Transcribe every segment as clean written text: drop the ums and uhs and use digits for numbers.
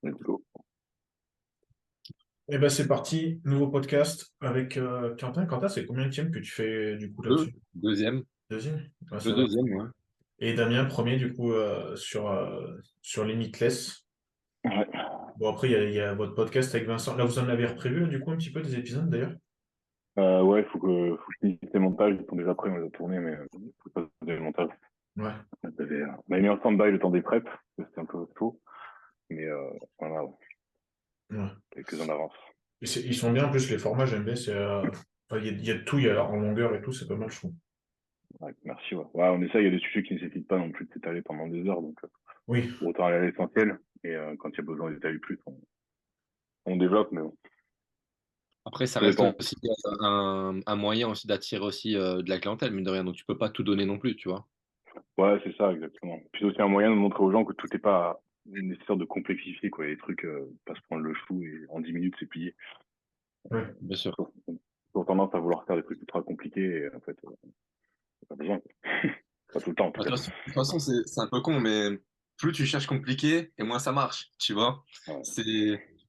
Let's go. Eh ben c'est parti, nouveau podcast avec Quentin. Quentin, c'est combien de tièmes que tu fais du coup Deux, là-dessus? deuxième. Deuxième? Ouais, Le ça va. deuxième, ouais. Et Damien, premier du coup sur Limitless. Ouais. Bon après, il y a votre podcast avec Vincent. Là, vous en avez reprévu là, du coup un petit peu des épisodes d'ailleurs? Ouais, faut que je finisse les montages. Ils sont déjà prêts, on les a tournés, mais faut pas faire les montages. Ouais. On avait mis en stand-by le temps des preps, parce que c'était un peu tôt, mais voilà, ouais, Ouais. quelques en avance. Et ils sont bien en plus les formats, j'aime bien. Enfin, il y a de tout, il y a en longueur et tout, c'est pas mal, je trouve. Ouais, merci, ouais. Ouais, on essaie, il y a des sujets qui ne nécessitent pas non plus de s'étaler pendant des heures, donc Oui. autant aller à l'essentiel, et quand il y a besoin d'étaler plus, on développe, mais bon, Après, ça ça reste dépend. aussi un moyen aussi d'attirer aussi de la clientèle, mine de rien. Donc, tu peux pas tout donner non plus, tu vois. Ouais, c'est ça, exactement. Puis c'est aussi un moyen de montrer aux gens que tout n'est pas nécessaire de complexifier, quoi. Les trucs, pas se prendre le chou et en 10 minutes, c'est plié. Ouais, bien sûr. Ils ont tendance à vouloir faire des trucs ultra compliqués et en fait, pas besoin. Pas tout le temps en tout Bah, cas. de toute façon, c'est un peu con, mais plus tu cherches compliqué, et moins ça marche, tu vois. Ouais,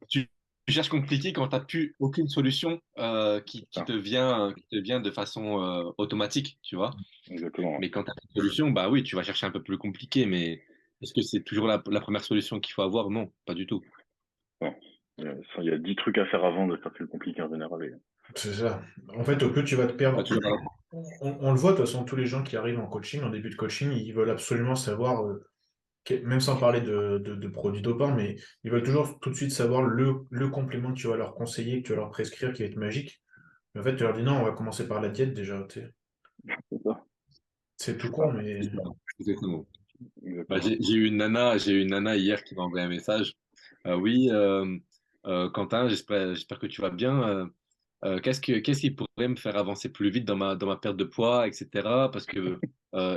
Tu cherches compliqué quand t'as plus aucune solution c'est ça. qui te vient de façon automatique, tu vois. Exactement. Mais quand tu as une solution, bah oui, tu vas chercher un peu plus compliqué, mais est-ce que c'est toujours la première solution qu'il faut avoir? Non, pas du tout. Ouais. Il y a 10 trucs à faire avant de faire plus compliqué en général. C'est ça. En fait, au plus tu vas te Pas perdre. toujours. On le voit de toute façon, tous les gens qui arrivent en coaching, en début de coaching, ils veulent absolument savoir même sans parler de produits dopants, mais ils veulent toujours tout de suite savoir le complément que tu vas leur conseiller, que tu vas leur prescrire, qui va être magique. Mais en fait, tu leur dis non, on va commencer par la diète déjà. Tu sais. C'est ça. C'est tout con, Ouais, mais C'est ça, exactement. Bah, exactement. j'ai eu une nana hier qui m'a envoyé un message. Oui, Quentin, j'espère que tu vas bien. Qu'est-ce qui pourrait me faire avancer plus vite dans ma perte de poids, etc. Parce que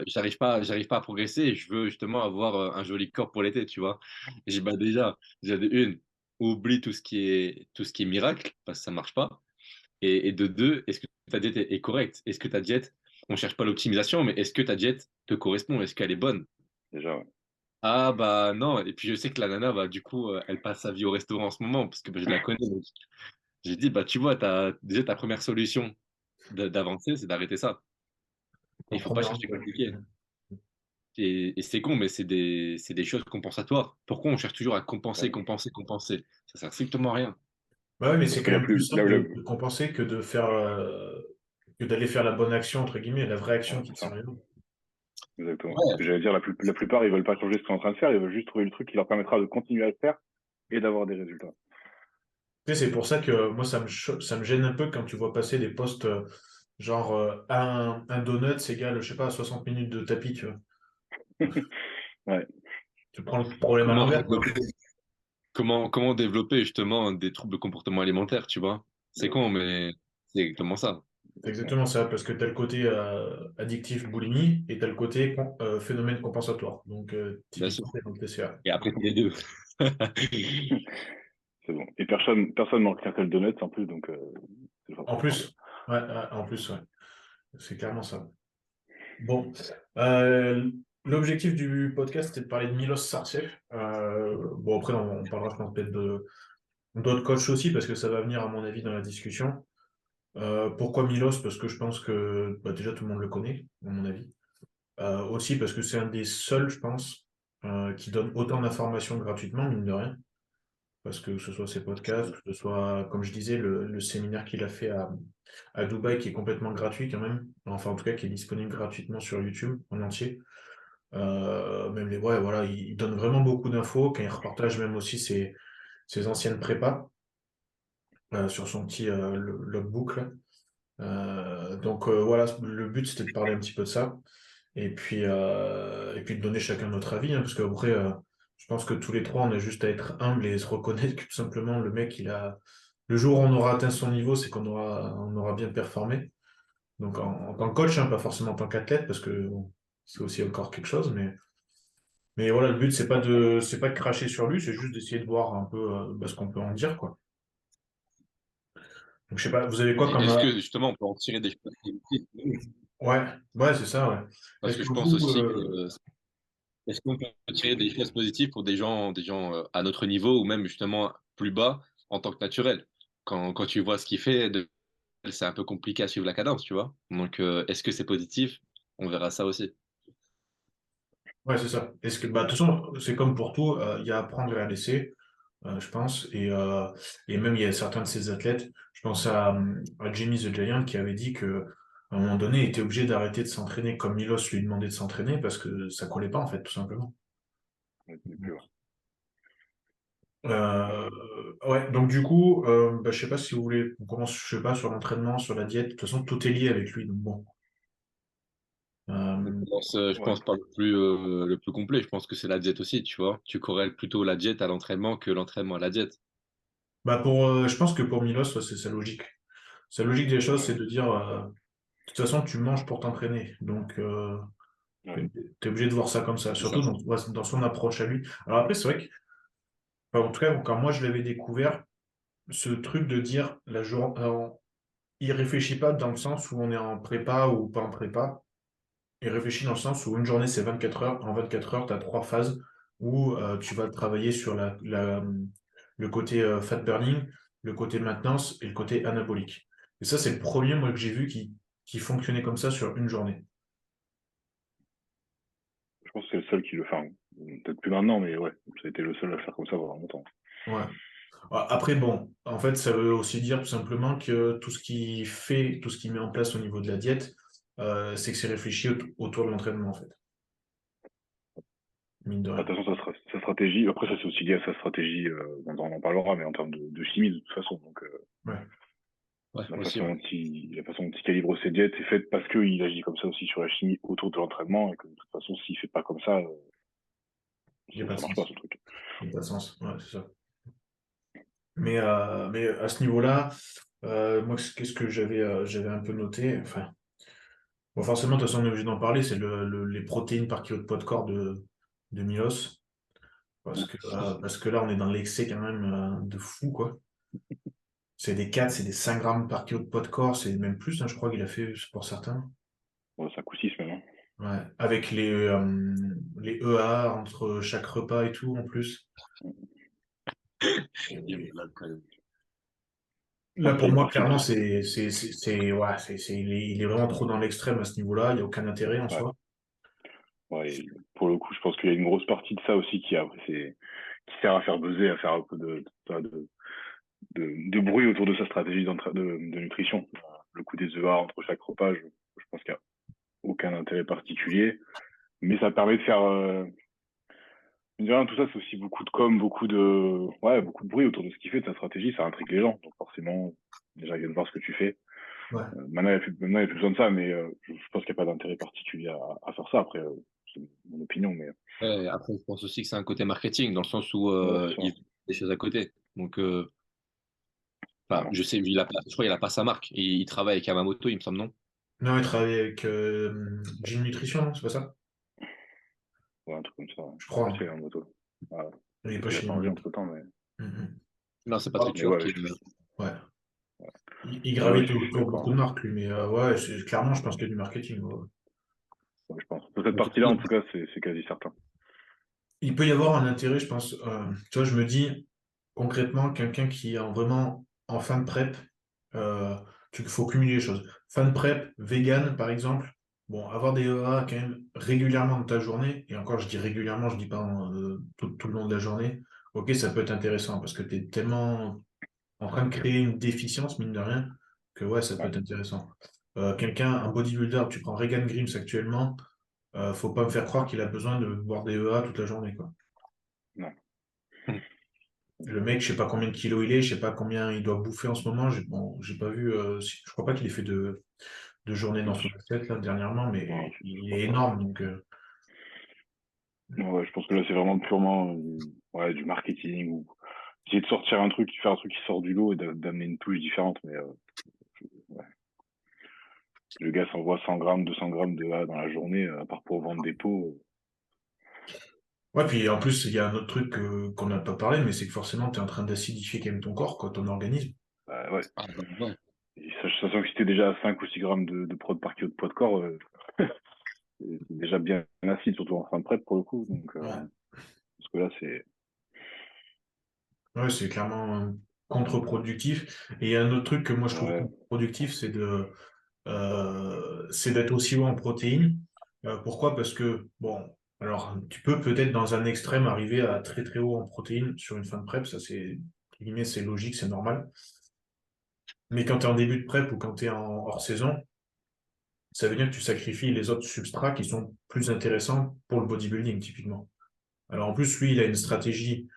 j'arrive pas à progresser et je veux justement avoir un joli corps pour l'été, tu vois. Et j'ai bah déjà, de une, oublie tout ce qui est miracle parce que ça marche pas. Et de deux, est-ce que ta diète est correcte? Est-ce que ta diète, on cherche pas l'optimisation, mais est-ce que ta diète te correspond? Est-ce qu'elle est bonne? Déjà, ouais. Ah bah non, et puis je sais que la nana, bah, du coup, elle passe sa vie au restaurant en ce moment, parce que bah, je la connais. Donc, j'ai dit, bah tu vois, déjà ta première solution d'avancer, c'est d'arrêter ça. Et en il faut pas première. chercher compliqué. Et c'est con, mais c'est des choses compensatoires. Pourquoi on cherche toujours à compenser, Ouais. compenser, compenser? Ça sert strictement à rien. Bah oui, mais c'est Parce quand qu'il y a même plus plus. Là simple où de compenser que de faire que d'aller faire la bonne action, entre guillemets, la vraie action Ouais, qui c'est te sert ça. à rien. Exactement. Ce que Ouais, j'allais dire, la plupart, ils veulent pas changer ce qu'ils sont en train de faire, ils veulent juste trouver le truc qui leur permettra de continuer à le faire et d'avoir des résultats. Tu sais, c'est pour ça que moi, ça me gêne un peu quand tu vois passer des posts genre un donut égale, je sais pas, 60 minutes de tapis, tu vois. Ouais, Tu prends le problème à comment l'envers, quoi. développer, comment développer justement des troubles de comportement alimentaire, tu vois? de C'est ouf. con, mais c'est exactement ça. C'est Exactement. exactement ça, parce que tu as le côté addictif boulimie et tu as le côté phénomène compensatoire. Donc, Bien sûr. typiquement, t'es dans le TCA. Et après, c'est les deux. C'est bon. Et personne manque qu'un seul donut en plus, donc c'est En forcément parfait. plus, en plus, ouais. C'est clairement ça. Bon, euh, l'objectif du podcast, c'était de parler de Milos Sarcev. Bon, après, on parlera, je pense, peut-être d'autres coachs aussi, parce que ça va venir, à mon avis, dans la discussion. Pourquoi Milos? Parce que je pense que bah, déjà, tout le monde le connaît, à mon avis. Aussi parce que c'est un des seuls, je pense, qui donne autant d'informations gratuitement, mine de rien. Parce que ce soit ses podcasts, que ce soit, comme je disais, le séminaire qu'il a fait à Dubaï, qui est complètement gratuit quand même. Enfin, en tout cas, qui est disponible gratuitement sur YouTube en entier. Même ouais, voilà, il donne vraiment beaucoup d'infos, quand il repartage même aussi ses anciennes prépas sur son petit logbook là. Donc voilà, le but c'était de parler un petit peu de ça. Et puis de donner chacun notre avis, hein, parce qu'après, je pense que tous les trois, on a juste à être humble et se reconnaître que tout simplement, le mec, le jour où on aura atteint son niveau, c'est on aura bien performé. Donc en tant que coach, hein, pas forcément en tant qu'athlète, parce que bon, c'est aussi encore quelque chose, mais voilà, le but, c'est pas de cracher sur lui, c'est juste d'essayer de voir un peu bah, ce qu'on peut en dire, quoi. Donc je sais pas, vous avez quoi Et comme... est-ce que justement on peut en tirer des choses positives? Ouais, ouais, c'est ça, ouais. Parce Est-ce que que je pense vous, aussi que Est-ce qu'on peut tirer des choses positives pour des gens à notre niveau ou même justement plus bas en tant que naturel? Quand tu vois ce qu'il fait, c'est un peu compliqué à suivre la cadence, tu vois. Donc, est-ce que c'est positif? On verra ça aussi. Ouais, c'est ça. Est-ce que, bah, de toute façon, c'est comme pour tout, il y a à apprendre et à laisser, je pense. Et même, il y a certains de ces athlètes, je pense à Jimmy the Giant qui avait dit que à un moment donné, il était obligé d'arrêter de s'entraîner comme Milos lui demandait de s'entraîner parce que ça collait pas, en fait, tout simplement. Ouais, c'est plus, ouais. Euh, ouais, donc du coup, bah, je sais pas si vous voulez, on commence, je sais pas, sur l'entraînement, sur la diète. De toute façon, tout est lié avec lui, donc bon. Je Euh, pense, je Ouais. pense pas le plus complet. Je pense que c'est la diète aussi, tu vois. Tu corrèles plutôt la diète à l'entraînement que l'entraînement à la diète. bah je pense que pour Milos, ouais, c'est sa logique. Sa logique des choses, c'est Ouais. de dire, de toute façon, tu manges pour t'entraîner. Donc, Ouais. t'es obligé de voir ça comme ça, C'est ça. surtout dans son approche à lui. Alors après, c'est vrai que, enfin, en tout cas, quand moi je l'avais découvert, ce truc de dire la journée, il réfléchit pas dans le sens où on est en prépa ou pas en prépa. Il réfléchit dans le sens où une journée c'est 24 heures. En 24 heures, tu as trois phases où tu vas travailler sur le côté fat burning, le côté maintenance et le côté anabolique. Et ça, c'est le premier moi que j'ai vu qui fonctionnait comme ça sur une journée. Je pense que c'est le seul qui le fait. Hein. Peut-être plus maintenant, mais ouais, ça a été le seul à le faire comme ça pendant longtemps. Ouais. Après, bon, en fait, ça veut aussi dire tout simplement que tout ce qu'il fait, tout ce qu'il met en place au niveau de la diète, c'est que c'est réfléchi autour de l'entraînement, en fait. Mine de Enfin, rien. de toute façon, sa stratégie, après ça c'est aussi lié à sa stratégie, on en parlera, mais en termes de chimie de toute façon. Donc Ouais. Ouais, aussi, ouais. la façon dont il calibre ses diètes est faite parce qu'il agit comme ça aussi sur la chimie autour de l'entraînement et que de toute façon s'il fait pas comme ça, Il n'y a pas de ça marche pas sens. ce truc. Il n'y a pas de sens. Ouais, c'est ça. Mais à ce niveau-là, moi, qu'est-ce que j'avais un peu noté? Enfin, bon, forcément, de toute façon, on est obligé d'en parler, c'est les protéines par kilo de poids de corps de Milos. Parce que là, on est dans l'excès quand même de fou, quoi. C'est des 4, c'est des 5 grammes par kilo de poids de corps, c'est même plus, hein, je crois qu'il a fait pour certains. Ouais, 5 ou 6 même. Hein. Ouais. Avec les EA entre chaque repas et tout, en plus. Il est malade, quand même. Je Là, pense qu'il pour y a une moi, partie de clairement, ça. ouais, il est vraiment trop dans l'extrême à ce niveau-là. Il n'y a aucun intérêt en Ouais. soi. Ouais, et pour le coup, je pense qu'il y a une grosse partie de ça aussi qui sert à faire buzzer, à faire un peu de bruit autour de sa stratégie de nutrition. Le coup des œufs entre chaque repas, je pense qu'il n'y a aucun intérêt particulier. Mais ça permet de faire. Mine de rien, tout ça, c'est aussi beaucoup de com, beaucoup de bruit autour de ce qu'il fait, de sa stratégie. Ça intrigue les gens. Donc forcément, déjà, ils viennent voir ce que tu fais. Ouais. Maintenant, il n'y a plus besoin de ça, mais je pense qu'il n'y a pas d'intérêt particulier à faire ça. Après, c'est mon opinion, mais Ouais, après, je pense aussi que c'est un côté marketing, dans le sens où ouais, c'est ça. il fait des choses à côté. Donc, enfin, Clairement. je sais, je crois qu'il a pas sa marque. Il travaille avec Yamamoto, il me semble, non? Non, il travaille avec Gym Nutrition, non? C'est pas ça? Ouais, un truc comme ça. Je Je sais crois, plus hein. c'est en moto. Ouais. Il n'est Peut-être pas qu'il a chez changé Yamamoto. entre temps, mais. Mhm. Non, c'est Ah, Patrick Mais Tuor ouais, qui est. ouais. Il ouais, gravite je suis autour de d'accord. beaucoup de marques, lui, mais ouais, clairement, je pense qu'il y a du marketing. Ouais. Ouais, je pense. Pour cette partie-là, en tout cas, c'est quasi certain. Il peut y avoir un intérêt, je pense. Tu vois, je me dis, concrètement, quelqu'un qui est vraiment en fin de prep, euh, il faut cumuler les choses. Fin de prep, vegan, par exemple. Bon, avoir des EA quand même régulièrement dans ta journée, et encore, je dis régulièrement, je dis pas tout le long de la journée. Ok, ça peut être intéressant parce que tu es tellement en train de créer une déficience, mine de rien, que ouais, ça peut Ouais, être intéressant. Un bodybuilder, tu prends Regan Grimes actuellement, faut pas me faire croire qu'il a besoin de boire des EA toute la journée, quoi. non. Le mec, je sais pas combien de kilos il est, je sais pas combien il doit bouffer en ce moment. J'ai pas vu, je crois pas qu'il ait fait de journée dans son assiette là dernièrement, Non, mais je il pense est pas. énorme. Donc, Ouais, je pense que là, c'est vraiment purement ouais, du marketing ou essayer de sortir un truc, faire un truc qui sort du lot et d'amener une touche différente. Mais ouais. Le gars s'envoie 100 grammes, 200 grammes de A dans la journée, à part pour vendre des pots. ouais, puis en plus, il y a un autre truc qu'on n'a pas parlé, mais c'est que forcément, tu es en train d'acidifier quand même ton corps, quoi, ton organisme. Bah, ouais. Ah, bah, ouais. Et sachant que si t'es déjà à 5 ou 6 grammes de prod par kilo de poids de corps, c'est déjà bien acide, surtout en fin de prep pour le coup. Donc, Ouais. parce que là, c'est. Ouais, c'est clairement contre-productif. Et il y a un autre truc que moi je trouve Ouais, contre-productif, c'est d'être aussi haut en protéines. Pourquoi? Parce que, bon, alors tu peux peut-être dans un extrême arriver à très très haut en protéines sur une fin de prep, ça c'est, entre guillemets, c'est logique, c'est normal. Mais quand tu es en début de prep ou quand tu es en hors saison, ça veut dire que tu sacrifies les autres substrats qui sont plus intéressants pour le bodybuilding, typiquement. Alors en plus, lui, il a une stratégie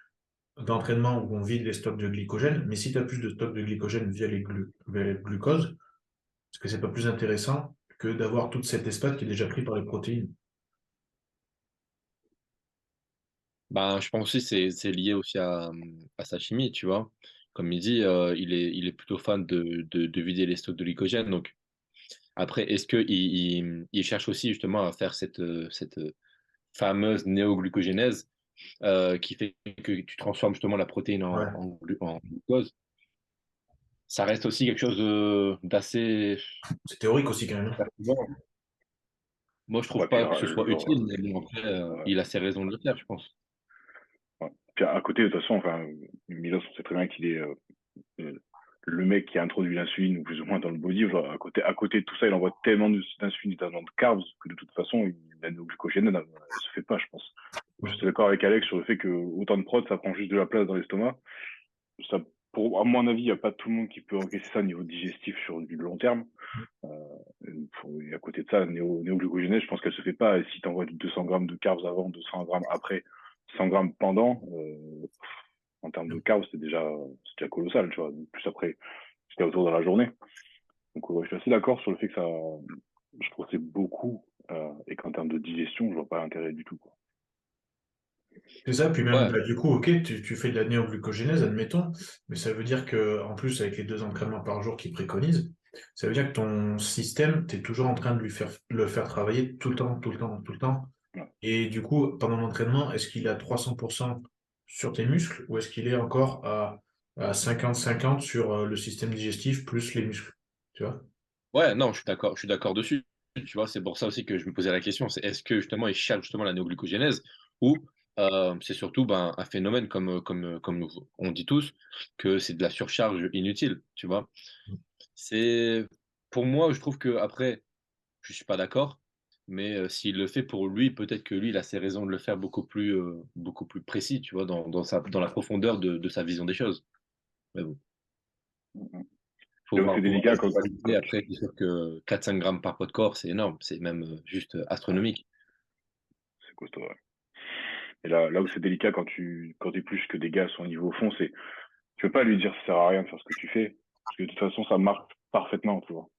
d'entraînement où on vide les stocks de glycogène, mais si tu as plus de stocks de glycogène via le glucose, est-ce que c'est pas plus intéressant que d'avoir toute cet espace qui est déjà pris par les protéines? Ben, je pense aussi que c'est lié aussi à sa chimie, tu vois. Comme il dit, il est plutôt fan de vider les stocks de glycogène. Donc, après, est-ce qu'il cherche aussi justement à faire cette fameuse néoglucogénèse qui fait que tu transformes justement la protéine Ouais, en glucose? Ça reste aussi quelque chose d'assez c'est théorique aussi quand même, hein. perturbant. Moi, je ouais, trouve puis pas que ce soit genre, utile, mais bon, après, ouais, il a ses raisons de le faire, je pense. ouais. Puis à côté, de toute façon, enfin, Milos, on sait très bien qu'il est euh, le mec qui a introduit l'insuline, ou plus ou moins dans le body. Genre, à côté de tout ça, il envoie tellement d'insuline et tellement de carbs que de toute façon, la glucogène, elle se fait pas, je pense. Je suis d'accord avec Alex sur le fait que autant de prod, ça prend juste de la place dans l'estomac. Ça, à mon avis, il n'y a pas tout le monde qui peut encaisser ça au niveau digestif sur du long terme. Et à côté de ça, néoglucogénèse, je pense qu'elle se fait pas. Et si tu envoies 200 grammes de carbs avant, 200 grammes après, 100 grammes pendant, en termes de carbs, c'est déjà colossal, tu vois. Plus après, jusqu'à autour de la journée. Donc, ouais, je suis assez d'accord sur le fait que ça, je trouve que c'est beaucoup, et qu'en termes de digestion, je vois pas l'intérêt du tout, quoi. C'est ça, puis même, Ouais, bah, du coup, ok, tu fais de la néoglucogénèse, admettons, mais ça veut dire que, en plus, avec les 2 entraînements par jour qu'il préconise, ça veut dire que ton système, tu es toujours en train de le faire travailler tout le temps, tout le temps, tout le temps. Ouais. Et du coup, pendant l'entraînement, est-ce qu'il est à 300% sur tes muscles ou est-ce qu'il est encore à 50-50 sur le système digestif plus les muscles? Tu vois? ouais, non, je suis d'accord dessus. Tu vois, c'est pour ça aussi que je me posais la question, c'est est-ce que justement il cherche justement la néoglucogénèse ou c'est surtout ben, un phénomène comme on dit tous que c'est de la surcharge inutile, tu vois. C'est pour moi, je trouve que après, je suis pas d'accord, mais s'il le fait pour lui, peut-être que lui, il a ses raisons de le faire beaucoup plus précis, tu vois, dans la profondeur de sa vision des choses. Mais bon. Là où c'est Faut voir délicat les globalités. Après, c'est sûr que 4-5 grammes par poids de corps, c'est énorme. C'est même juste astronomique. c'est costaud, ouais. Et là où c'est délicat quand tu plus que des gars à son niveau au fond, c'est, tu peux pas lui dire ça sert à rien de faire ce que tu fais, parce que de toute façon, ça marche parfaitement, tu vois.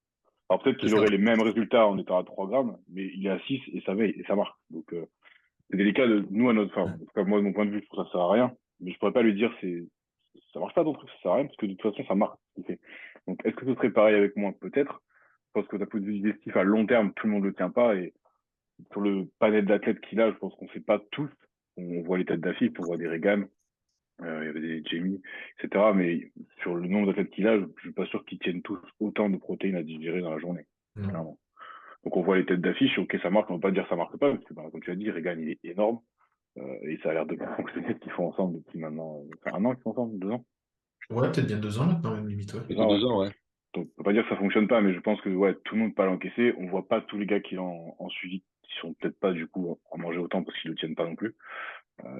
Alors peut-être C'est qu'il ça. aurait les mêmes résultats en étant à 3 grammes, mais il est à 6 et ça veille, et ça marche. Donc, c'est délicat de, nous, enfin, en tout cas, moi, de mon point de vue, je trouve que ça sert à rien, mais je pourrais pas lui dire, ça marche pas ton truc, ça sert à rien, parce que de toute façon, ça marche, ce qu'il fait. Donc, est-ce que ce serait pareil avec moi? Peut-être. Je pense que d'un point de vue digestif, à long terme, tout le monde le tient pas, et sur le panel d'athlètes qu'il a, je pense qu'on sait pas tous. On voit les têtes d'affiche, on voit des Reagan, il y avait des Jamie, etc. Mais sur le nombre d'athlètes qu'il a, je suis pas sûr qu'ils tiennent tous autant de protéines à digérer dans la journée, Non. clairement. Donc on voit les têtes d'affiche, ok, ça marche, on va pas dire ça marche pas, parce que bah, comme tu as dit, Reagan il est énorme, et ça a l'air de bien fonctionner ce qu'ils font ensemble depuis maintenant, enfin, 1 an qu'ils sont ensemble, 2 ans, Ouais, peut-être bien 2 ans maintenant, même limite, ouais. Ça deux fait ans, ouais. 2 ans, ouais. Donc on peut pas dire que ça fonctionne pas, mais je pense que ouais, tout le monde peut pas l'encaisser. On voit pas tous les gars qui l'ont en suivi, qui sont peut-être pas du coup en manger autant parce qu'ils le tiennent pas non plus.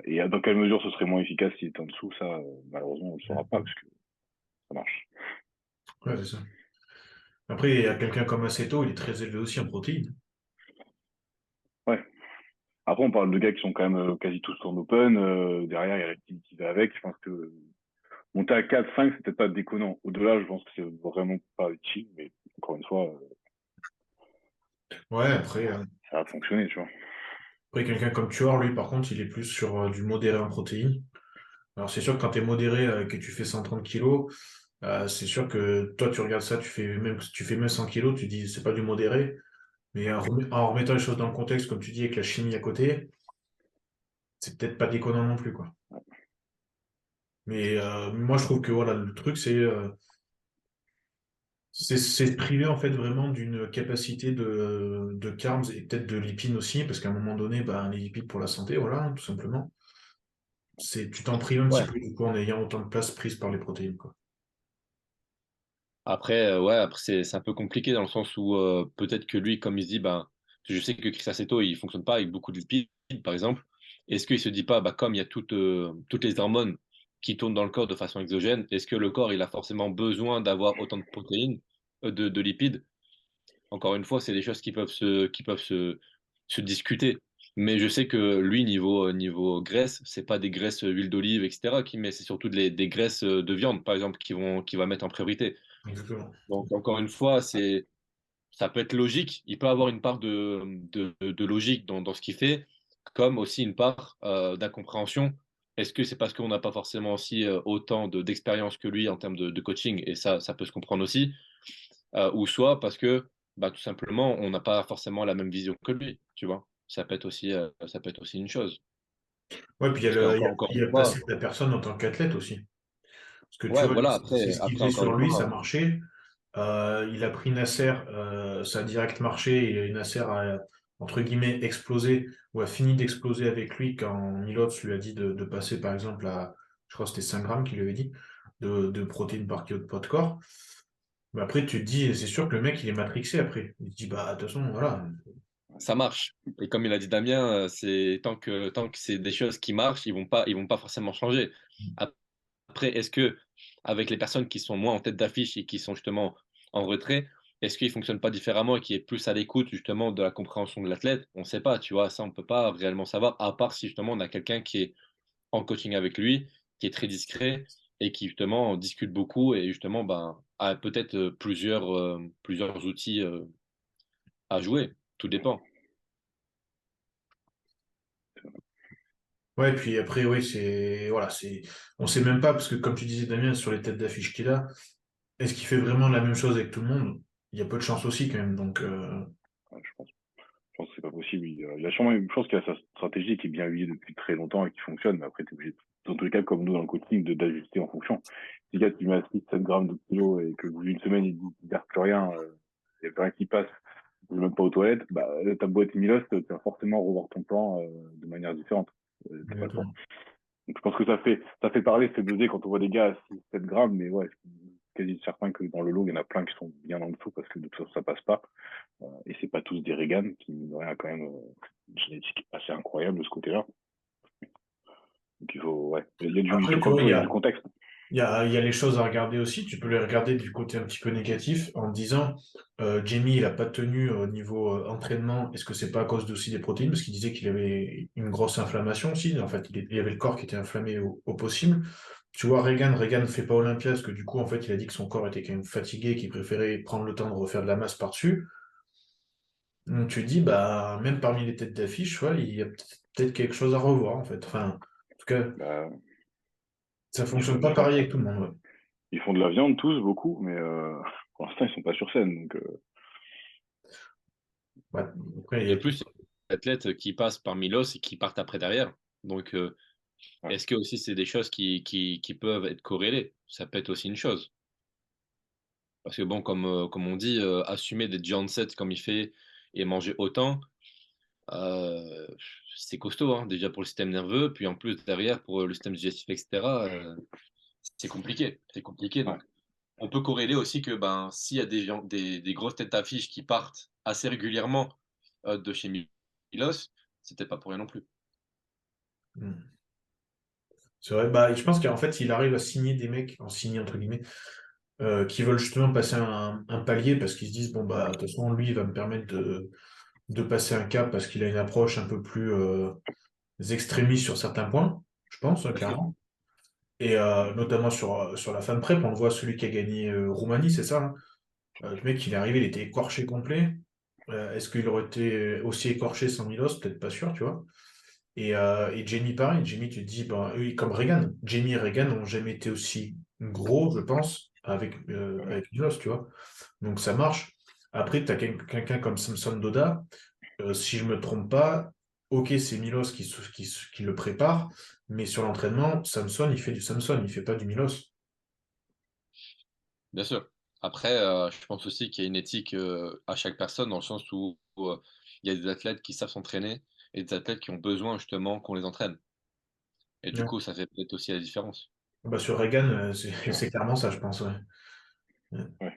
Et dans quelle mesure ce serait moins efficace s'il était en dessous, ça malheureusement on le saura pas parce que ça marche. Ouais, c'est ça. Après, il y a quelqu'un comme Aceto, il est très élevé aussi en protéines. Ouais. Après on parle de gars qui sont quand même quasi tous en open. Derrière il y a la team qui va avec. Je pense que monter à 4, 5, c'est peut-être pas déconnant. Au-delà, je pense que c'est vraiment pas utile, mais encore une fois, Ouais, après, ça a fonctionné, tu vois. après quelqu'un comme Tuor, lui, par contre, il est plus sur du modéré en protéines. Alors, c'est sûr que quand tu es modéré, que tu fais 130 kilos, c'est sûr que toi, tu regardes ça, tu fais même 100 kilos, tu dis, c'est pas du modéré. Mais en remettant les choses dans le contexte, comme tu dis, avec la chimie à côté, c'est peut-être pas déconnant non plus, quoi. Mais moi, je trouve que voilà, le truc, c'est C'est se priver en fait vraiment d'une capacité de carbs et peut-être de lipides aussi, parce qu'à un moment donné, bah, les lipides pour la santé, voilà, hein, tout simplement. Tu t'en prives un petit Ouais. peu du coup en ayant autant de place prise par les protéines, quoi. Après, ouais, après c'est un peu compliqué dans le sens où peut-être que lui, comme il se dit, ben, je sais que Chris Aceto, il fonctionne pas avec beaucoup de lipides, par exemple. Est-ce qu'il se dit pas, bah, comme il y a toutes les hormones qui tournent dans le corps de façon exogène, est-ce que le corps, il a forcément besoin d'avoir autant de protéines, de lipides? Encore une fois, c'est des choses qui peuvent se discuter. Mais je sais que lui, niveau graisse, c'est pas des graisses huile d'olive, etc., qui met, c'est surtout des graisses de viande, par exemple, qui va mettre en priorité. Exactement. Donc, encore une fois, ça peut être logique. Il peut avoir une part de logique dans ce qu'il fait, comme aussi une part d'incompréhension. Est-ce que c'est parce qu'on n'a pas forcément aussi autant d'expérience que lui en termes de coaching, et ça peut se comprendre aussi, ou soit parce que bah, tout simplement, on n'a pas forcément la même vision que lui, tu vois. Ça peut être aussi une chose. Ouais, puis Parce qu'encore il y une a le fois, passé de la personne en tant qu'athlète aussi. Parce que tu ouais, vois, voilà, c'est après, ce qu'il après faisait encore sur une lui, ça fois, marchait. Il a pris Nasser, ça a direct marché, et Nasser a, entre guillemets, explosé, ou a fini d'exploser avec lui quand Miloš lui a dit de passer, par exemple, à, je crois que c'était 5 grammes qu'il lui avait dit, de protéines par kilo de poids de corps. Mais après, tu te dis, c'est sûr que le mec, il est matrixé après. Il te dit, bah, de toute façon, voilà. ça marche. Et comme il a dit Damien, c'est tant que c'est des choses qui marchent, ils vont pas forcément changer. Après, est-ce que avec les personnes qui sont moins en tête d'affiche et qui sont justement en retrait, est-ce qu'ils fonctionnent pas différemment et qui est plus à l'écoute justement de la compréhension de l'athlète? On ne sait pas, tu vois, ça on peut pas réellement savoir, à part si justement on a quelqu'un qui est en coaching avec lui, qui est très discret et qui justement discute beaucoup et justement ben, a peut-être plusieurs outils à jouer. Tout dépend. Ouais, puis après, oui, voilà, on sait même pas, parce que comme tu disais, Damien, sur les têtes d'affiche qu'il a, est-ce qu'il fait vraiment la même chose avec tout le monde? Il y a peu de chance aussi, quand même. Donc, Ouais, je pense que c'est pas possible. Il a sûrement une chose qui a sa stratégie qui est bien huilée depuis très longtemps et qui fonctionne, mais après, tu es obligé, dans tous les cas, comme nous dans le coaching, d'ajuster en fonction. Si le gars, tu mets à 6, 7 grammes de kilo et que au bout d'une semaine, il dit qu'il garde plus rien, il n'y a plus rien qui passe, il même pas aux toilettes, bah, ta boîte Milos, tu vas forcément revoir ton plan de manière différente. T'as pas le choix. exactement. Donc, je pense que ça fait parler, ça fait buzzer quand on voit des gars à 6, 7 grammes, mais ouais, je suis quasi certain que dans le lot, il y en a plein qui sont bien en dessous parce que de toute façon, ça passe pas. Et c'est pas tous des Reagan qui, mine de rien, a quand même une génétique assez incroyable de ce côté-là. Donc il faut, ouais, Après, tu comme vois, toi, il y a du contexte. il y a les choses à regarder aussi. Tu peux les regarder du côté un petit peu négatif en te disant, Jamie, il n'a pas tenu au niveau entraînement. Est-ce que c'est pas à cause aussi des protéines? Parce qu'il disait qu'il avait une grosse inflammation aussi. En fait, il y avait le corps qui était inflammé au possible. Tu vois, Reagan ne fait pas Olympia parce que du coup, en fait, il a dit que son corps était quand même fatigué, qu'il préférait prendre le temps de refaire de la masse par-dessus. Donc tu dis, bah, même parmi les têtes d'affiche, ouais, il y a peut-être quelque chose à revoir, en fait. Enfin, en tout cas, Bah, ça ils font, fonctionne ils pas font, pareil avec tout le monde. Ouais. ils font de la viande tous, beaucoup, mais pour l'instant, ils sont pas sur scène. Donc, Ouais, après, Et plus, il y a des athlètes qui passent par Milos et qui partent après derrière. Donc, ouais. est-ce que aussi c'est des choses qui peuvent être corrélées? Ça peut être aussi une chose. Parce que bon, comme on dit, assumer des sets comme il fait et manger autant, euh, c'est costaud, hein, déjà pour le système nerveux, puis en plus derrière pour le système digestif, etc. C'est compliqué. C'est compliqué. Ouais. Donc, on peut corréler aussi que ben, s'il y a des grosses têtes d'affiche qui partent assez régulièrement de chez Milos, c'était pas pour rien non plus. Hmm. C'est vrai, bah, je pense qu'en fait, il arrive à signer des mecs, en signer entre guillemets, qui veulent justement passer un palier parce qu'ils se disent, bon, bah, de toute façon, lui, il va me permettre de passer un cap parce qu'il a une approche un peu plus extrémiste sur certains points, je pense, Bien sûr. clairement. Et notamment sur la fin de prep, on le voit, celui qui a gagné Roumanie, c'est ça, hein. Le mec, il est arrivé, il était écorché complet. Est-ce qu'il aurait été aussi écorché sans Milos? Peut-être pas sûr, tu vois. Et Jamie, pareil. Jamie, tu te dis, ben, eux, comme Reagan. Jamie et Reagan n'ont jamais été aussi gros, je pense, avec Milos, tu vois. Donc ça marche. Après, tu as quelqu'un comme Samson Doda. Si je me trompe pas, ok, c'est Milos qui le prépare, mais sur l'entraînement, Samson, il fait du Samson, il fait pas du Milos. Bien sûr. Après, je pense aussi qu'il y a une éthique à chaque personne, dans le sens où, il y a des athlètes qui savent s'entraîner et des athlètes qui ont besoin justement qu'on les entraîne. Et du Ouais. coup, ça fait peut-être aussi la différence. Bah, sur Reagan, c'est C'est sûr. c'est clairement ça, je pense. Ouais. Ouais. Ouais.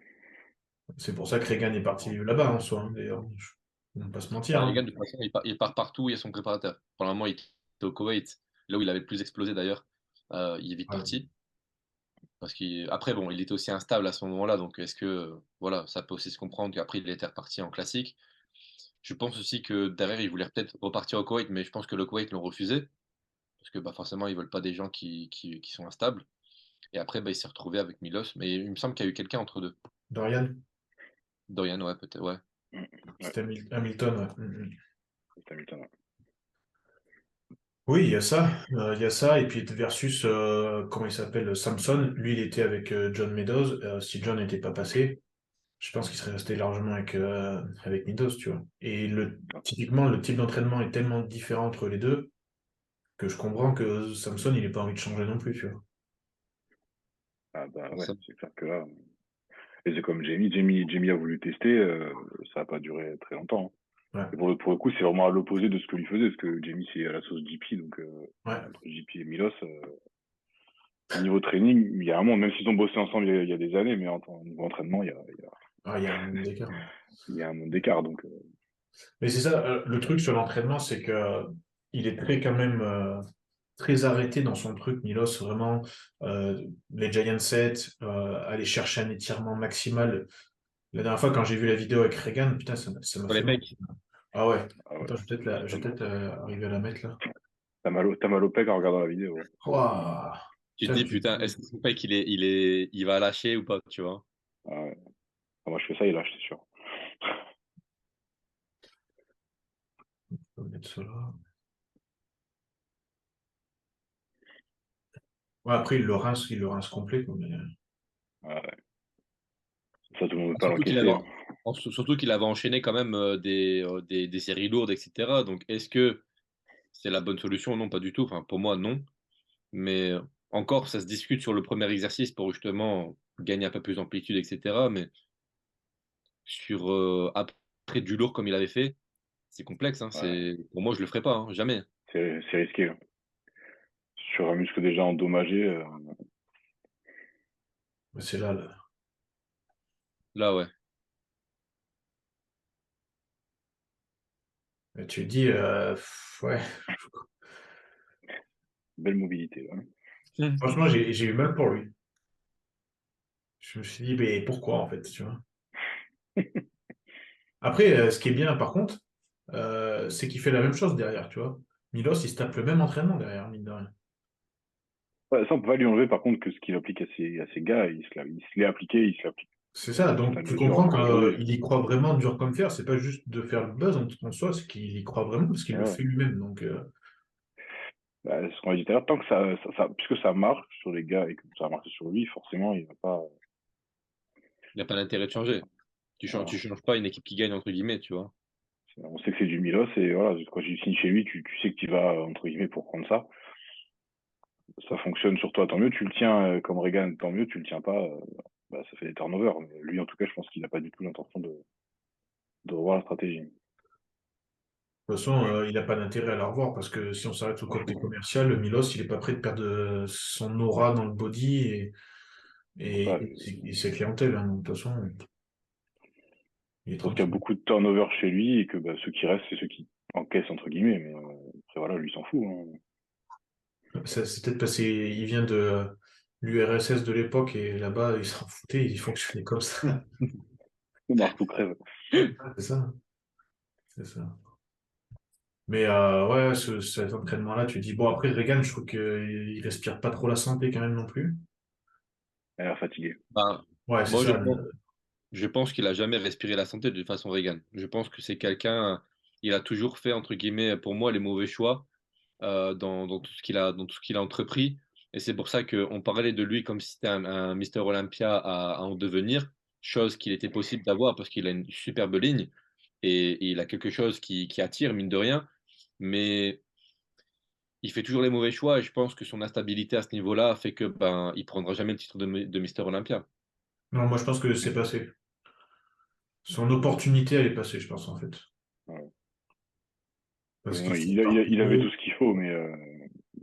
C'est pour ça que Reagan est parti là-bas en soi, hein, d'ailleurs. On va pas se mentir. Bah, les Hein. gars, de toute façon, il part partout, il y a son préparateur. Pour le moment, il était au Koweït, là où il avait le plus explosé d'ailleurs. Il est vite Ouais. parti. Parce qu'après, bon, il était aussi instable à ce moment-là, donc est-ce que, voilà, ça peut aussi se comprendre qu'après, il était reparti en classique. Je pense aussi que derrière, il voulait peut-être repartir au Koweït, mais je pense que le Koweït l'ont refusé, parce que bah, forcément, ils veulent pas des gens qui sont instables. Et après, bah, il s'est retrouvé avec Milos, mais il me semble qu'il y a eu quelqu'un entre deux. Dorian, Dorian, ouais, peut-être, ouais. Mm. Ouais, c'était Hamilton. Ouais. c'est Hamilton, ouais. Oui, il y a ça. Il y a ça. Et puis versus, comment il s'appelle, Samson. Lui, il était avec John Meadows. Si John n'était pas passé, je pense qu'il serait resté largement avec Meadows, tu vois. Et typiquement, le type d'entraînement est tellement différent entre les deux que je comprends que Samson, il n'ait pas envie de changer non plus, tu vois. Ah bah ouais, Forcément. c'est clair que là. Et c'est comme Jamie a voulu tester, ça n'a pas duré très longtemps, hein. Ouais, Et pour le coup, c'est vraiment à l'opposé de ce que lui faisait, parce que Jamie, c'est à la sauce JP, donc ouais. entre JP et Milos, niveau training, il y a un monde, même s'ils ont bossé ensemble il y a des années, mais en niveau entraînement, Ah, il y a un monde d'écart. il y a un monde d'écart. Donc, Mais c'est ça, le truc sur l'entraînement, c'est que il est très quand même très arrêté dans son truc, Milos, vraiment. Les giant sets, aller chercher un étirement maximal. La dernière fois, quand j'ai vu la vidéo avec Reagan, putain, ça m'a Pour fait les mal. pecs, Ah ouais. ah ouais, Attends, je vais peut-être arriver à la mettre là. t'as mal au pec en regardant la vidéo. Ouah. tu te Putain, dis, putain, est-ce que son pec, il va lâcher ou pas, tu vois? Ah ouais. Ah, moi, je fais ça, il lâche, c'est sûr. je vais mettre ça là. Ouais, après, il le rince complet, quoi, mais... Ah ouais. Ça, tout le monde ne peut pas Surtout qu'il l'encaisser, avait, hein. surtout qu'il avait enchaîné quand même des séries lourdes, etc. Donc, est-ce que c'est la bonne solution? Non, pas du tout. Enfin, pour moi, non. Mais encore, ça se discute sur le premier exercice pour justement gagner un peu plus d'amplitude, etc. Mais sur après du lourd comme il avait fait, c'est complexe. Hein. Ouais, Pour moi, je le ferai pas, hein, jamais. c'est risqué, hein. Sur un muscle déjà endommagé, C'est là, là. Là, ouais. Et tu te dis, ouais. belle mobilité, là, hein. Franchement, j'ai eu mal pour lui. Je me suis dit, mais pourquoi en fait, tu vois? Après, ce qui est bien, par contre, c'est qu'il fait la même chose derrière, tu vois. Milos, il se tape le même entraînement derrière, mine de rien. Ouais, ça, on peut pas lui enlever, par contre, que ce qu'il applique à ses gars, il se l'est appliqué, il se l'applique C'est ça, dans donc certaines tu mesures comprends encore aujourd'hui. qu'il y croit vraiment dur comme fer. C'est pas juste de faire le buzz en soi, c'est qu'il y croit vraiment parce qu'il Et le ouais. fait lui-même. Donc, Bah, ce qu'on a dit tout à l'heure, tant que puisque ça marche sur les gars et que ça a marché sur lui, forcément, il va pas. Il n'y a pas d'intérêt de changer. Voilà. Tu changes pas une équipe qui gagne, entre guillemets, tu vois. On sait que c'est du Milos et voilà, quand tu signes chez lui, tu sais que tu vas, entre guillemets, pour prendre ça. Ça fonctionne sur toi, tant mieux. Tu le tiens comme Reagan, tant mieux. Tu le tiens pas, bah, ça fait des turnovers. Mais lui, en tout cas, je pense qu'il n'a pas du tout l'intention de revoir la stratégie. de toute façon, il n'a pas d'intérêt à la revoir parce que si on s'arrête au côté commercial, le Milos, il est pas prêt de perdre son aura dans le body Pour ça, et ses clientèles. Hein. Donc, de toute façon, il est je pense qu'il y a tranquille. beaucoup de turnover chez lui et que bah, ceux qui restent, c'est ceux qui encaissent, entre guillemets. Mais après, voilà, lui, il s'en fout, hein. C'est peut-être parce qu'il vient de l'URSS de l'époque et là-bas, ils s'en foutaient, ils fonctionnaient comme ça. On marche tout crève. C'est ça, c'est ça. Mais ouais, cet entraînement-là, tu dis, bon, après, Reagan, je trouve qu'il respire pas trop la santé quand même non plus. Elle a l'air fatigué. Ben, Ouais, c'est moi, ça. je pense qu'il a jamais respiré la santé de façon Reagan. Je pense que c'est quelqu'un, il a toujours fait, entre guillemets, pour moi, les mauvais choix dans tout ce dans tout ce qu'il a entrepris. Et c'est pour ça qu'on parlait de lui comme si c'était un Mister Olympia à en devenir, chose qu'il était possible d'avoir parce qu'il a une superbe ligne et il a quelque chose qui attire, mine de rien. Mais il fait toujours les mauvais choix et je pense que son instabilité à ce niveau-là fait que ben il prendra jamais le titre de Mister Olympia. Non, moi je pense que c'est passé. Son opportunité, elle est passée, je pense, en fait. Ouais. Parce Non, qu'il fait partie il avait tout trop. ce qu'il faut, mais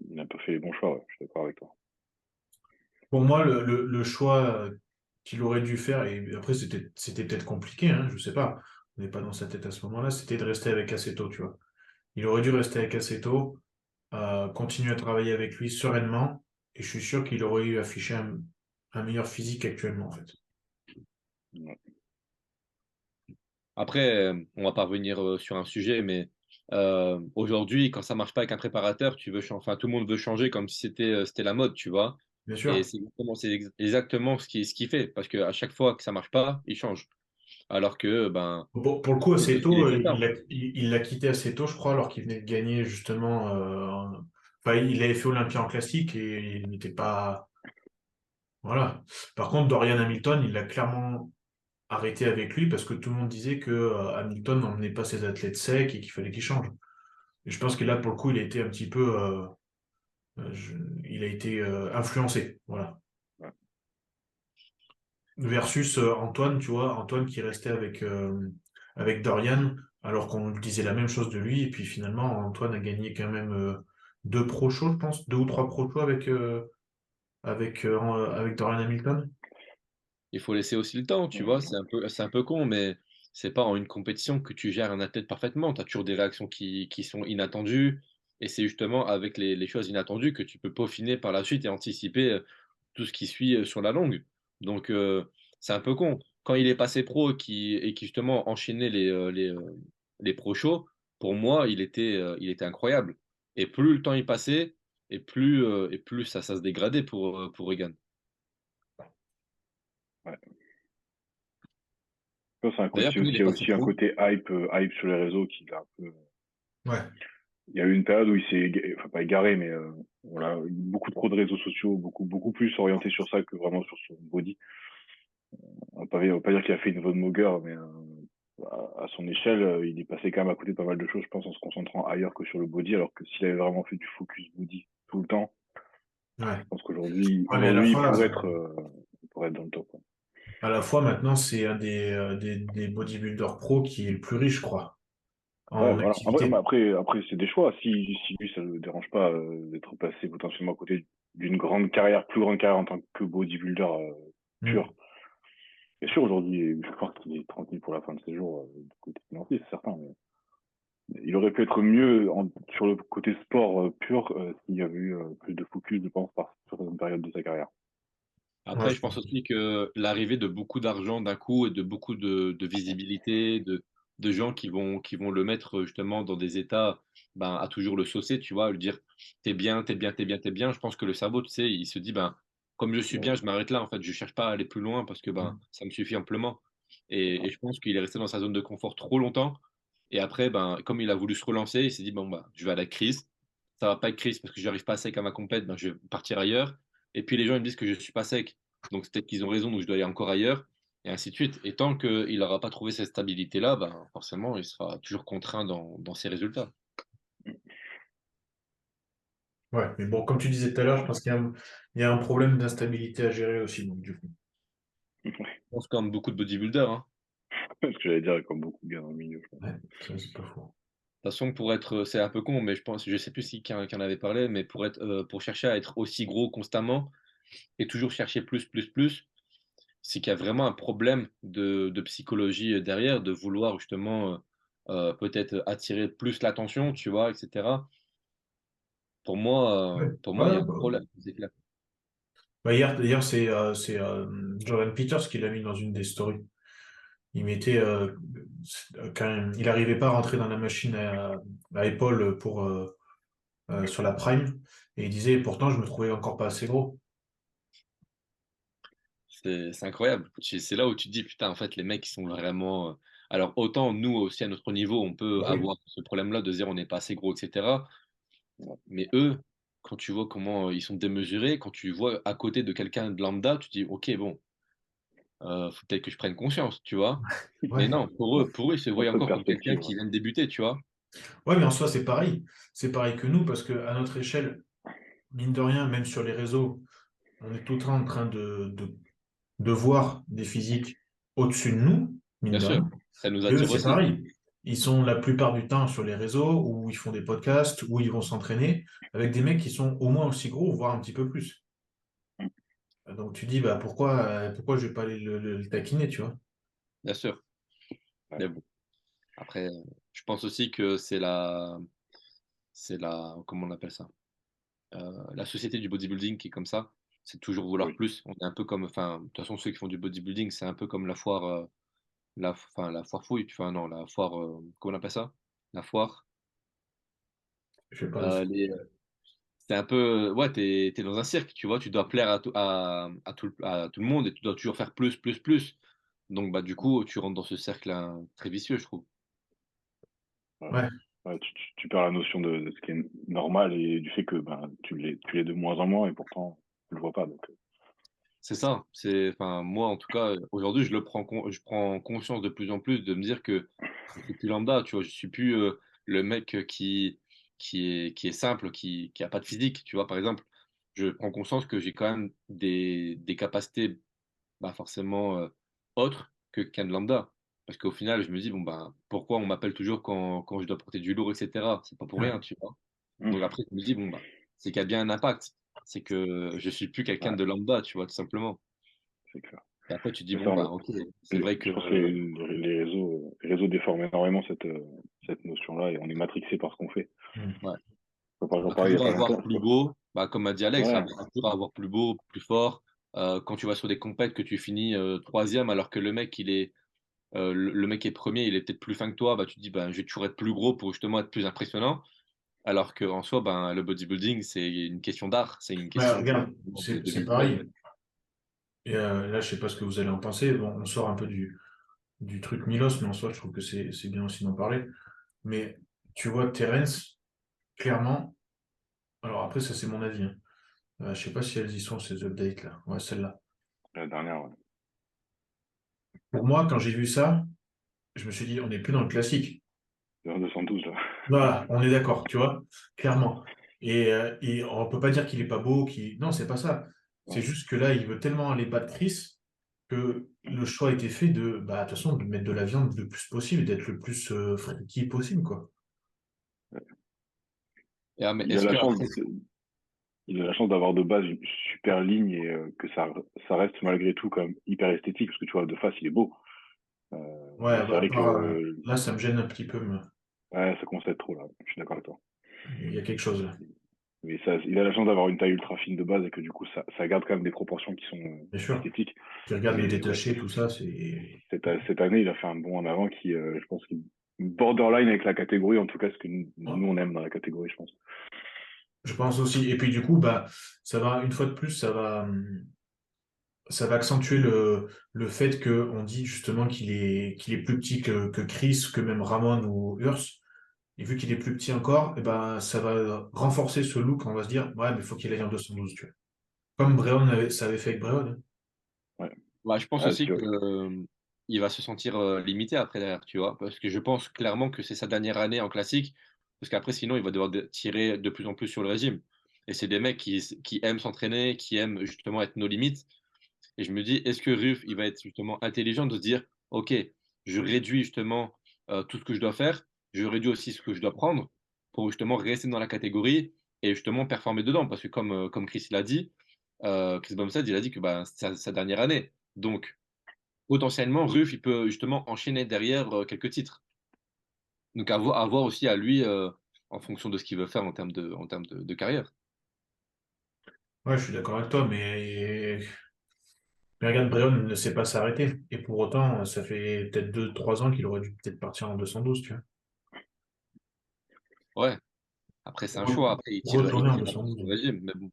il n'a pas fait les bons choix. Ouais. Je suis d'accord avec toi. Pour moi, le choix qu'il aurait dû faire, et après c'était peut-être compliqué, hein, je sais pas, on n'est pas dans sa tête à ce moment-là, c'était de rester avec Aceto, tu vois. Il aurait dû rester avec Aceto, continuer à travailler avec lui sereinement, et je suis sûr qu'il aurait eu affiché un meilleur physique actuellement, en fait. Ouais. Après, on va pas revenir sur un sujet, mais aujourd'hui, quand ça marche pas avec un préparateur, tu veux enfin, tout le monde veut changer comme si c'était la mode, tu vois. Bien Et sûr. exactement ce qu'il fait, parce qu'à chaque fois que ça marche pas, il change. Alors que, ben, Pour le coup, c'est parce qu'il Aceto, est content. il l'a quitté assez tôt, je crois, alors qu'il venait de gagner justement. Enfin, il avait fait Olympia en classique et il n'était pas. Voilà. Par contre, Dorian Hamilton, il l'a clairement arrêté avec lui parce que tout le monde disait que Hamilton n'emmenait pas ses athlètes secs et qu'il fallait qu'il change. Et je pense que là, pour le coup, il a été un petit peu. Il a été influencé. Voilà. Ouais. Versus Antoine, tu vois, Antoine qui restait avec Dorian, alors qu'on disait la même chose de lui, et puis finalement, Antoine a gagné quand même deux pro shows, je pense, deux ou trois pro shows avec Dorian Hamilton. Il faut laisser aussi le temps, tu vois. Ouais. C'est un peu con, mais c'est pas en une compétition que tu gères un athlète parfaitement. Tu as toujours des réactions qui sont inattendues. Et c'est justement avec les choses inattendues que tu peux peaufiner par la suite et anticiper tout ce qui suit sur la longue. Donc, c'est un peu con. Quand il est passé pro et qui justement enchaînait les pro shows, pour moi, il était incroyable. Et plus le temps y passait, et plus ça se dégradait pour Egan. Ouais. Ça, c'est un D'ailleurs, côté quand il aussi, il est y a passé aussi un pro, côté hype sur les réseaux qui l'a un peu. Ouais, Il y a eu une période où il s'est, enfin pas égaré, mais voilà, beaucoup trop de réseaux sociaux, beaucoup plus orienté sur ça que vraiment sur son body. On va pas dire qu'il a fait une Von Moger, mais à son échelle, il est passé quand même à côté de pas mal de choses, je pense, en se concentrant ailleurs que sur le body, alors que s'il avait vraiment fait du focus body tout le temps, je ouais. pense Ouais, mais aujourd'hui, il pourrait être dans le top. Ouais. à la fois maintenant, c'est un des bodybuilders pro qui est le plus riche, je crois, Ouais, en voilà. Après, mais activité. après c'est des choix. Si lui, ça ne le dérange pas d'être passé potentiellement à côté d'une grande carrière, plus grande carrière en tant que bodybuilder Mm. pur. Bien sûr, aujourd'hui, je crois qu'il est tranquille pour la fin de ses jours, du côté financier, c'est certain. Mais il aurait pu être mieux sur le côté sport pur s'il y avait eu plus de focus, je pense, sur une période de sa carrière. Ouais, après, je je pense pense. aussi que l'arrivée de beaucoup d'argent d'un coup et de beaucoup de visibilité, de gens qui vont le mettre justement dans des états ben, à toujours le saucer, tu vois, lui dire t'es bien, t'es bien, t'es bien, t'es bien. Je pense que le cerveau, tu sais, il se dit ben, comme je suis bien, je m'arrête là. En fait, je cherche pas à aller plus loin parce que ben, Mm. ça me suffit amplement. Et je pense qu'il est resté dans sa zone de confort trop longtemps. Et après, ben, comme il a voulu se relancer, il s'est dit bon, bah, je vais à la crise. Ça va pas être crise parce que j'arrive pas à sec à ma compète, ben, je vais partir ailleurs. Et puis les gens ils me disent que je suis pas sec. Donc c'est peut-être qu'ils ont raison, donc je dois aller encore ailleurs, et ainsi de suite. Et tant qu'il n'aura pas trouvé cette stabilité-là, ben, forcément, il sera toujours contraint dans ses résultats. Ouais, mais bon, comme tu disais tout à l'heure, je pense il y a un problème d'instabilité à gérer aussi, donc du coup. Je pense comme beaucoup de bodybuilders. Hein. Ce que j'allais dire, comme beaucoup de gars dans le milieu, je pense. Ouais, ça, c'est pas faux. De toute façon, pour être, c'est un peu con, mais je pense, je sais plus si qui en avait parlé, mais pour chercher à être aussi gros constamment et toujours chercher plus, c'est qu'il y a vraiment un problème de psychologie derrière, de vouloir justement peut-être attirer plus l'attention, tu vois, etc. Ouais, Pour moi, il y a ouais, un problème, c'est clair. hier c'est Jordan Peters qui l'a mis dans une des stories. Il mettait quand il n'arrivait pas à rentrer dans la machine à épaules sur la prime, et il disait pourtant je me trouvais encore pas assez gros. C'est incroyable. C'est là où tu te dis, putain, en fait, les mecs, ils sont vraiment. Alors, autant nous aussi, à notre niveau, on peut Bah oui. avoir ce problème-là de dire on n'est pas assez gros, etc. Mais eux, quand tu vois comment ils sont démesurés, quand tu vois à côté de quelqu'un de lambda, tu te dis, ok, bon, faut peut-être que je prenne conscience, tu vois. Mais Ouais. non, pour eux, ils se Un voient peu de encore comme quelqu'un perspective. qui vient de débuter, tu vois. Ouais, mais en soi c'est pareil. C'est pareil que nous parce que à notre échelle, mine de rien, même sur les réseaux, on est tout le temps en train de voir des physiques au-dessus de nous, mine Bien de sûr, rien. ça nous Et eux, attire c'est aussi. pareil. Ils sont la plupart du temps sur les réseaux où ils font des podcasts, où ils vont s'entraîner avec des mecs qui sont au moins aussi gros, voire un petit peu plus. Donc tu dis, bah, pourquoi je vais pas aller le taquiner, tu vois? Bien sûr. Ouais. Mais bon, après, je pense aussi que comment on appelle ça? La société du bodybuilding qui est comme ça, c'est toujours vouloir Oui. plus. On est un peu comme, enfin, de toute façon, ceux qui font du bodybuilding, c'est un peu comme la foire, enfin, la foire fouille, enfin, non, la foire, comment on appelle ça? La foire. Je sais pas. Les, c'est un peu, ouais, t'es dans un cirque, tu vois, tu dois plaire à tout le monde et tu dois toujours faire plus, plus, plus. Donc, bah, du coup, tu rentres dans ce cercle très vicieux, je trouve. Ouais. Ouais. Ouais, tu perds la notion de ce qui est normal et du fait que ben, tu l'es de moins en moins et pourtant tu le vois pas. Donc, C'est ça. Enfin, moi, en tout cas, aujourd'hui, je prends conscience de plus en plus de me dire que je suis plus lambda, tu vois, je suis plus le mec qui est simple, qui a pas de physique, tu vois, par exemple. Je prends conscience que j'ai quand même des capacités, bah, forcément autres que qu'un lambda. Parce qu'au final, je me dis, bon, ben, pourquoi on m'appelle toujours quand je dois porter du lourd, etc. C'est pas pour Ouais. rien, tu vois. hum, Donc après, je me dis, bon, bah, c'est qu'il y a bien un impact. C'est que je suis plus quelqu'un ouais, de lambda, tu vois, tout simplement. c'est clair. Et après, tu te dis, Mais bon, ça, bah, ok, c'est vrai que je pense que les réseaux déforment énormément cette notion-là et on est matrixé par ce qu'on fait. Mm. ouais. J'en Bah, parlais il y a toujours pas avoir longtemps. plus beau, bah, comme m'a dit Alex, Ouais, toujours avoir plus beau, plus fort. Quand tu vas sur des compètes que tu finis troisième, alors que le mec, le mec qui est premier, il est peut-être plus fin que toi, bah, tu te dis, bah, je vais toujours être plus gros pour justement être plus impressionnant. Alors qu'en soi, ben, le bodybuilding, c'est une question d'art, c'est une Ouais, question regarde, de c'est visuel. pareil. Et là, je sais pas ce que vous allez en penser. Bon, on sort un peu du truc Milos, mais en soi, je trouve que c'est bien aussi d'en parler. Mais tu vois, Terence, clairement, alors après, ça c'est mon avis, hein. Je sais pas si elles y sont, ces updates là. Ouais, celle-là. la dernière, ouais. Pour moi, quand j'ai vu ça, je me suis dit, on n'est plus dans le classique. Vers 212, là. Voilà, on est d'accord, tu vois, clairement. Et on peut pas dire qu'il est pas beau, Non, c'est pas ça. C'est Ouais. juste que là, il veut tellement aller battre Chris que le choix a été fait bah, de toute façon, de mettre de la viande le plus possible, d'être le plus freaky possible, quoi. Et, ah, mais Il a est-ce la que chance, après, il a la chance d'avoir de base une super ligne et que ça reste malgré tout comme hyper esthétique parce que tu vois, de face, il est beau. Mais Ouais, c'est bah, à vrai que part, là, ça me gêne un petit peu, mais ouais, ça commence à être trop là. Je suis d'accord avec toi. il y a quelque chose là. Mais ça, il a la chance d'avoir une taille ultra fine de base et que du coup, ça garde quand même des proportions qui sont Bien sûr. esthétiques. Tu regardes le Mais ouais, détaché, tout ça, c'est. cette année, il a fait un bond en avant qui, je pense, qui borderline avec la catégorie, en tout cas, ce que Ouais, nous on aime dans la catégorie, je pense. je pense aussi. Et puis du coup, bah, ça va, une fois de plus, ça va accentuer le fait qu'on dit justement qu'il est plus petit que Chris, que même Ramon ou Urs. Et vu qu'il est plus petit encore, eh ben, ça va renforcer ce look. On va se dire, ouais, mais il faut qu'il aille en 212, tu vois. Comme ça avait fait avec Breon, hein. Ouais. bah, je pense Ah, aussi que il va se sentir limité après derrière, tu vois, parce que je pense clairement que c'est sa dernière année en classique, parce qu'après sinon il va devoir tirer de plus en plus sur le régime. Et c'est des mecs qui aiment s'entraîner, qui aiment justement être nos limites. Et je me dis, est-ce que Ruff, il va être justement intelligent de se dire, ok, je réduis justement tout ce que je dois faire, je réduis aussi ce que je dois prendre pour justement rester dans la catégorie et justement performer dedans, parce que comme Chris l'a dit, Chris Bumstead, il a dit que bah, c'est sa dernière année. Donc, potentiellement, Ruff, il peut justement enchaîner derrière quelques titres. Donc, à voir aussi à lui en fonction de ce qu'il veut faire en termes de carrière. Ouais, je suis d'accord avec toi, mais regarde, Breon ne sait pas s'arrêter. Et pour autant, ça fait peut-être 2, 3 ans qu'il aurait dû peut-être partir en 212, tu vois. Ouais, après, c'est un choix. Après, il Retourner en tire pas sur 212. le régime. Mais bon,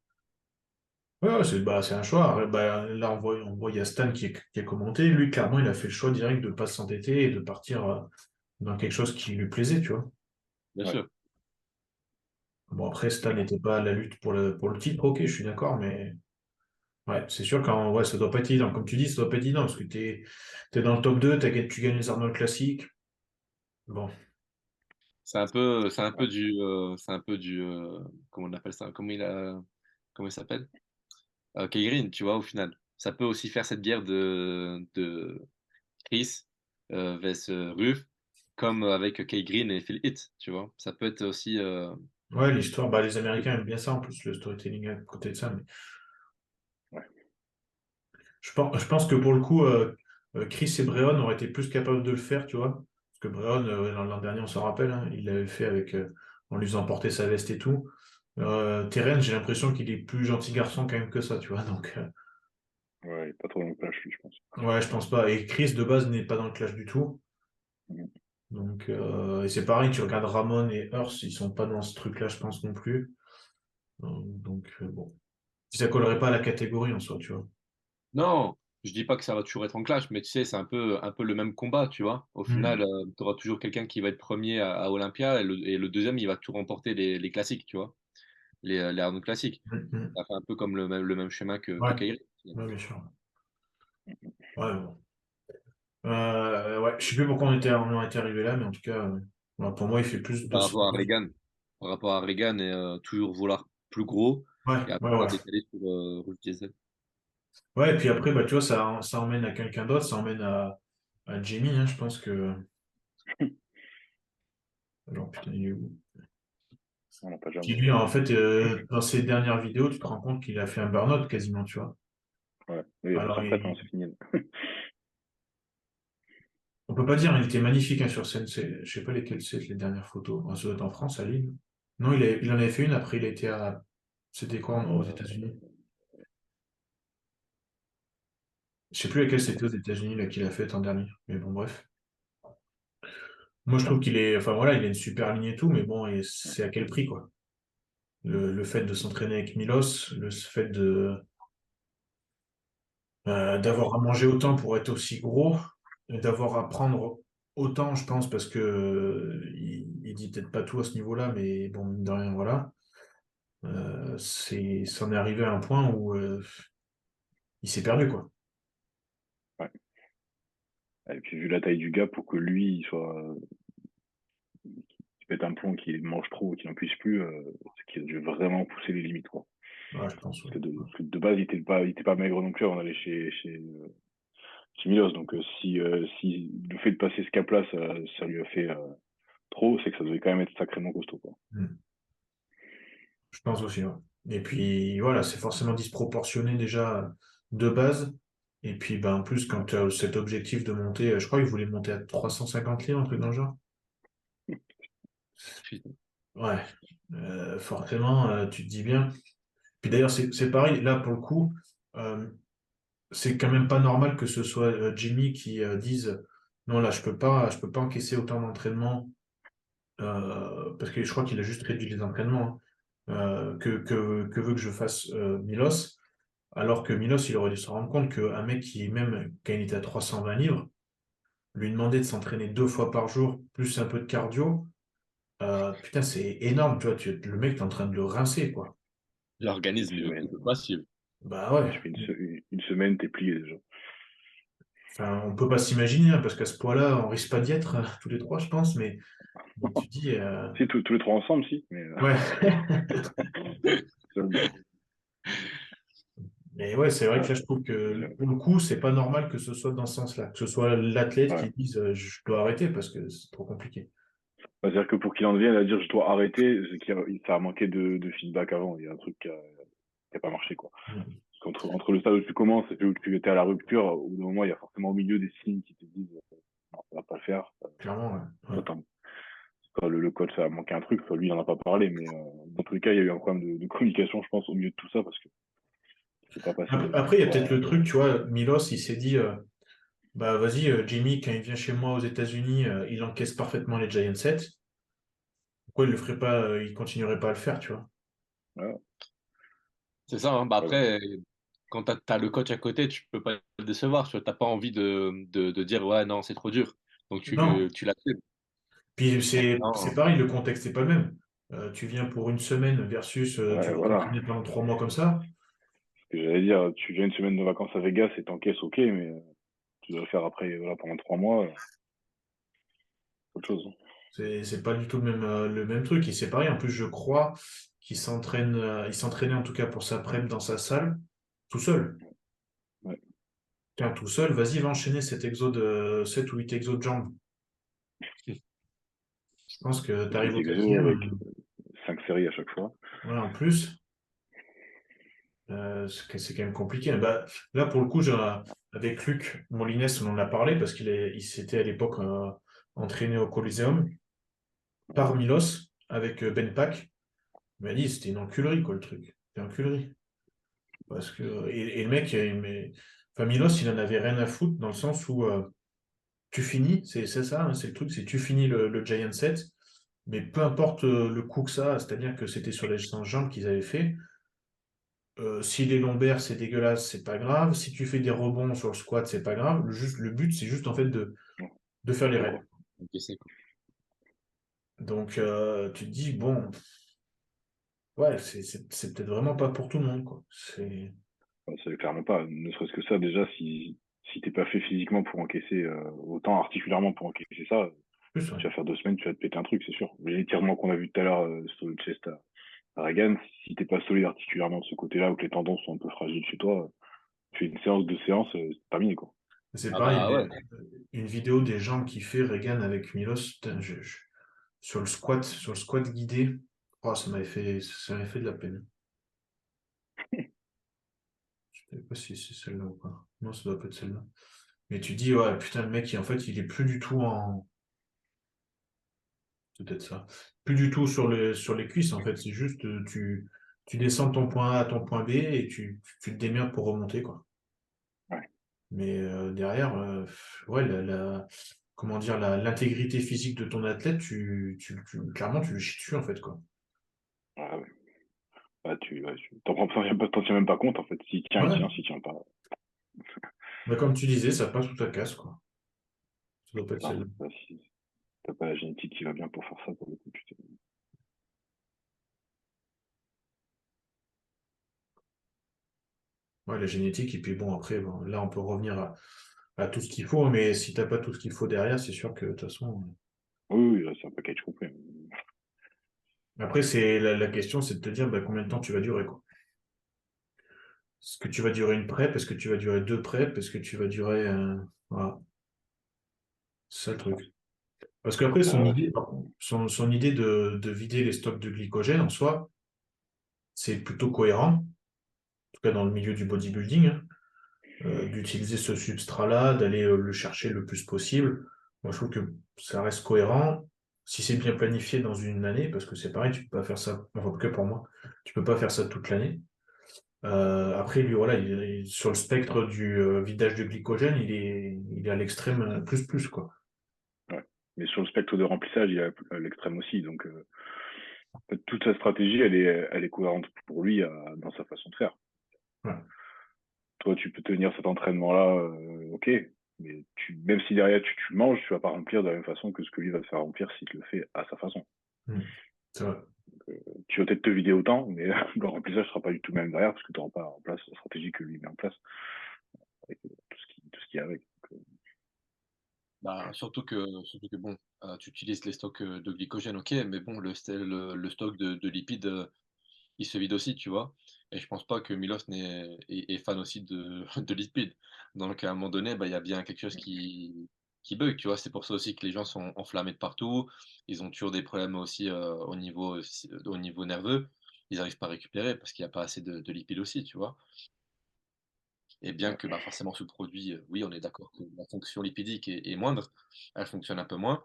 Ouais, ouais, c'est un choix. Bah, là, on voit, il y a Stan qui a commenté. Lui, clairement, il a fait le choix direct de ne pas s'entêter et de partir dans quelque chose qui lui plaisait, tu vois. bien Ouais, sûr. Bon, après, Stan n'était pas à la lutte pour le titre, ok, je suis d'accord, mais ouais, c'est sûr quand ouais, ça doit pas être évident. Comme tu dis, ça doit pas être évident parce que t'es dans le top 2, tu gagnes les Arnold classiques. Bon, ouais. C'est un peu comment on appelle ça? Comment il s'appelle? Kay Green, tu vois, au final. ça peut aussi faire cette guerre de Chris vs Ruth, comme avec Kay Green et Phil Heath, tu vois. Ça peut être aussi. Ouais, l'histoire, bah, les Américains aiment bien ça en plus, le storytelling à côté de ça. Mais Ouais. je pense que pour le coup, Chris et Breon auraient été plus capables de le faire, tu vois. Parce que Breon, l'an dernier, on s'en rappelle, hein, il l'avait fait avec, en lui faisant porter sa veste et tout. Terren, j'ai l'impression qu'il est plus gentil garçon quand même que ça, tu vois. Donc, Ouais, il est pas trop dans le clash, lui, je pense. ouais, je pense pas. Et Chris, de base, n'est pas dans le clash du tout. Mhm. Donc, et c'est pareil, tu regardes Ramon et Earth, ils sont pas dans ce truc-là, je pense non plus. Donc, bon. Si ça collerait pas à la catégorie en soi, tu vois. Non, je dis pas que ça va toujours être en clash, mais tu sais, c'est un peu le même combat, tu vois. Au final, Mhm. tu auras toujours quelqu'un qui va être premier à Olympia et le deuxième, il va tout remporter les classiques, tu vois, les Arnold classiques. Mhm. Ça fait un peu comme le même schéma que Ouais, Kyrie. ouais, bien sûr. Ouais, bon. Ouais, je sais plus pourquoi on en était arrivé là, mais en tout cas, voilà, pour moi, il fait plus de Par son. rapport à Reagan. Par rapport à Reagan et toujours vouloir plus gros Ouais, et à ouais, pas ouais. décaler sur Rouge Diesel. Ouais, et puis après, bah, tu vois, ça emmène à quelqu'un d'autre, ça emmène à Jamie, hein, je pense que. Alors, putain, il est où? On n'a pas Qui jamais. lui, en fait, dans ses dernières vidéos, tu te rends compte qu'il a fait un burn-out quasiment, tu vois. Ouais. Oui, il a pris Alors, sa retraite, hein, c'est fini. on peut pas dire, il était magnifique hein, sur scène. Je sais pas lesquelles c'est les dernières photos. Ah, ça doit être en France, à Lille. Non, il en avait fait une. Après, il était à. C'était quoi aux États-Unis? Je sais plus laquelle c'était aux États-Unis là qu'il a fait en dernier. Mais bon, bref. Moi, je trouve qu'il est. Enfin voilà, il a une super ligne et tout, mais bon, et c'est à quel prix quoi? Le fait de s'entraîner avec Milos, le fait de d'avoir à manger autant pour être aussi gros, et d'avoir à prendre autant, je pense, parce que il dit peut-être pas tout à ce niveau-là, mais bon, mine de rien, voilà. C'en est arrivé à un point où il s'est perdu, quoi. Ouais. Et puis, vu la taille du gars, pour que lui, il soit, qu'il pète un plomb, qu'il mange trop, qu'il n'en puisse plus, c'est qu'il a dû vraiment pousser les limites, quoi. Ouais, je pense, ouais. Parce que de base, il était pas maigre non plus avant d'aller chez Milos. Donc, si le fait de passer ce cap-là, ça lui a fait trop, c'est que ça devait quand même être sacrément costaud, quoi. Hmm. Je pense aussi, ouais. Et puis, voilà, c'est forcément disproportionné déjà de base. Et puis, ben, en plus, quand tu as cet objectif de monter, je crois qu'il voulait monter à 350 livres, un truc dans le genre. Ouais, forcément, tu te dis bien. Puis d'ailleurs, c'est pareil, là, pour le coup, euh, c'est quand même pas normal que ce soit Jimmy qui dise non, là, je peux pas encaisser autant d'entraînement parce que je crois qu'il a juste réduit les entraînements hein, que veut que je fasse Milos, alors que Milos, il aurait dû se rendre compte qu'un mec qui, même quand il était à 320 livres, lui demander de s'entraîner 2 fois par jour, plus un peu de cardio, putain, c'est énorme, tu vois, le mec, t'es en train de le rincer, quoi. Une L'organisme, semaine. il veut pas suivre. Bah Ouais, ouais. tu fais une semaine, t'es plié déjà. Enfin, on peut pas s'imaginer, hein, parce qu'à ce point-là, on risque pas d'y être tous les trois, je pense, mais tu dis, Si, tous les trois ensemble, si, mais ouais. seul, non. Mais ouais, c'est vrai que Ouais, là, je trouve que c'est- pour le coup, c'est pas normal que ce soit dans ce sens-là, que ce soit l'athlète ouais. qui dise je dois arrêter parce que c'est trop compliqué. C'est-à-dire que pour qu'il en vienne à dire je dois arrêter, c'est ça a manqué de feedback avant. Il y a un truc qui a pas marché, quoi. Mm. Parce entre le stade où tu commences et celui où tu étais à la rupture, au bout d'un moment, il y a forcément au milieu des signes qui te disent non, ça va pas le faire. Clairement, ouais. Ouais. Soit, soit le coach, ça a manqué un truc, soit lui, il en a pas parlé. Mais dans tous les cas, il y a eu un problème de communication, je pense, au milieu de tout ça, parce que c'est pas passé Après, il y a peut-être quoi. le truc, tu vois, Milos, il s'est dit bah vas-y, Jimmy, quand il vient chez moi aux États-Unis, il encaisse parfaitement les Giant sets. Pourquoi il le ferait pas, il continuerait pas à le faire, tu vois? Ouais, C'est ça, hein. Bah voilà. après, quand t'as le coach à côté, tu peux pas le décevoir. Tu vois, t'as pas envie de dire, ouais, non, c'est trop dur. Donc Non. tu l'acceptes. Puis c'est Non. pareil, le contexte n'est pas le même. Tu viens pour une semaine versus tu Ouais, vas voilà. t'entraîner pendant 3 mois comme ça. Ce que j'allais dire, tu viens une semaine de vacances à Vegas et t'encaisses, ok, mais tu dois le faire après, voilà, pendant 3 mois, c'est autre chose. C'est pas du tout le même truc. Et c'est pareil, en plus, je crois il s'entraînait en tout cas pour sa prep dans sa salle, tout seul. Ouais. Tiens, tout seul, vas-y, va enchaîner 7 ou 8 exos de jambes. Je pense que tu arrives 8 au exos quatrième. avec 5 séries à chaque fois. Ouais, en plus, c'est quand même compliqué. Bah, là, pour le coup, avec Luc Molines, on en a parlé parce il s'était à l'époque entraîné au Coliseum par Milos avec Ben Pack. Il m'a dit c'était une enculerie, quoi, le truc. C'était une enculerie. Parce que, et le mec, enfin, Milos, il en avait rien à foutre dans le sens où tu finis, c'est ça, hein, c'est le truc, c'est tu finis le Giant Set, mais peu importe le coup que ça, c'est-à-dire que c'était sur les 100 jambes qu'ils avaient fait. Si les lombaires c'est dégueulasse, c'est pas grave. Si tu fais des rebonds sur le squat, c'est pas grave. Le but, c'est juste en fait de faire les Tout, reps. quoi. Ok, c'est cool. Donc tu te dis, bon, ouais, c'est peut-être vraiment pas pour tout le monde, quoi. C'est Enfin, c'est clairement pas. Ne serait-ce que ça, déjà, si t'es pas fait physiquement pour encaisser, autant articulairement pour encaisser ça, plus, ouais. tu vas faire 2 semaines, tu vas te péter un truc, c'est sûr. Les étirements qu'on a vu tout à l'heure sur le chest à Reagan, si t'es pas solide articulairement de ce côté-là ou que les tendons sont un peu fragiles chez toi, tu fais une séance, 2 séances, c'est terminé, quoi. C'est Ah pareil, bah ouais. une vidéo des jambes qui fait Reagan avec Milos, putain, sur le squat guidé, oh, ça m'avait fait de la peine. Je sais pas si c'est celle-là ou pas. Non, ça doit pas être celle-là. Mais tu dis, ouais, putain, le mec, en fait, il est plus du tout en. C'est peut-être ça. Plus du tout sur les cuisses, en fait. C'est juste, tu descends de ton point A à ton point B et tu te démerdes pour remonter, quoi. Ouais. Mais derrière, ouais, comment dire, l'intégrité physique de ton athlète, clairement, tu le chies dessus, en fait, quoi. Ah ouais. Bah, t'en tiens même pas compte, en fait. S'il tient, il Ouais. tient, s'il tient pas. Mais comme tu disais, ça passe ou ça casse, quoi. Ça doit pas être Non, celle-là. bah, si t'as pas la génétique qui va bien pour faire ça, pour le coup, Ouais, la génétique, et puis bon, après, bon, là, on peut revenir à tout ce qu'il faut, mais si t'as pas tout ce qu'il faut derrière, c'est sûr que de toute façon. Oui, oui, là, c'est un package complet. Après, c'est la question, c'est de te dire bah, combien de temps tu vas durer, quoi. Est-ce que tu vas durer une prep? Est-ce que tu vas durer deux preps? Est-ce que tu vas durer. Voilà, c'est ça le C'est ça. truc. Parce qu'après, Ah, ouais, son idée de vider les stocks de glycogène en soi, c'est plutôt cohérent, en tout cas dans le milieu du bodybuilding, hein, d'utiliser ce substrat-là, d'aller le chercher le plus possible. Moi, je trouve que ça reste cohérent si c'est bien planifié dans une année, parce que c'est pareil, tu peux pas faire ça, enfin, que pour moi, tu peux pas faire ça toute l'année. Après, lui, voilà, sur le spectre du vidage de glycogène, il est à l'extrême plus, quoi. ouais. Mais sur le spectre de remplissage, il y a l'extrême aussi. Donc, en fait, toute sa stratégie, elle est cohérente pour lui dans sa façon de faire. Ouais. Toi, tu peux tenir cet entraînement-là, ok. Mais même si derrière tu manges, tu vas pas remplir de la même façon que ce que lui va te faire remplir s'il te le fait à sa façon. Mm. C'est vrai. Tu vas peut-être te vider autant, mais le remplissage sera pas du tout le même derrière parce que tu n'auras pas en place la stratégie que lui met en place avec tout ce qui est avec. Bah, surtout que bon, tu utilises les stocks de glycogène, ok, mais bon, le stock de lipides, il se vide aussi, tu vois. Et je pense pas que Milos est fan aussi de lipides. Donc à un moment donné, bah, il y a bien quelque chose qui bug, tu vois. C'est pour ça aussi que les gens sont enflammés de partout. Ils ont toujours des problèmes aussi au niveau nerveux. Ils n'arrivent pas à récupérer parce qu'il n'y a pas assez de lipides aussi, tu vois. Et bien Ouais. que bah, forcément ce produit, oui, on est d'accord que la fonction lipidique est moindre, elle fonctionne un peu moins.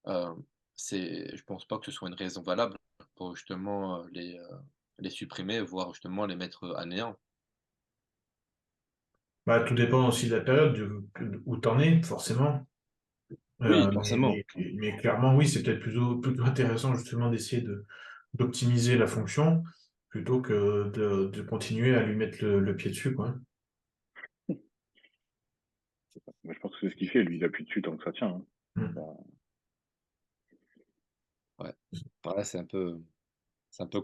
Euh, je pense pas que ce soit une raison valable pour justement les supprimer, voire justement les mettre à néant. Bah, tout dépend aussi de la période où tu en es, forcément. Oui, Mais, forcément. mais clairement, oui, c'est peut-être plutôt intéressant justement d'essayer d'optimiser la fonction plutôt que de continuer à lui mettre le pied dessus, quoi. Moi, je pense que c'est ce qu'il fait. Lui, il appuie dessus tant que ça tient, hein. Mm. Bah, Ouais. Voilà,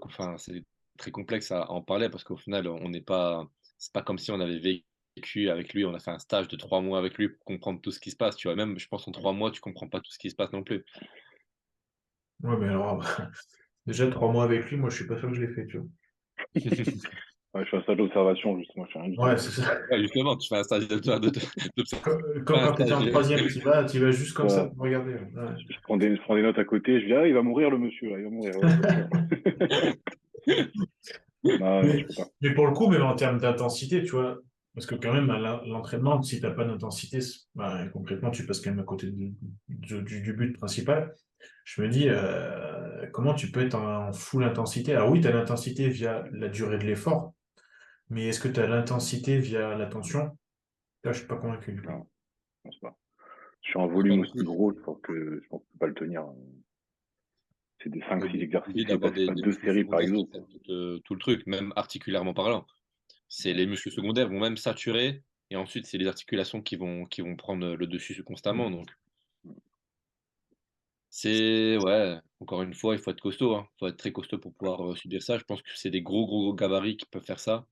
enfin, c'est très complexe à en parler parce qu'au final, on n'est pas, c'est pas comme si on avait vécu avec lui, on a fait un stage de 3 mois avec lui pour comprendre tout ce qui se passe, tu vois. Même, je pense, en 3 mois, tu comprends pas tout ce qui se passe non plus. Ouais, mais alors, déjà 3 mois avec lui, moi, je suis pas sûr que je l'ai fait, tu vois. Ouais, je fais un stage d'observation, justement, je fais rien du tout. Ouais, c'est ça. Ouais, justement, tu fais un stage Quand tu étais en de- troisième, tu vas juste comme ça Ça, pour regarder. Ouais. je prends des notes à côté, je dis, ah, il va mourir le monsieur, là, il va mourir, ouais, bien sûr. Non, non, Mais, je peux pas. mais pour le coup, même en termes d'intensité, tu vois, parce que quand même, à l'entraînement, si tu n'as pas d'intensité, bah, concrètement, tu passes quand même à côté du but principal. Je me dis, comment tu peux être en full intensité? Alors oui, tu as l'intensité via la durée de l'effort, mais est-ce que tu as l'intensité via la tension? Là, je suis pas convaincu du coup. Non, je pense pas. Sur un Je pense volume aussi aussi, gros, je pense que tu peux pas le tenir. C'est des cinq t'es six exercices, obligé d'avoir c'est pas des deux muscles séries par secondaires qui exo, tiennent quoi. tout le truc, même articulairement parlant. C'est les muscles secondaires vont même saturer et ensuite c'est les articulations qui vont prendre le dessus constamment. Donc c'est ouais, encore une fois, il faut être costaud, hein. Il faut être très costaud pour pouvoir subir ça. Je pense que c'est des gros gabarits qui peuvent faire ça.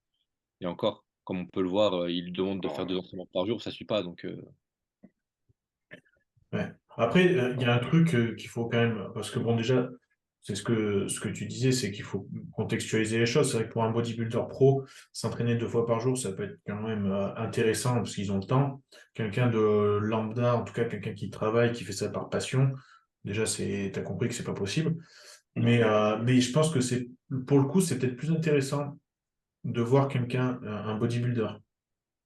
Et encore, comme on peut le voir, ils demandent de faire Alors, 2 entraînements par jour, ça suit pas. Donc Ouais. Après, il y a un truc qu'il faut quand même, parce que bon, déjà, c'est ce que tu disais, c'est qu'il faut contextualiser les choses. C'est vrai que pour un bodybuilder pro, s'entraîner 2 fois par jour, ça peut être quand même intéressant parce qu'ils ont le temps. Quelqu'un de lambda, en tout cas quelqu'un qui travaille, qui fait ça par passion, déjà, t'as compris que c'est pas possible. Mais je pense que pour le coup, c'est peut-être plus intéressant de voir quelqu'un, un bodybuilder,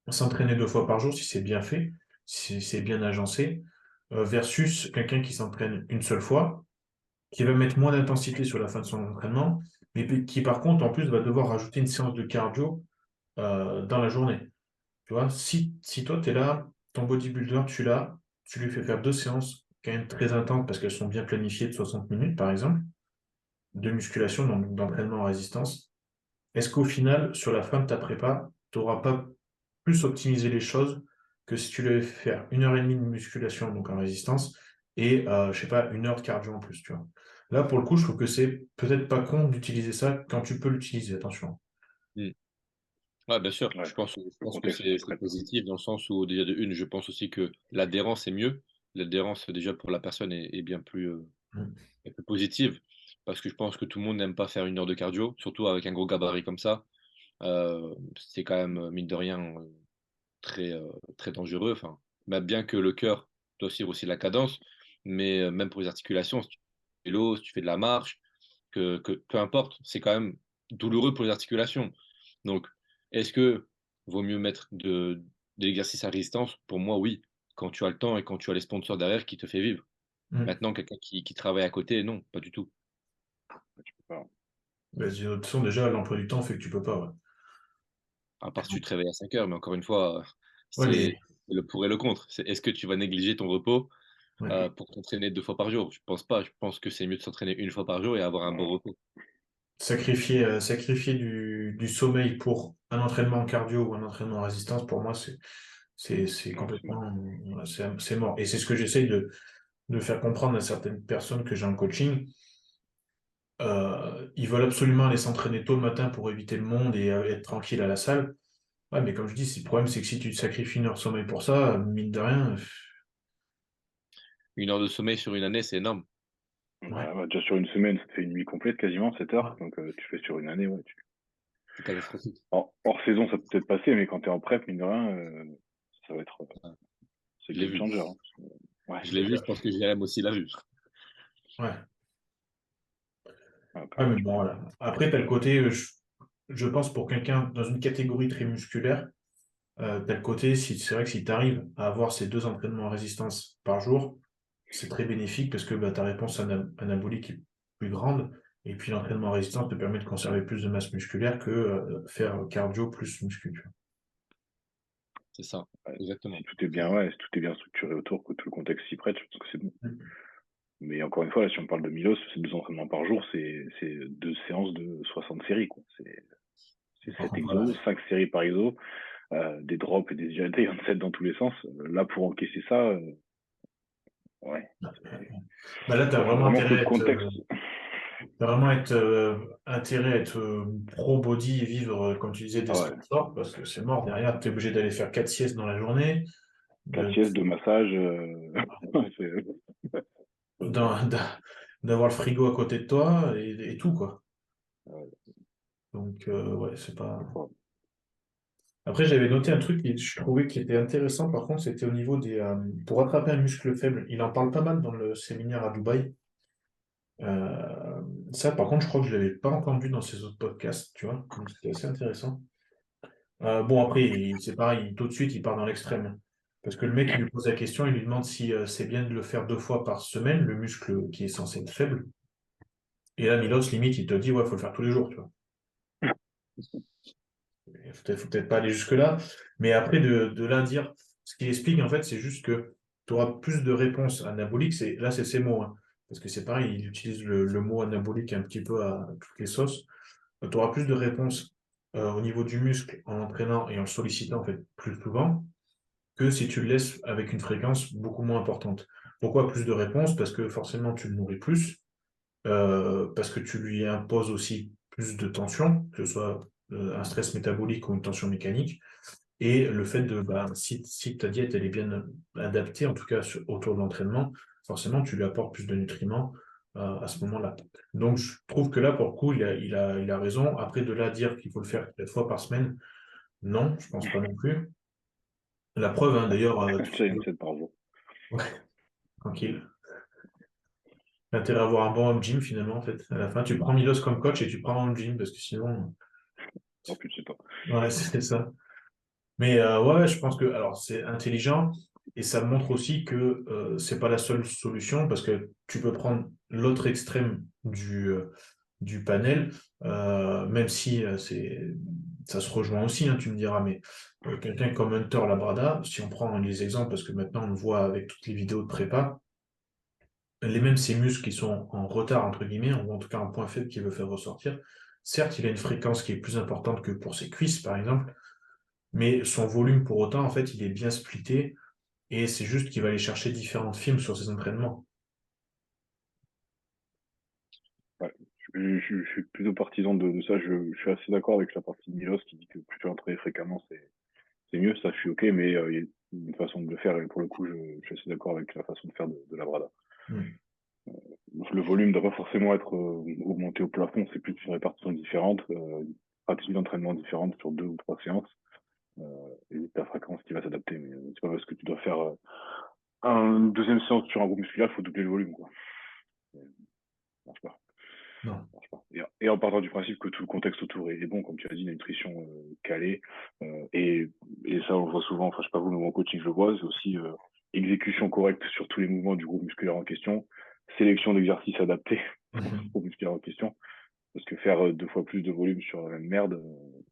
s'entraîner 2 fois par jour si c'est bien fait, si c'est bien agencé, versus quelqu'un qui s'entraîne une seule fois, qui va mettre moins d'intensité sur la fin de son entraînement, mais qui par contre en plus va devoir rajouter une séance de cardio dans la journée. Tu vois, si toi tu es là, ton bodybuilder, tu lui fais faire 2 séances quand même très intenses parce qu'elles sont bien planifiées de 60 minutes par exemple, de musculation, donc d'entraînement en résistance. Est-ce qu'au final, sur la fin de ta prépa, tu n'auras pas plus optimisé les choses que si tu devais faire 1 heure et demie de musculation, donc en résistance, et je sais pas, 1 heure de cardio en plus, tu vois. Là, pour le coup, je trouve que c'est peut-être pas con d'utiliser ça quand tu peux l'utiliser, attention. hmm. Ouais, bien sûr. ouais, Je le pense que contexte le c'est prête. positif dans le sens où déjà de une, je pense aussi que l'adhérence est mieux. L'adhérence déjà pour la personne est Mm. bien plus positive parce que je pense que tout le monde n'aime pas faire 1 heure de cardio, surtout avec un gros gabarit comme ça. C'est quand même mine de rien très très dangereux. Enfin, bah, bien que le cœur doit suivre aussi la cadence, mais même pour les articulations, si tu fais de vélo, si tu fais de la marche, peu importe, c'est quand même douloureux pour les articulations. Donc, est-ce que vaut mieux mettre de l'exercice à résistance? Pour moi, oui, quand tu as le temps et quand tu as les sponsors derrière qui te fait vivre. Mm. Maintenant, quelqu'un qui travaille à côté, non, pas du tout. Tu peux pas. Bah, de toute façon, déjà, l'emploi du temps fait que tu peux pas. Ouais, À part si tu te réveilles à 5 heures, mais encore une fois, ouais, c'est le pour et le contre. Est-ce que tu vas négliger ton repos ouais. pour t'entraîner 2 fois par jour? Je pense pas. Je pense que c'est mieux de s'entraîner 1 fois par jour et avoir un bon Voilà. repos. Sacrifier du sommeil pour un entraînement cardio ou un entraînement en résistance, pour moi, c'est Non, c'est mort. complètement, c'est mort. Et c'est ce que j'essaye de faire comprendre à certaines personnes que j'ai en coaching. Ils veulent absolument aller s'entraîner tôt le matin pour éviter le monde et être tranquille à la salle. Ouais, mais comme je dis, le problème, c'est que si tu te sacrifies 1 heure de sommeil pour ça, mine de rien, 1 heure de sommeil sur une année, c'est énorme. ouais. Bah, déjà sur une semaine, ça te fait une nuit complète quasiment, 7 heures. Ouais. Donc tu fais sur une année, ouais. C'est catastrophique. Hors saison, ça peut peut-être passer, mais quand t'es en prep, mine de rien, ça va être Ouais, c'est je l'ai game vu. changer, hein. Ouais, Je l'ai vu, je pense que JRM aussi l'a vu. Ouais. ouais, Ouais, clairement, mais tu bon, peux. voilà. Après, tu as le côté, je pense, pour quelqu'un dans une catégorie très musculaire, t'as le côté, c'est vrai que si tu arrives à avoir ces 2 entraînements en résistance par jour, c'est très bénéfique parce que bah, ta réponse anabolique est plus grande. Et puis l'entraînement en résistance te permet de conserver plus de masse musculaire que faire cardio plus muscu. Tu C'est ça, Ouais, exactement. si tout est bien, ouais, si tout est bien structuré autour, que tout le contexte s'y prête, je pense que c'est bon. vois. Mais encore une fois, là, si on parle de Milos, c'est 2 entraînements par jour, c'est 2 séances de 60 séries, quoi. C'est Par 7 contre, voilà. exos, 5 séries par exo, des drops et des IAT 27 dans tous les sens. Là, pour encaisser ça, ouais, Bah là, tu as ça faut vraiment vraiment que intérêt le à être, contexte. intérêt à être pro body et vivre, comme tu disais, des Ah ouais, sponsors parce que c'est mort derrière. Tu es obligé d'aller faire 4 siestes dans la journée, 4 de, siestes de massage, d'en- d'avoir le frigo à côté de toi et tout, quoi. ouais, Donc, Donc, ouais, c'est pas. Voilà. Après, j'avais noté un truc que je trouvais qui était intéressant, par contre, c'était au niveau des. Pour rattraper un muscle faible, il en parle pas mal dans le séminaire à Dubaï. Ça, par contre, je crois que je ne l'avais pas entendu dans ses autres podcasts, tu vois. Donc, c'était assez intéressant. Bon, après, c'est pareil, tout de suite, il part dans l'extrême. Parce que le mec, il lui pose la question, il lui demande si c'est bien de le faire 2 fois par semaine, le muscle qui est censé être faible. Et là, Milos, limite, il te dit, ouais, il faut le faire tous les jours, tu vois. Il faut peut-être pas aller jusque-là. Mais après, de là à dire, ce qu'il explique, en fait, c'est juste que tu auras plus de réponses anaboliques. Là, c'est ses mots, hein. Parce que c'est pareil, il utilise le mot anabolique un petit peu à toutes les sauces. Tu auras plus de réponses au niveau du muscle en l'entraînant et en le sollicitant en fait plus souvent que si tu le laisses avec une fréquence beaucoup moins importante. Pourquoi plus de réponses? Parce que forcément tu le nourris plus, parce que tu lui imposes aussi plus de tension, que ce soit un stress métabolique ou une tension mécanique, et le fait de, bah, si ta diète elle est bien adaptée, en tout cas autour de l'entraînement, forcément tu lui apportes plus de nutriments à ce moment-là. Donc je trouve que là, pour le coup, il a raison. Après, de là à dire qu'il faut le faire 4 fois par semaine, non, je pense pas non plus. La preuve, hein, d'ailleurs, Challenge 7 par jour. Ouais, tranquille. L'intérêt à avoir un bon home gym finalement, en fait. À la fin, tu prends Milos comme coach et tu prends un home gym parce que sinon, Oh putain, je sais pas. ouais, c'est ça. Mais ouais, je pense que alors c'est intelligent et ça montre aussi que c'est pas la seule solution parce que tu peux prendre l'autre extrême du panel, même si ça se rejoint aussi, hein, tu me diras, mais quelqu'un comme Hunter Labrada, si on prend les exemples, parce que maintenant on le voit avec toutes les vidéos de prépa, les mêmes ses muscles qui sont en retard, entre guillemets, ou en tout cas un point faible qu'il veut faire ressortir, certes, il a une fréquence qui est plus importante que pour ses cuisses, par exemple, mais son volume pour autant, en fait, il est bien splitté et c'est juste qu'il va aller chercher différentes films sur ses entraînements. Ouais. Je suis plutôt partisan de ça. Je suis assez d'accord avec la partie de Milos qui dit que plutôt entraîner fréquemment, c'est mieux. Ça, je suis OK, mais il y a une façon de le faire. Et pour le coup, je suis assez d'accord avec la façon de faire de la Brada. Mm. Le volume ne doit pas forcément être augmenté au plafond. C'est plus une répartition différente, une stratégie d'entraînement différente sur 2 ou 3 séances. Et ta fréquence qui va s'adapter. Mais c'est pas parce que tu dois faire une deuxième séance sur un groupe musculaire, il faut doubler le volume, quoi. Ça marche pas. Non. Ça marche pas. Et en partant du principe que tout le contexte autour est bon, comme tu as dit, une nutrition calée. Et ça, on le voit souvent, enfin, je sais pas vous, mais mon coaching, je le vois, c'est aussi exécution correcte sur tous les mouvements du groupe musculaire en question, sélection d'exercices adaptés au Mhm. groupe musculaire en question. Parce que faire 2 fois plus de volume sur la même merde,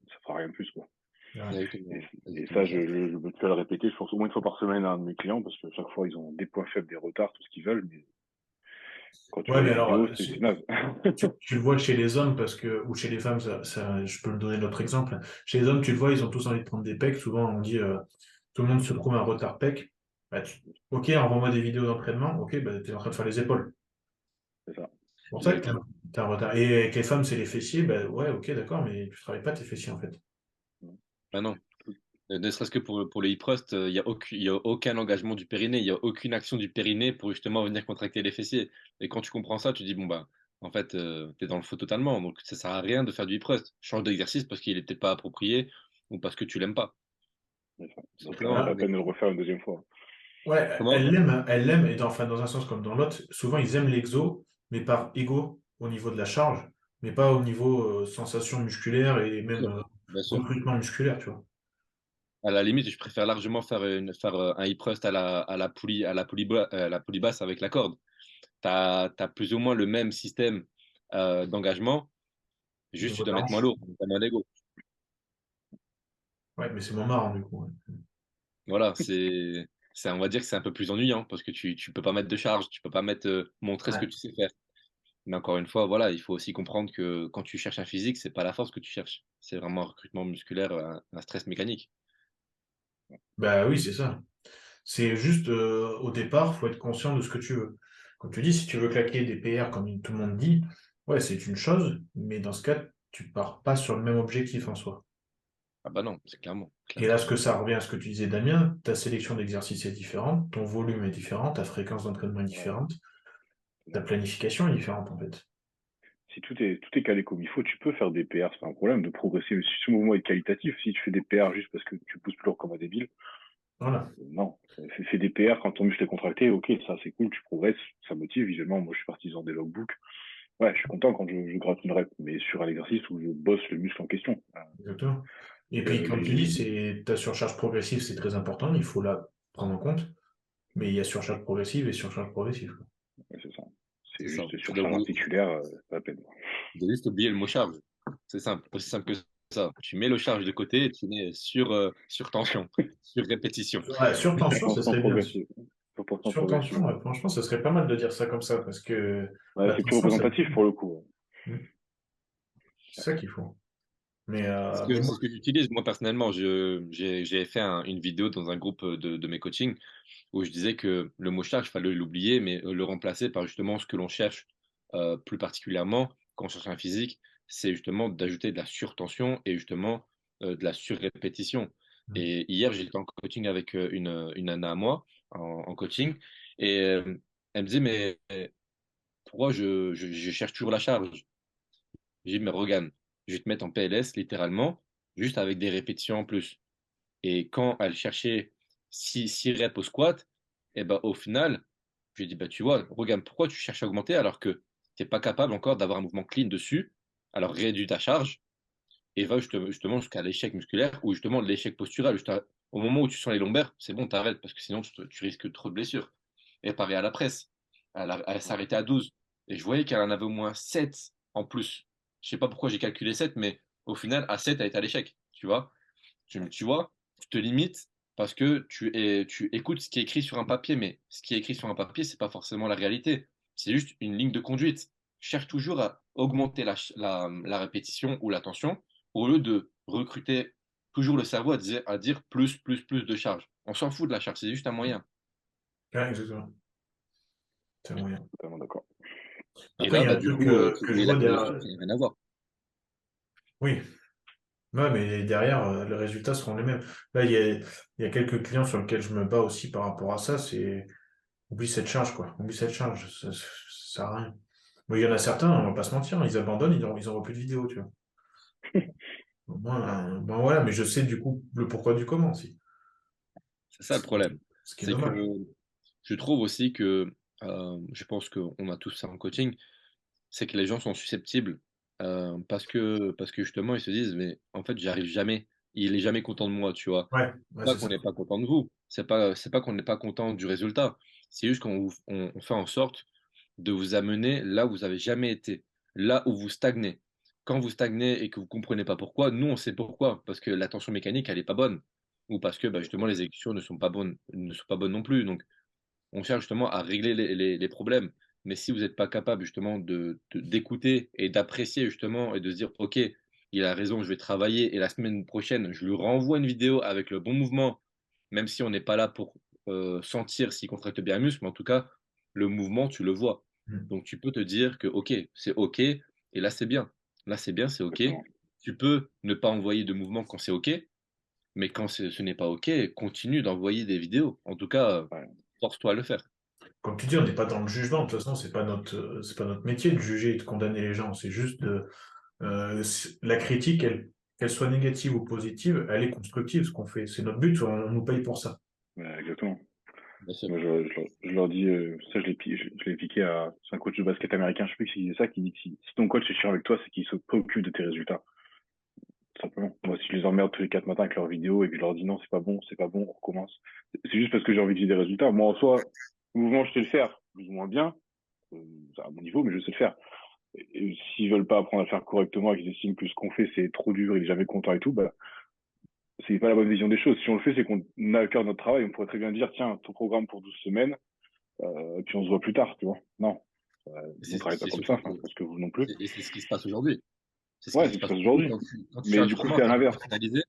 ça fera rien de plus, quoi. Ouais. Et, Exactement, et exactement ça, ça. je peux te le répéter, je pense au moins 1 fois par semaine à un de mes clients, parce que chaque fois, ils ont des points faibles, des retards, tout ce qu'ils veulent, mais quand tu Ouais, vois mais les alors, vidéos, c'est naze. tu le vois chez les hommes parce que, ou chez les femmes, je peux me donner d'autres exemples. Chez les hommes, tu le vois, ils ont tous envie de prendre des pecs. Souvent, on dit, tout le monde se trouve un retard pec. Bah, ok, envoie-moi des vidéos d'entraînement. Ok, bah, tu es en train de faire les épaules. C'est ça. C'est pour ça que tu Exactement. as un retard. Et avec les femmes, c'est les fessiers. Bah, ouais, ok, d'accord, mais tu travailles pas tes fessiers, en fait. Ah non. Ne serait-ce que pour le hip thrust, il y a aucun engagement du périnée, il n'y a aucune action du périnée pour justement venir contracter les fessiers. Et quand tu comprends ça, tu dis, bon, bah, en fait, tu es dans le faux totalement. Donc, ça sert à rien de faire du hip thrust. Change d'exercice parce qu'il est peut-être pas approprié ou parce que tu l'aimes pas. C'est ça. Tout Donc, c'est pas simplement. la Ah, peine de le refaire une deuxième fois. ouais, Comment? elle l'aime, et enfin, dans un sens comme dans l'autre, souvent ils aiment l'exo, mais par ego au niveau de la charge, mais pas au niveau sensation musculaire et Bien même sûr. Bien sûr. recrutement musculaire, tu vois. À la limite, je préfère largement faire un hip thrust à la poulie basse avec la corde. Tu as plus ou moins le même système d'engagement, Au juste tu niveau de dois la mettre moins hanche. lourd, tu moins d'ego. Ouais, mais c'est moins marrant du coup. Ouais. Voilà, on va dire que c'est un peu plus ennuyant parce que tu peux pas mettre de charge, tu peux pas montrer ce que Ouais. tu sais faire. Mais encore une fois, voilà, il faut aussi comprendre que quand tu cherches un physique, c'est pas la force que tu cherches, c'est vraiment un recrutement musculaire, un stress mécanique. Bah oui, c'est ça. C'est juste au départ, faut être conscient de ce que tu veux. Comme tu dis, si tu veux claquer des PR comme tout le monde dit, ouais, c'est une chose, mais dans ce cas, tu pars pas sur le même objectif en soi. Ah bah non, c'est Et clairement. là, ce que ça revient à ce que tu disais, Damien, ta sélection d'exercices est différente, ton volume est différent, ta fréquence d'entraînement est Ouais, différente, c'est ta normal. planification est différente en fait. si tout est calé comme il faut, tu peux faire des PR, c'est pas un problème de progresser. Si ce mouvement est qualitatif, si tu fais des PR juste parce que tu pousses plus lourd comme un débile, Voilà. non. Fais des PR quand ton muscle est contracté, ok, ça c'est cool, tu progresses, ça motive. Visuellement, moi je suis partisan des logbooks. Ouais, je suis content quand je gratte une rep, mais sur un exercice où je bosse le muscle en question. Exactement. Et Donc, puis, comme tu dis, ta surcharge progressive, c'est très important, il faut la prendre en compte. Mais il y a surcharge progressive et surcharge progressive, quoi. ouais, c'est ça. C'est C'est ça. juste Tu dois surcharge articulaire, c'est pas la peine. juste oublier le mot charge. C'est simple, aussi simple que ça. Tu mets le charge de côté et tu mets sur tension, sur répétition. Ouais, sur tension, ce Surtension serait bien. progressive. Surtension Sur tension, progressive. ouais, franchement, ce serait pas mal de dire ça comme ça, parce que Ouais, la c'est plus tension, ça. représentatif pour le coup. Hmm. C'est ça qu'il faut. C'est ce Mais que, c'est moi, ce que j'utilise. Moi, personnellement, j'ai fait une vidéo dans un groupe de mes coachings où je disais que le mot charge, il fallait l'oublier, mais le remplacer par justement ce que l'on cherche plus particulièrement quand on cherche un physique, c'est justement d'ajouter de la surtension et justement de la surrépétition. Et hier, j'étais en coaching avec une nana à moi, en coaching, et elle me dit, mais pourquoi je cherche toujours la charge? J'ai dit, mais regarde, je vais te mettre en PLS littéralement, juste avec des répétitions en plus. Et quand elle cherchait 6 reps au squat, et ben, au final, je lui ai dit, bah, tu vois, regarde, pourquoi tu cherches à augmenter alors que tu n'es pas capable encore d'avoir un mouvement clean dessus? Alors réduis ta charge et va justement jusqu'à l'échec musculaire ou justement l'échec postural. Au moment où tu sens les lombaires, c'est bon, t'arrêtes parce que sinon tu risques trop de blessures. Et pareil à la presse, elle s'arrêtait à 12. Et je voyais qu'elle en avait au moins 7 en plus. Je sais pas pourquoi j'ai calculé 7, mais au final, à 7, elle était à l'échec. Tu vois? Tu vois, tu te limites parce que tu écoutes ce qui est écrit sur un papier, mais ce qui est écrit sur un papier, c'est pas forcément la réalité. C'est juste une ligne de conduite. Cherche toujours à augmenter la répétition ou la tension au lieu de recruter toujours le cerveau à dire plus, plus, plus de charge. On s'en fout de la charge, c'est juste un moyen. ouais, exactement. C'est un moyen. Totalement d'accord. Et Après, il là, y a bah, un du truc coup, que je et la vois derrière. philosophie, ça n'a rien à voir. Oui, ouais, mais derrière, les résultats seront les mêmes. Là, il y a quelques clients sur lesquels je me bats aussi par rapport à ça. C'est oublie cette charge, quoi. Oublie cette charge. Ça sert à rien. Bon, il y en a certains, on va pas se mentir, ils abandonnent, ils envoient plus de vidéos, tu vois. Moi, bon, voilà, mais je sais du coup le pourquoi du comment aussi. C'est ça le problème. Ce qui est C'est que dommage. je trouve aussi que, je pense qu'on a tous ça en coaching, c'est que les gens sont susceptibles parce que justement ils se disent mais en fait j'arrive jamais, il est jamais content de moi, tu vois. Ouais, ouais, Pas c'est qu'on ça. n'est pas content de vous, c'est pas qu'on n'est pas content du résultat, c'est juste qu'on fait en sorte de vous amener là où vous avez jamais été, là où vous stagnez. Quand vous stagnez et que vous comprenez pas pourquoi, nous on sait pourquoi, parce que la tension mécanique elle est pas bonne ou parce que bah, justement les exécutions ne sont pas bonnes non plus. Donc on cherche justement à régler les problèmes. Mais si vous n'êtes pas capable justement d'écouter et d'apprécier justement et de se dire, OK, il a raison, je vais travailler et la semaine prochaine, je lui renvoie une vidéo avec le bon mouvement, même si on n'est pas là pour sentir s'il contracte bien un muscle, mais en tout cas, le mouvement, tu le vois. Mm. Donc tu peux te dire que OK, c'est OK, et là c'est bien. Là c'est bien, c'est OK. Exactement. Tu peux ne pas envoyer de mouvement quand c'est OK, mais quand ce n'est pas OK, continue d'envoyer des vidéos. En tout cas, Ouais, force-toi à le faire. Comme tu dis, on n'est pas dans le jugement. De toute façon, c'est pas notre métier de juger et de condamner les gens. C'est juste la critique, qu'elle soit négative ou positive, elle est constructive, ce qu'on fait. C'est notre but, on nous paye pour ça. ouais, exactement. Bien sûr. Moi, je leur dis, ça, je l'ai piqué à, c'est un coach de basket américain, je sais plus qui disait ça, qui dit que si ton coach est chiant avec toi, c'est qu'il se préoccupe de tes résultats. Tout simplement. Moi, si je les emmerde tous les 4 matins avec leurs vidéos et que je leur dis non, c'est pas bon, on recommence. C'est juste parce que j'ai envie de voir des résultats. Moi, en soi, le mouvement, je sais le faire, plus ou moins bien, euh, à mon niveau, mais je sais le faire. Et s'ils veulent pas apprendre à le faire correctement et qu'ils estiment que ce qu'on fait, c'est trop dur, il est jamais content et tout, bah, c'est pas la bonne vision des choses. Si on le fait, c'est qu'on a à cœur notre travail. On pourrait très bien dire, tiens, ton programme pour 12 semaines, puis on se voit plus tard, tu vois. Non, on C'est travaille pas c'est comme ça. surtout Enfin, que je pense que vous non plus. c'est ce qui se passe aujourd'hui. C'est ce Ouais, qui c'est se ce qui se passe passe aujourd'hui aujourd'hui. quand tu Mais cherches du coup, vraiment c'est à à faire du l'inverse. personnalisé,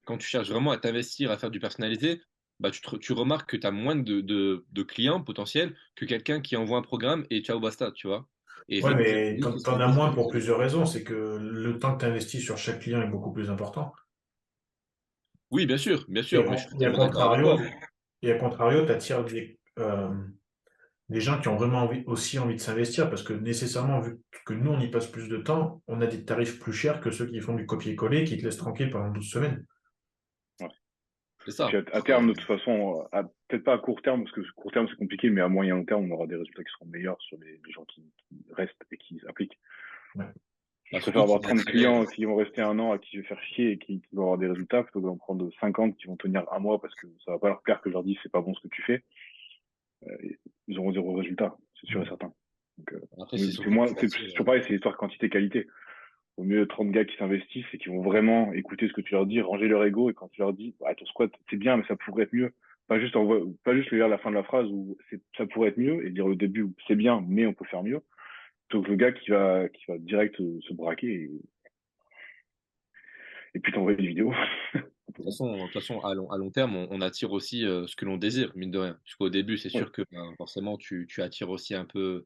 quand tu cherches vraiment à t'investir, à faire du personnalisé, bah tu remarques que tu as moins de clients potentiels que quelqu'un qui envoie un programme et ciao basta, tu vois. Et Ouais, mais nous, c'est ce t'en qu'on as c'est ce moins qu'on pour essaie. plusieurs raisons. C'est que le temps que tu investis sur chaque client est beaucoup plus important. Oui, bien Et sûr, mais je suis totalement d'accord avec contrario, toi. et à contrario, tu attires les gens qui ont vraiment aussi envie de s'investir, parce que nécessairement, vu que nous, on y passe plus de temps, on a des tarifs plus chers que ceux qui font du copier-coller, qui te laissent tranquille pendant 12 semaines. Ouais. C'est Et puis ça. à terme, de toute façon, peut-être pas à court terme, parce que court terme c'est compliqué, mais à moyen long terme, on aura des résultats qui seront meilleurs sur les gens qui restent et qui s'appliquent. Ouais. Je Bah, préfère surtout avoir qu'il a 30 attiré. clients qui vont rester un an à qui je vais faire chier et qui vont avoir des résultats plutôt que d'en prendre 50 qui vont tenir un mois parce que ça va pas leur plaire que je leur dise c'est pas bon ce que tu fais. Ils auront zéro résultat, c'est sûr et certain. Donc, Après, c'est c'est surtout que moins, tu c'est attires. toujours pareil, c'est l'histoire quantité-qualité. Au mieux 30 gars qui s'investissent et qui vont vraiment écouter ce que tu leur dis, ranger leur ego et quand tu leur dis ton squat c'est bien mais ça pourrait être mieux. Pas juste lire la fin de la phrase où ça pourrait être mieux et dire le début où c'est bien mais on peut faire mieux. Donc le gars qui va direct se braquer et puis t'envoyer des vidéos. De toute façon, à long terme, on attire aussi ce que l'on désire, mine de rien. Puisqu'au début, c'est Ouais. sûr que ben, forcément, tu attires aussi un peu,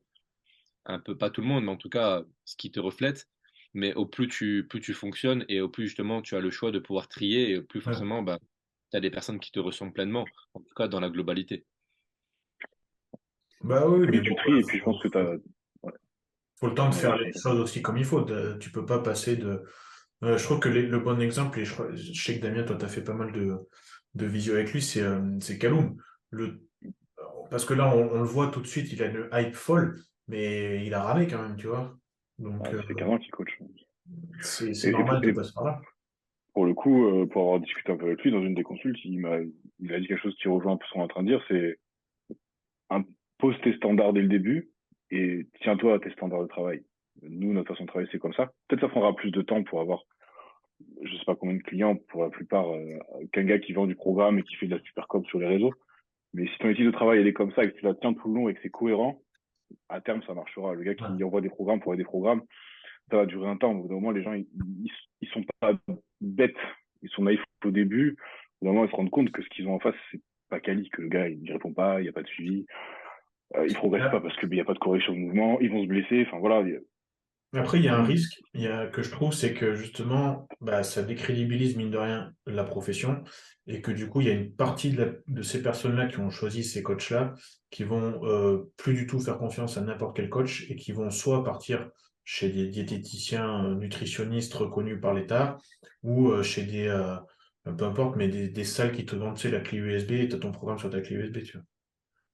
pas tout le monde, mais en tout cas, ce qui te reflète. Mais au plus tu fonctionnes et au plus justement tu as le choix de pouvoir trier, et au plus Ouais. forcément, bah, tu as des personnes qui te ressemblent pleinement, en tout cas dans la globalité. Bah oui, mais Plus bon, tu tries et puis je pense que ouais, faut le temps de faire vas-y, je les t'en prie. choses aussi comme il faut. Tu peux pas passer de. Je trouve que le bon exemple, et je sais que Damien, toi, tu as fait pas mal de visio avec lui, c'est Kaloum. Le, parce que là, on le voit tout de suite, il a une hype folle, mais il a ramé quand même, tu vois. Donc, Ouais, ça fait 15 ans qu'il coach. c'est Et, et pour, normal de et passer par là. pour le coup, pour avoir discuté un peu avec lui dans une des consultes, il a dit quelque chose qui rejoint un peu ce qu'on est en train de dire, c'est impose tes standards dès le début et tiens-toi à tes standards de travail. Nous, notre façon de travailler, c'est comme ça. Peut-être ça prendra plus de temps pour avoir, je sais pas combien de clients, pour la plupart, qu'un gars qui vend du programme et qui fait de la super com sur les réseaux. Mais si ton éthique de travail, elle est comme ça et que tu la tiens tout le long et que c'est cohérent, à terme, ça marchera. Le gars Ouais. qui envoie des programmes pour avoir des programmes, ça va durer un temps. Au bout d'un moment, les gens, ils sont pas bêtes. Ils sont naïfs au début. Au bout d'un moment, ils se rendent compte que ce qu'ils ont en face, c'est pas quali, que le gars, il ne répond pas, il n'y a pas de suivi. Ils progressent pas parce qu'il n'y a pas de correction de mouvement, ils vont se blesser. Enfin, voilà. Après, il y a un Nous, risque que je trouve, c'est que justement, bah, ça décrédibilise, mine de rien, la profession, et que du coup, il y a une partie de ces personnes-là qui ont choisi ces coachs-là, qui vont plus du tout faire confiance à n'importe quel coach, et qui vont soit partir chez des diététiciens, nutritionnistes reconnus par l'État, ou chez peu importe, mais des salles qui te vendent, tu sais, la clé USB, et tu as ton programme sur ta clé USB, tu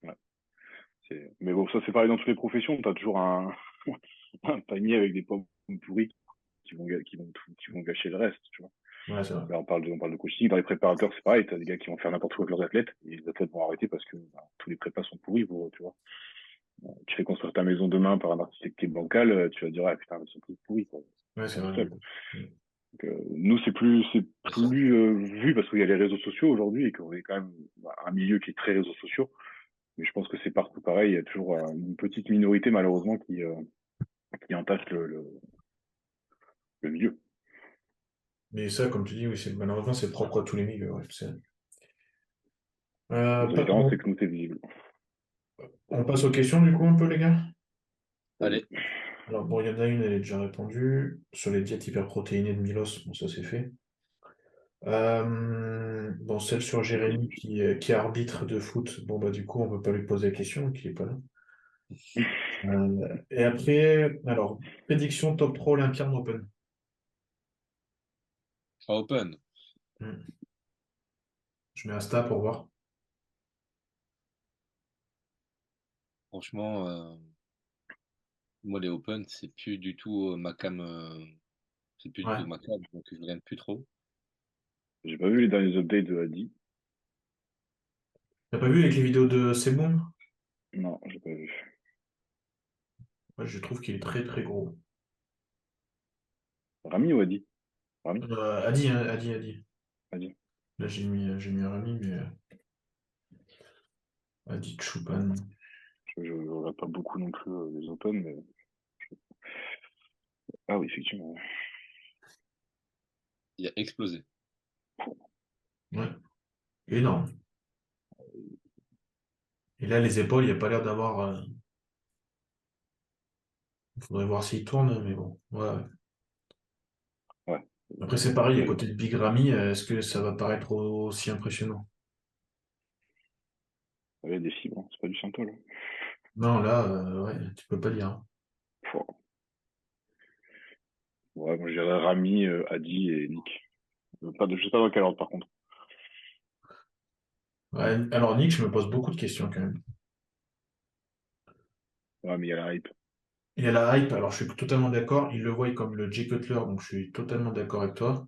vois. ouais, mais bon, ça c'est pareil dans toutes les professions. Tu as toujours un panier avec des pommes pourries qui vont gâcher le reste, tu vois. Ouais, c'est vrai. Là, on parle de coaching. Dans les préparateurs, c'est pareil. Tu as des gars qui vont faire n'importe quoi avec leurs athlètes et les athlètes vont arrêter parce que tous les prépas sont pourris pour eux, tu vois. Tu fais construire ta maison demain par un architecte qui est bancal, tu vas dire, ah putain, ils sont tous pourris, quoi. Ouais, c'est Tout vrai. seul. Donc, nous, c'est plus vu parce qu'il y a les réseaux sociaux aujourd'hui et qu'on est quand même un milieu qui est très réseaux sociaux. Mais je pense que c'est partout pareil. Il y a toujours une petite minorité, malheureusement, qui entache le milieu. Mais ça, comme tu dis, oui, malheureusement, c'est propre à tous les milieux. Ouais, La seule différence, c'est que nous, c'est visible. on passe aux questions du coup un peu les gars. Vas-y. Allez, Alors bon, il y en a une, elle est déjà répondue. Sur les diètes hyperprotéinées de Milos, bon ça c'est fait. Bon, celle sur Jérémy qui est arbitre de foot, bon bah du coup on peut pas lui poser la question, qui est pas là. Et après, alors, prédiction top 3 Olympia en Open. Open. Hmm. Je mets Asta pour voir. Franchement, moi les Open, c'est plus du tout ma cam. C'est plus du Ouais. tout ma cam, donc je regarde plus trop. J'ai pas vu les derniers updates de Adi. T'as pas vu avec les vidéos de Seboum? Non, j'ai pas vu. Ouais, je trouve qu'il est très très gros. Rami ou Adi? Rami? Adi, hein, Adi, Adi. Adi. Là j'ai mis Rami, mais Adi Choupan. Je regarde pas beaucoup non plus les Open, mais. Ah oui, effectivement. Il a explosé. Ouais, énorme. Et là, les épaules, il n'y a pas l'air d'avoir. Il faudrait voir s'il tourne, mais bon. Ouais, ouais. Ouais. Après, c'est pareil, à Et, côté de Big Ramy, est-ce que ça va paraître aussi impressionnant? il y a des fibres, hein, c'est pas du synthol. Non, là, ouais, tu peux pas dire, hein. Pouah. Ouais, moi je dirais Rami, Adi et Nick. Je sais pas dans quel ordre par contre. Ouais, alors, Nick, je me pose beaucoup de questions quand même. Ouais, mais il y a la hype. Il y a la hype, alors je suis totalement d'accord. Il le voit comme le Jay Cutler, donc je suis totalement d'accord avec toi.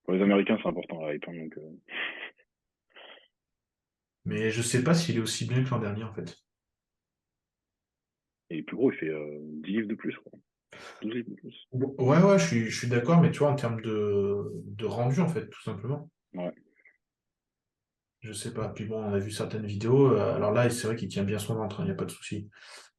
Pour les Américains, c'est important la hype, hein, donc Mais je sais pas s'il est aussi bien que l'an dernier, en fait. il est plus gros, il fait 10 livres de plus, quoi. 12 livres de plus. Ouais, ouais, je suis d'accord, mais tu vois, en termes de rendu, en fait, tout simplement. Ouais. Je sais pas. Puis bon, on a vu certaines vidéos. Alors là, c'est vrai qu'il tient bien son ventre, il n'y a pas de souci.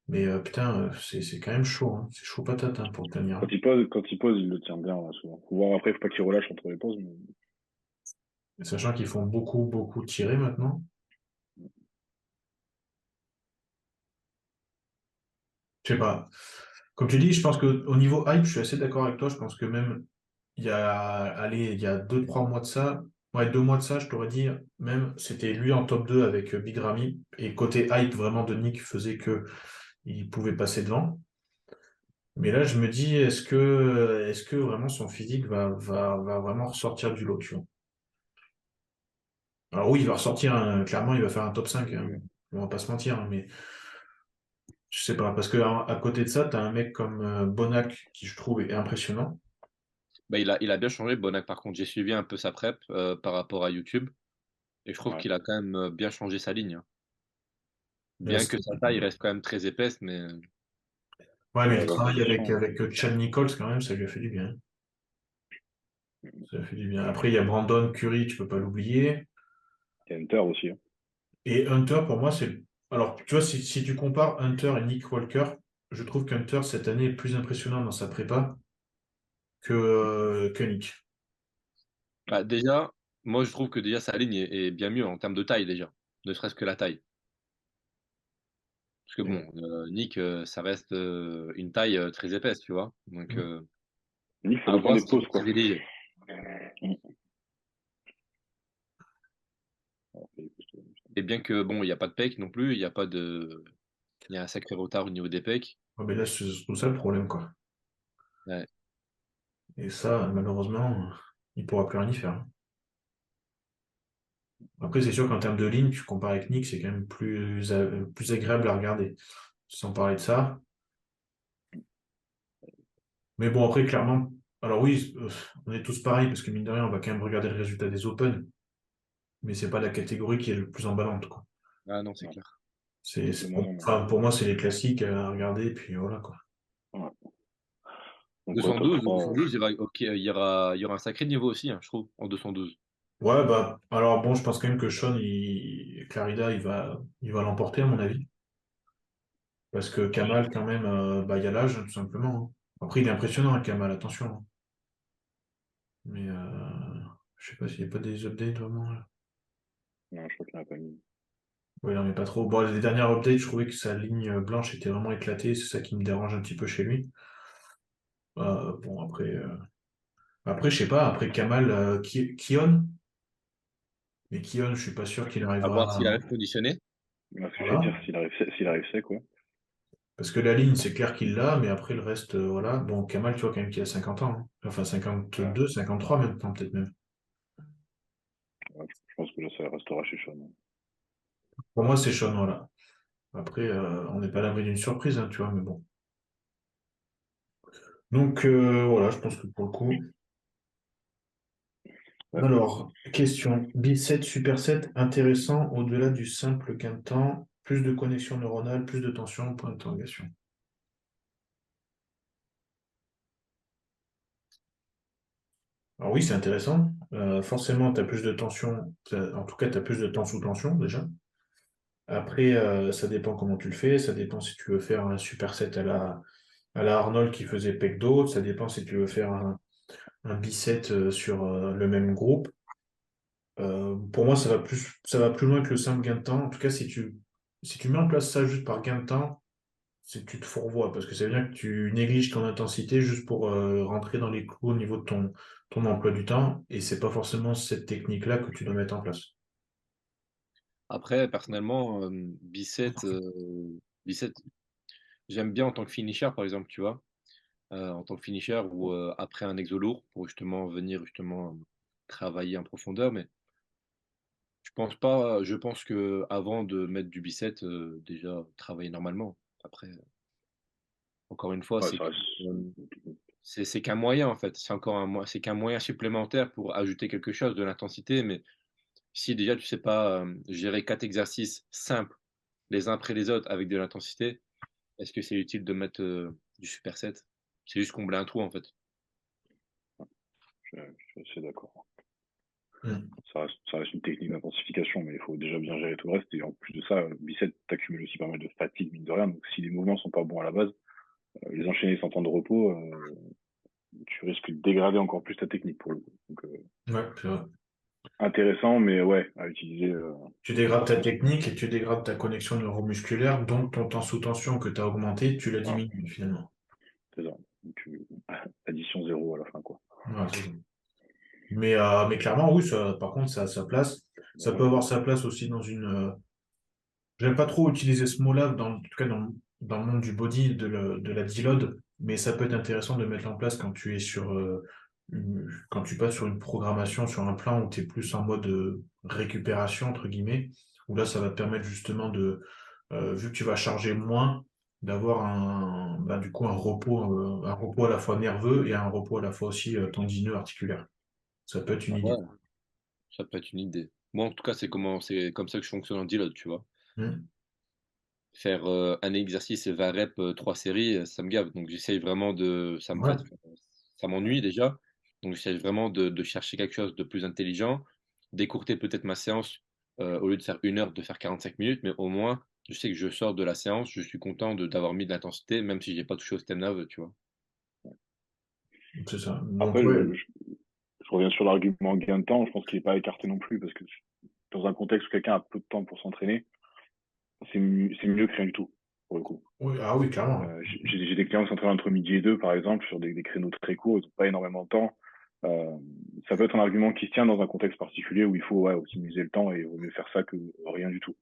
Mais putain, c'est quand même chaud, hein. C'est chaud patate, hein, pour le tenir, hein. Quand il pose, il le tient bien, là, souvent. Faut voir après, faut pas qu'il relâche entre les pauses, mais Sachant qu'ils font beaucoup, beaucoup tirer maintenant. Je sais pas. Comme tu dis, je pense qu'au niveau hype, je suis assez d'accord avec toi. Je pense que même allez, il y a 2, 3 mois de ça, ouais, 2 mois de ça, je t'aurais dit, même, c'était lui en top 2 avec Big Ramy. Et côté hype, vraiment, de Nick faisait que il pouvait passer devant. Mais là, je me dis, est-ce que vraiment son physique va vraiment ressortir du lot, tu vois. Alors oui, il va ressortir, hein, clairement, il va faire un top 5, hein. On va pas se mentir, hein, mais je sais pas, parce que à côté de ça, tu as un mec comme Bonac qui, je trouve, est impressionnant. Bah, il a bien changé, Bonac. Par contre, j'ai suivi un peu sa prep par rapport à YouTube et je trouve ouais. qu'il a quand même bien changé sa ligne, hein. Euh, Bien c'est- que sa taille reste quand même très épaisse, mais Ouais, mais Ouais, le la travail avec, position. avec Chad Nichols, quand même, ça lui a fait du bien. Ça lui a fait du bien. Après, il y a Brandon Curry, tu peux pas l'oublier. Il y a Hunter aussi, hein. Et Hunter, pour moi, c'est. Alors, tu vois, si tu compares Hunter et Nick Walker, je trouve qu'Hunter, cette année, est plus impressionnant dans sa prépa que Nick. bah, déjà, moi je trouve que déjà sa ligne est bien mieux en termes de taille déjà, ne serait-ce que la taille. Parce que bon, Nick, ça reste une taille très épaisse, tu vois. Donc Nick, ça à dépend voir des ce qu'il pauses, va quoi. privilégier. Mm. Et bien que bon, il n'y a pas de pec non plus, il n'y a pas de. Il y a un sacré retard au niveau des pecs. Ouais, mais là, c'est surtout ça le problème, quoi. Ouais. Et ça, malheureusement, il pourra plus rien y faire, hein. Après, c'est sûr qu'en termes de ligne, tu compares avec Nick, c'est quand même plus agréable à regarder. Sans parler de ça. Mais bon, après, clairement, alors oui, on est tous pareils, parce que mine de rien, on va quand même regarder le résultat des Open, mais c'est pas la catégorie qui est le plus emballante, quoi. Ah non, c'est Ouais. clair. Non, non, non. Enfin, pour moi, c'est les classiques à regarder, puis voilà, quoi. Ouais. Donc, ouais, top 212, 3. 212, ok, il y aura un sacré niveau aussi, hein, je trouve, en 212. Ouais, bah, alors bon, je pense quand même que Sean, Clarida, il va l'emporter, à mon avis. Parce que Kamal, quand même, bah, il y a l'âge, hein, tout simplement, hein. Après, il est impressionnant, hein, Kamal, attention, hein. Mais je sais pas s'il n'y a pas des updates vraiment, là. Non, je crois qu'il n'a pas mis. Ouais, il en met pas trop. Bon, les dernières updates, je trouvais que sa ligne blanche était vraiment éclatée. C'est ça qui me dérange un petit peu chez lui. Bon, après, je sais pas. Après Kamal, Kion. Mais Kion, je suis pas sûr qu'il À voir s'il arrivera. arrive positionné. Parce que j'allais Voilà. dire, s'il arrive sec, quoi. Parce que la ligne, c'est clair qu'il l'a, mais après le reste, voilà. Bon, Kamal, tu vois quand même qu'il a 50 ans, hein. Enfin, Ouais. 52, 53 maintenant, peut-être même. Ouais, je pense que là, ça restera chez Sean, hein. Pour moi, c'est Sean, voilà. Après, on n'est pas à l'abri d'une surprise, hein, tu vois, mais bon. Donc, voilà, je pense que pour le coup. Ouais. Alors, question. Bit 7, Super 7, intéressant au-delà du simple gain de temps, plus de connexion neuronale, plus de tension, point d'interrogation. Alors oui, c'est intéressant. Forcément, tu as plus de tension, en tout cas, tu as plus de temps sous tension déjà. Après, ça dépend comment tu le fais, ça dépend si tu veux faire un Super 7 à la Arnold qui faisait pec ça dépend si tu veux faire un B7 sur le même groupe. Pour moi, ça va plus loin que le simple gain de temps. En tout cas, si tu mets en place ça juste par gain de temps, c'est que tu te fourvoies, parce que ça veut dire que tu négliges ton intensité juste pour rentrer dans les clous au niveau de ton emploi du temps, et c'est pas forcément cette technique-là que tu dois mettre en place. Après, personnellement, Bissett, 17. J'aime bien en tant que finisher, par exemple, tu vois. En tant que finisher ou après un exo lourd pour justement venir justement travailler en profondeur. Mais je pense que avant de mettre du bicep, déjà travailler normalement. Après, encore une fois, Ouais, ça reste. c'est qu'un moyen en fait. C'est qu'un moyen supplémentaire pour ajouter quelque chose de l'intensité. Mais si déjà tu sais pas gérer 4 exercices simples les uns après les autres avec de l'intensité, est-ce que c'est utile de mettre du superset? C'est juste combler un trou en fait. Je suis assez d'accord. Mm. Ça reste une technique d'intensification, mais il faut déjà bien gérer tout le reste. Et en plus de ça, le bicep, t'accumules aussi pas mal de fatigue, mine de rien. Donc si les mouvements sont pas bons à la base, les enchaîner sans temps de repos, tu risques de dégrader encore plus ta technique pour le coup. Donc Ouais, c'est vrai. intéressant, mais ouais, à utiliser Tu dégrades ta en sous. technique et tu dégrades ta connexion neuromusculaire, donc ton temps sous tension que tu as augmenté, tu l'as Voilà, diminué finalement. c'est ça. Donc, addition zéro à la fin, quoi. Ouais, c'est ça. Mais clairement, oui, par contre, ça a sa place. Ça peut avoir sa place aussi dans une. J'aime pas trop utiliser ce mot-là, en tout cas dans le monde du body, de la deload, mais ça peut être intéressant de mettre en place quand tu es quand tu passes sur une programmation, sur un plan où tu es plus en mode récupération, entre guillemets, où là, ça va te permettre justement vu que tu vas charger moins, d'avoir du coup un repos à la fois nerveux et un repos à la fois aussi tendineux, articulaire. Ça peut être une Ah idée. ouais, ça peut être une idée. Moi, en tout cas, c'est comme ça que je fonctionne en deload, tu vois. Hmm. Faire un exercice et 20 reps, 3 séries, ça me gave. Donc j'essaye vraiment en Ouais, fait, ça m'ennuie déjà. Donc j'essaye vraiment de chercher quelque chose de plus intelligent, d'écourter peut-être ma séance, au lieu de faire 1 heure, de faire 45 minutes, mais au moins, je sais que je sors de la séance, je suis content d'avoir mis de l'intensité, même si j'ai pas touché au système nerveux, tu vois. c'est ça. Donc Après, ouais, je reviens sur l'argument gain de temps. Je pense qu'il n'est pas écarté non plus parce que dans un contexte où quelqu'un a peu de temps pour s'entraîner, c'est mieux que rien du tout, pour le coup. oui, ah oui, clairement. J'ai des clients qui s'entraînent entre midi et deux, par exemple, sur des créneaux très courts, ils n'ont pas énormément de temps. Euh, Ça peut être un argument qui se tient dans un contexte particulier où il faut ouais, optimiser le temps et il vaut mieux faire ça que rien du tout.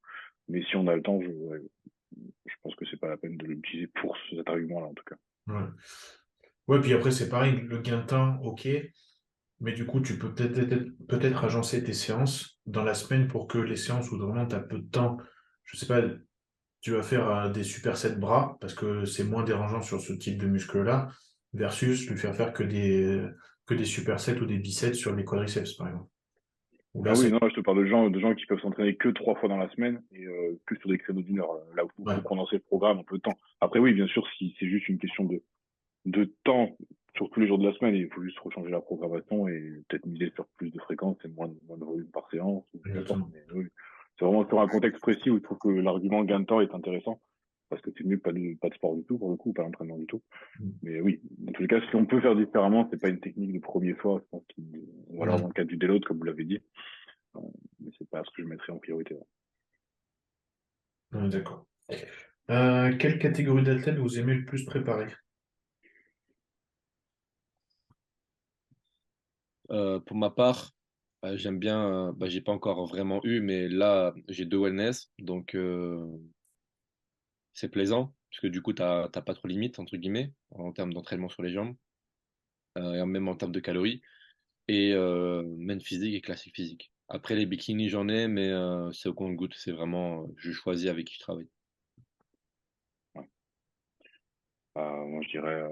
Mais si on a le temps, ouais, je pense que c'est pas la peine de l'utiliser pour cet argument-là, en tout cas. Ouais. Ouais, puis après, c'est pareil, le gain de temps, ok, mais du coup, tu peux peut-être agencer tes séances dans la semaine pour que les séances où vraiment tu as peu de temps, je sais pas, tu vas faire des supersets bras parce que c'est moins dérangeant sur ce type de muscle-là, versus lui faire faire que des supersets ou des biceps sur les quadriceps, par exemple. Où là, Ah ça. oui, non, je te parle de gens qui peuvent s'entraîner que 3 fois dans la semaine et que sur des créneaux d'une heure, là où il faut Ouais, condenser le programme en peu de temps. Après, oui, bien sûr, si c'est juste une question de temps sur tous les jours de la semaine, il faut juste rechanger la programmation et peut-être miser sur plus de fréquences et moins de volume par séance, ou qu'importe. exactement. Mais oui, c'est vraiment sur un contexte précis où je trouve que l'argument gain de temps est intéressant parce que c'est mieux que pas de sport du tout, pour le coup, pas d'entraînement du tout. Mais oui, dans tous les cas, si on peut faire différemment, c'est pas une technique de premier choix, je pense ou alors dans Non, le cadre du déload, comme vous l'avez dit. Euh, mais c'est pas ce que je mettrais en priorité. Ouais. on est d'accord. Quelle catégorie d'athlètes vous aimez le plus préparer? Pour ma part, j'aime bien, j'ai pas encore vraiment eu, mais là, j'ai 2 wellness, donc c'est plaisant, parce que du coup, t'as pas trop de limite, entre guillemets, en termes d'entraînement sur les jambes, et même en termes de calories, et main physique et classique physique. Après, les bikinis, j'en ai, mais c'est au compte-goutte, c'est vraiment, je choisis avec qui je travaille. Ouais. Moi, je dirais,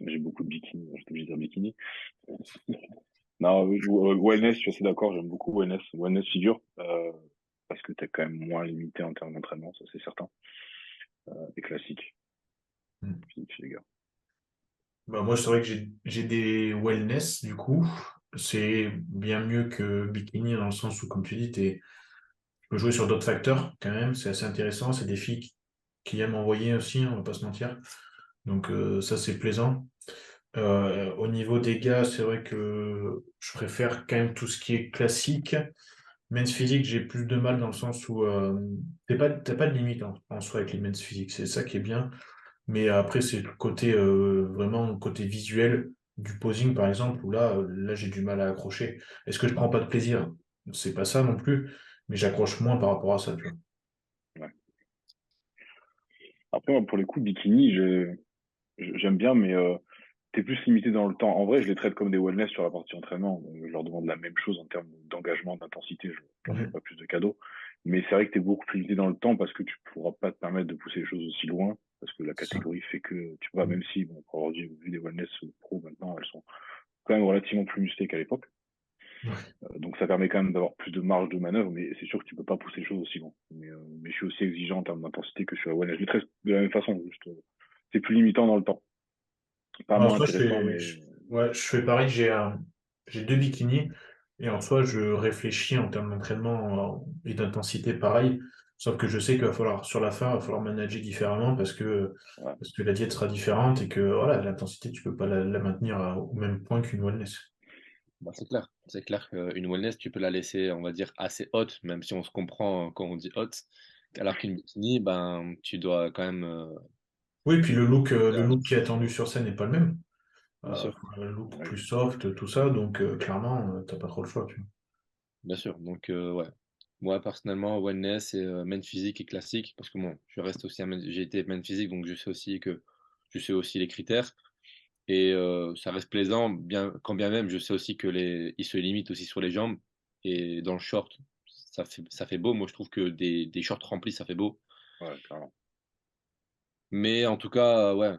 j'ai beaucoup de bikini, je t'ai obligé de dire bikini. Non, wellness, je suis assez d'accord, j'aime beaucoup wellness. Wellness figure, parce que t'es quand même moins limité en termes d'entraînement, ça c'est certain. Et classique, Hmm. physique chez les gars. Bah, moi, c'est vrai que j'ai des wellness, du coup. C'est bien mieux que bikini dans le sens où, comme tu dis, tu peux jouer sur d'autres facteurs quand même. C'est assez intéressant. C'est des filles qui aiment envoyer aussi, on va pas se mentir. Donc, ça, c'est plaisant. Au niveau des gars, c'est vrai que je préfère quand même tout ce qui est classique. Men's physique, j'ai plus de mal dans le sens où t'as pas de limite en soi avec les men's physique. C'est ça qui est bien. Mais après, c'est le côté vraiment le côté visuel du posing, par exemple, où là j'ai du mal à accrocher. Est-ce que je prends pas de plaisir? C'est pas ça non plus, mais j'accroche moins par rapport à ça, tu vois. Ouais. Après, moi, pour les coups, bikini, j'aime bien, mais t'es plus limité dans le temps. En vrai, je les traite comme des wellness sur la partie entraînement. Je leur demande la même chose en termes d'engagement, d'intensité. Je leur fais Mhm. pas plus de cadeaux. Mais c'est vrai que t'es beaucoup plus limité dans le temps parce que tu pourras pas te permettre de pousser les choses aussi loin. Parce que la C'est ça. catégorie fait que, tu vois, Mhm. même si, bon, pour avoir vu des wellness pro maintenant, elles sont quand même relativement plus musclées qu'à l'époque. Ouais. Donc ça permet quand même d'avoir plus de marge de manœuvre, mais c'est sûr que tu peux pas pousser les choses aussi loin. Mais je suis aussi exigeant en termes d'intensité que sur la wellness. Je les traite de la même façon, juste, c'est plus limitant dans le temps. Pas En moins soi, intéressant, mais ouais, je fais pareil, j'ai deux bikinis et en soi, je réfléchis en termes d'entraînement et d'intensité pareil, sauf que je sais qu'il va falloir, sur la fin, il va falloir manager différemment ouais. parce que la diète sera différente et que voilà, l'intensité, tu peux pas la maintenir au même point qu'une wellness. Bah, c'est clair. C'est clair qu'une wellness, tu peux la laisser, on va dire, assez haute, même si on se comprend quand on dit haute. Alors qu'une bikini, ben, tu dois quand même. Oui, puis le Faire look qui est attendu sur scène n'est pas le même. Bien sûr, Faut un look Ouais. plus soft, tout ça, donc clairement, t'as pas trop le choix, tu vois. bien sûr. Donc, ouais. Moi, personnellement, wellness et main physique et classique, parce que bon, je reste aussi j'ai été main physique, donc je sais aussi les critères. Et ça reste plaisant, bien, quand bien même, je sais aussi que il se limite aussi sur les jambes. Et dans le short, ça fait beau. Moi, je trouve que des shorts remplis, ça fait beau. Ouais, clairement. Mais en tout cas, ouais,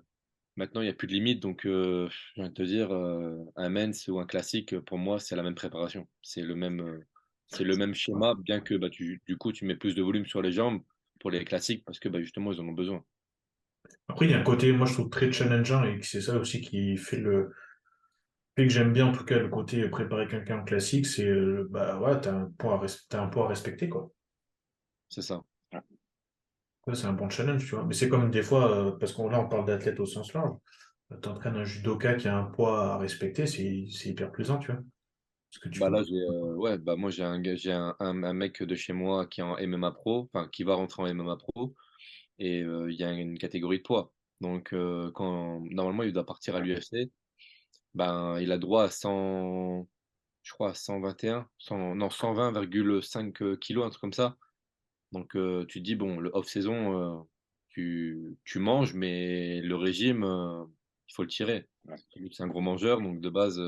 maintenant, il n'y a plus de limite. Donc, je viens de te dire, un men's ou un classique, pour moi, c'est la même préparation. C'est le même Ouais. schéma, bien que bah, du coup, tu mets plus de volume sur les jambes pour les classiques parce que bah, justement, ils en ont besoin. Après, il y a un côté, moi, je trouve très challengeant et que c'est ça aussi qui fait que j'aime bien, en tout cas, le côté préparer quelqu'un en classique, c'est, bah, ouais, t'as un poids à respecter, quoi. C'est ça. Ouais. Ouais, c'est un bon challenge, tu vois. Mais c'est comme des fois, parce qu'on là, on parle d'athlète au sens large. T'entraînes un judoka qui a un poids à respecter, c'est hyper plaisant, tu vois. Parce que tu Bah peux là, pas. ouais, bah moi, j'ai un mec de chez moi qui est en MMA Pro, enfin, qui va rentrer en MMA Pro, et il y a une catégorie de poids. Donc, normalement, il doit partir à l'UFC, ben, il a droit à 100, je crois, à 121, 100, non, 120,5 kilos, un truc comme ça. Donc, tu te dis, bon, le off-saison, tu manges, mais le régime, il faut le tirer. Ouais. Vu que c'est un gros mangeur, donc de base,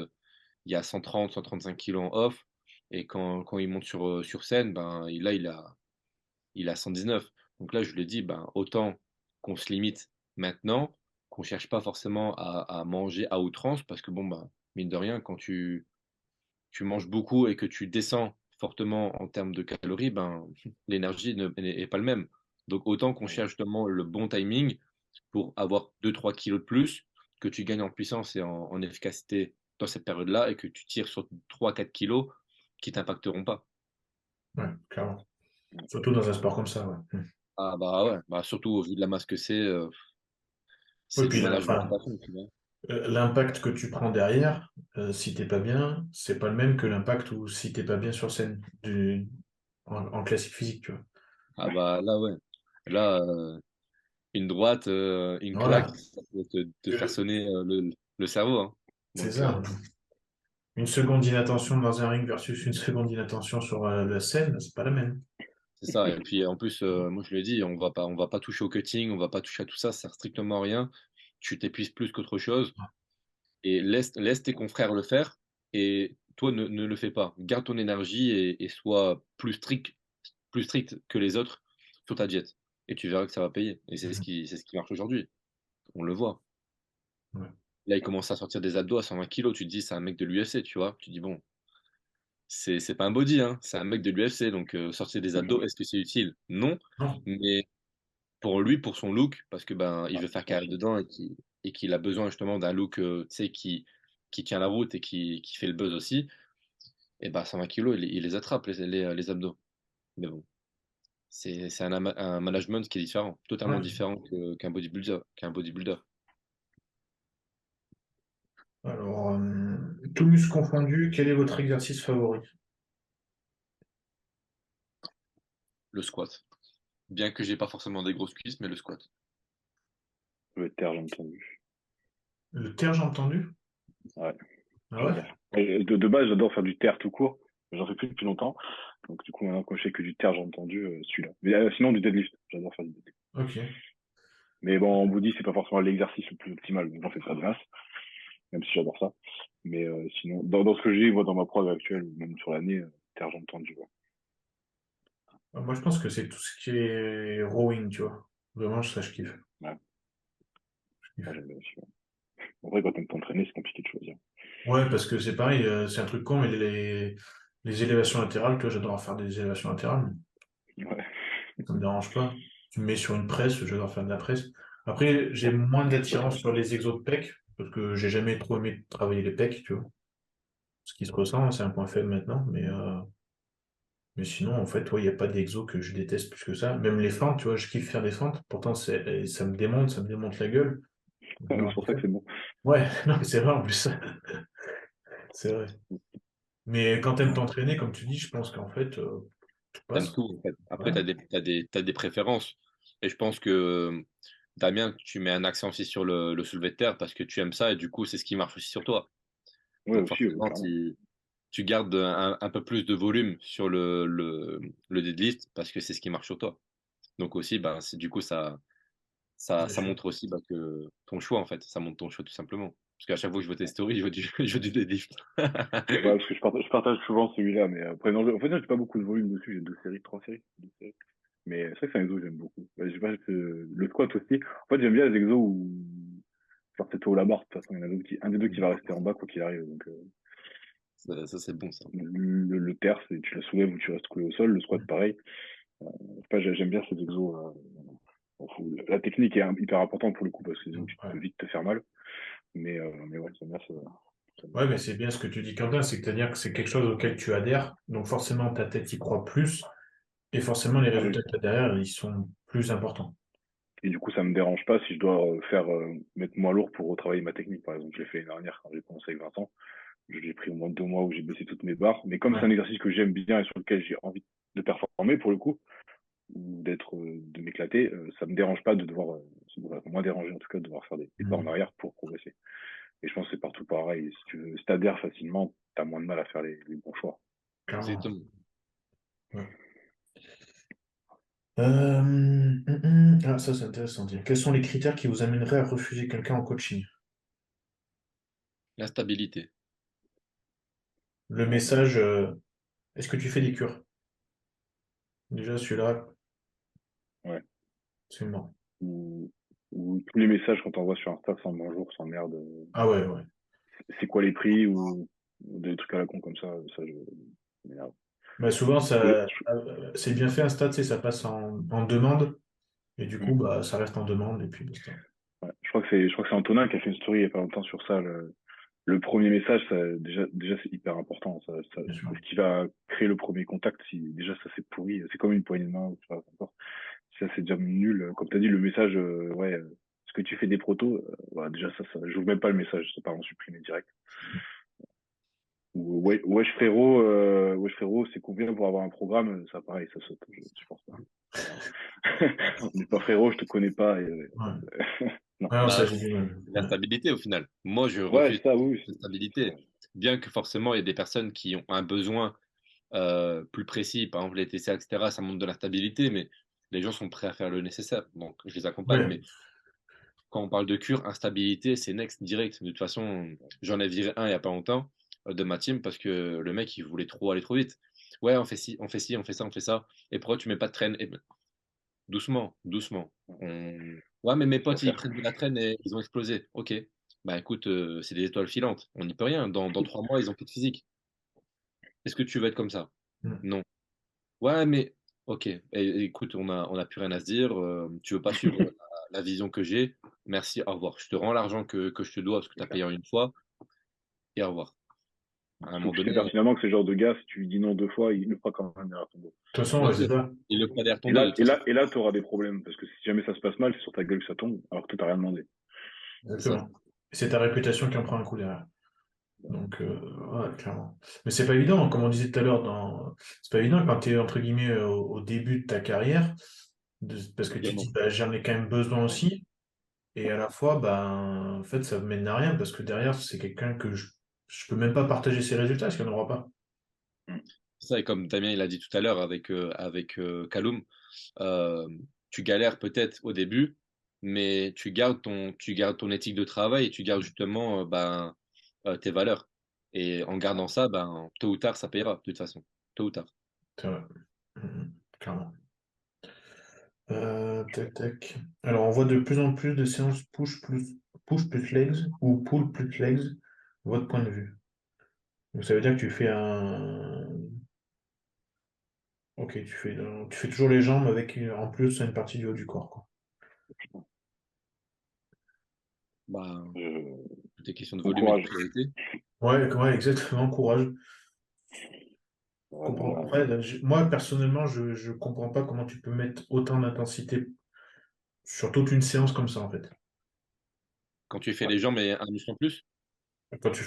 il y a 130, 135 kilos en off. Et quand il monte sur scène, ben, il a 119. Donc là, je lui ai dit, ben, autant qu'on se limite maintenant, qu'on cherche pas forcément à manger à outrance, parce que bon, ben, mine de rien, quand tu manges beaucoup et que tu descends fortement en termes de calories, ben, l'énergie n'est pas le même. Donc autant qu'on Ouais. cherche justement le bon timing pour avoir 2-3 kilos de plus, que tu gagnes en puissance et en efficacité dans cette période-là et que tu tires sur 3-4 kilos qui t'impacteront pas. Ouais, clairement. Surtout dans un sport comme ça, ouais. Ah bah ouais, bah surtout au vu de la masse que Oui, c'est du puis là, management enfin, à fond, tu vois. l'impact que tu prends derrière, si t'es pas bien, c'est pas le même que l'impact ou si t'es pas bien sur scène en classique physique, tu vois. Ah bah là ouais, là une droite, une claque, Voilà. ça peut te faire Euh, sonner le cerveau, hein. c'est Donc ça. Une seconde d'inattention dans un ring versus une seconde d'inattention sur la scène, c'est pas la même. c'est ça. Et puis en plus, moi je l'ai dit, on va pas toucher au cutting, on va pas toucher à tout ça, ça sert strictement à rien. Tu t'épuises plus qu'autre chose et laisse tes confrères le faire et toi ne le fais pas. Garde ton énergie et sois plus strict que les autres sur ta diète. Et tu verras que ça va payer. Et Mhm. c'est ce qui marche aujourd'hui. On le voit. Ouais. Là, il commence à sortir des abdos à 120 kilos. Tu te dis, c'est un mec de l'UFC, tu vois. Tu te dis, bon, c'est pas un body, hein. C'est un mec de l'UFC. Donc, sortir des abdos, est-ce que c'est utile? Non. Non. Mais pour lui, pour son look, parce que ben, il Ouais, veut faire bien carrière sûr. dedans et qu'il a besoin justement d'un look tu sais, qui tient la route et qui fait le buzz aussi, et ben 120 kilos, il les attrape, les abdos. Mais bon, c'est un management qui est différent, totalement Ouais. différent qu'un bodybuilder. Alors, tout muscle confondu, quel est votre exercice favori? Le squat. Bien que j'ai pas forcément des grosses cuisses, mais le squat. Le terre, j'ai entendu. Le terre, j'ai entendu? Ouais, Ah ouais? j'adore. Et de base, j'adore faire du terre tout court. J'en fais plus depuis longtemps. Donc, du coup, maintenant, quand je fais que du terre, j'ai entendu celui-là. Mais sinon, du deadlift. J'adore faire du deadlift. Ok. Mais bon, en body, c'est pas forcément l'exercice le plus optimal. Donc, j'en fais pas de masse, même si j'adore ça. Mais sinon, dans ce que j'ai, moi, dans ma prog actuelle, ou même sur l'année, terre jambes tendues. Ouais. Moi, je pense que c'est tout ce qui est rowing, tu vois. Vraiment, ça, je kiffe. Ouais, Je kiffe. moi, j'aime bien aussi. Ouais. En vrai, quand t'aimes t'entraîner, c'est compliqué de choisir. Ouais, parce que c'est pareil, c'est un truc con, mais les élévations latérales, tu vois, j'adore faire des élévations latérales. Ouais. Ça me dérange pas. Tu me mets sur une presse, j'adore faire de la presse. Après, j'ai moins d'attirance sur les exos de pec, parce que j'ai jamais trop aimé travailler les pecs, tu vois. Ce qui se ressent, c'est un point faible maintenant, mais sinon, en fait, il n'y a pas d'exo que je déteste plus que ça. Même les feintes, tu vois, je kiffe faire des feintes, pourtant, ça me démonte la gueule. C'est Non, pour ça que c'est bon. ouais, non, mais c'est vrai en plus, c'est vrai. Mais quand t'aimes t'entraîner, comme tu dis, je pense qu'en fait, tu T'aimes passes. tout, en fait. Après, Ouais. t'as des préférences. Et je pense que, Damien, tu mets un accent aussi sur le soulevé de terre parce que tu aimes ça et du coup, c'est ce qui marche aussi sur toi. Ouais, Donc aussi, forcément, clairement. tu gardes un peu plus de volume sur le deadlift parce que c'est ce qui marche sur toi. Donc aussi, ben, du coup, Bien ça sûr. montre aussi bah, que ton choix, en fait. Ça montre ton choix tout simplement. Parce qu'à chaque fois que je vois tes stories, je vois je vois du deadlift. Ouais, parce que je partage souvent celui-là, mais après, non, en fait, j'ai pas beaucoup de volume dessus, j'ai deux séries, trois séries. Deux séries. Mais c'est vrai que c'est un exo que j'aime beaucoup. Ouais, je sais pas, le squat aussi. En fait, j'aime bien les exos où, genre, c'est tôt la barre, de toute façon, il y en a un des deux qui va rester en bas, quoi qu'il arrive. Donc, Ça, c'est bon, ça. le terre, c'est tu la soulèves ou tu restes collé au sol. Le squat, pareil. Je sais pas, j'aime bien ces exos. La technique est hyper importante pour le coup, parce que sinon, tu Ouais. peux vite te faire mal. Mais ouais, j'aime bien ça. Ouais, mais c'est bien ce que tu dis, Quentin, c'est-à-dire que c'est quelque chose auquel tu adhères, donc forcément ta tête y croit plus, et forcément les Ah oui. résultats que tu as derrière, ils sont plus importants. Et du coup, ça me dérange pas si je dois mettre moins lourd pour retravailler ma technique. Par exemple, je l'ai fait l'année dernière quand j'ai commencé avec Vincent. J'ai pris au moins 2 mois où j'ai baissé toutes mes barres. Mais comme c'est un Ouais. exercice que j'aime bien et sur lequel j'ai envie de performer pour le coup, ou de m'éclater, ça me dérange pas de devoir, ça me moins déranger en tout cas de devoir faire des pas en Mhm. arrière pour progresser. Et je pense que c'est partout pareil. Si tu veux, si t'adhères facilement, t'as moins de mal à faire les bons choix. Clairement. Exactement. Ouais. Ah, ça, c'est intéressant. Tiens. Quels sont les critères qui vous amèneraient à refuser quelqu'un en coaching? La stabilité. Le Ouais. message, est-ce que tu fais des cures? Déjà, celui-là, Ouais. c'est mort. Ou, ou tous les messages qu'on t'envoie sur Insta sans bonjour, sans merde, Ah ouais, ouais. c'est quoi les prix ou des trucs à la con comme ça je m'énerve. Mais souvent, Je- ça, je- c'est bien fait, Insta, tu sais, ça passe en demande, et du hmm. coup, bah, ça reste en demande, et puis basta. Ouais. Je crois que c'est Antonin qui a fait une story il y a pas longtemps sur ça. Le premier message, ça, déjà c'est hyper important. Bien sûr. C'est ce qui va créer le premier contact. Si déjà ça c'est pourri, c'est comme une poignée de main. Tu vois, encore. Si ça c'est déjà nul. Comme tu as dit, le message, ouais, est-ce que tu fais des protos? Voilà, déjà ça, j'ouvre même pas le message, ça part en supprimé direct. Ou wesh frérot, c'est combien pour avoir un programme? Ça pareil, ça saute. Je supporte pas. On n'est pas frérot, je te connais pas. Ouais. Non. Ah non, ça, Bah, j'ai du mal. la Ouais. stabilité au final. Moi, je Ouais, refuse ça, oui. la stabilité. Bien que forcément, il y a des personnes qui ont un besoin plus précis, par exemple les TCA, etc., ça montre de la stabilité, mais les gens sont prêts à faire le nécessaire. Donc, je les accompagne. Ouais. Mais quand on parle de cure, instabilité, c'est next direct. De toute façon, j'en ai viré un il n'y a pas longtemps de ma team parce que le mec, il voulait trop aller trop vite. Ouais, on fait ci, on fait ci, on fait ça, on fait ça. Et pourquoi tu mets pas de traîne? Et ben, doucement, doucement. Ouais, mais mes Ça va potes, ils faire. prennent de la traîne et ils ont explosé. Ok. Bah écoute, c'est des étoiles filantes. On n'y peut rien. Dans 3 mois, ils ont plus de physique. Est-ce que tu veux être comme ça? Mm. Non. Ouais, mais ok. Écoute, on a plus rien à se dire. Tu veux pas suivre la vision que j'ai? Merci, au revoir. Je te rends l'argent que je te dois parce que tu as C'est ça. payé en une fois et au revoir. À un Parce que moment tu sais donné, pertinemment que c'est le genre de gars, si tu lui dis non 2 fois, il le fera quand même derrière ton dos. De toute façon, bien ouais, c'est sûr, ça. il le fera derrière ton dos de toute façon. Et là, tu auras des problèmes. Parce que si jamais ça se passe mal, c'est sur ta gueule que ça tombe, alors que t'as rien demandé. C'est ça. Exactement. C'est ta réputation qui en prend un coup derrière. Donc, ouais, clairement. Mais c'est pas évident, comme on disait tout à l'heure, c'est pas évident quand tu es, entre guillemets, au début de ta carrière, parce que tu te Évidemment. dis, bah, j'en ai quand même besoin aussi, et à la fois, ben, en fait, ça ne mène à rien, parce que derrière, c'est quelqu'un que je peux même pas partager ses résultats, parce qu'il n'y en aura pas. C'est ça, et comme Damien il a dit tout à l'heure avec Kaloum, euh, tu galères peut-être au début, mais tu gardes ton éthique de travail et tu gardes justement tes valeurs. Et en gardant ça, ben, tôt ou tard, ça payera, de toute façon. Tôt ou tard. C'est vrai. Clairement. Tac, tac. Alors, on voit de plus en plus de séances push plus legs ou pull plus legs, votre point de vue. Donc, ça veut dire que tu fais un. Ok, tu fais toujours les jambes avec en plus une partie du haut du corps, quoi. Bah, Je- tout est question de Bon volume et de courage. priorité. Ouais, exactement, courage. Vraiment, Après, là, moi, personnellement, je comprends pas comment tu peux mettre autant d'intensité sur toute une séance comme ça, en fait. Quand tu fais les jambes et un muscle en plus,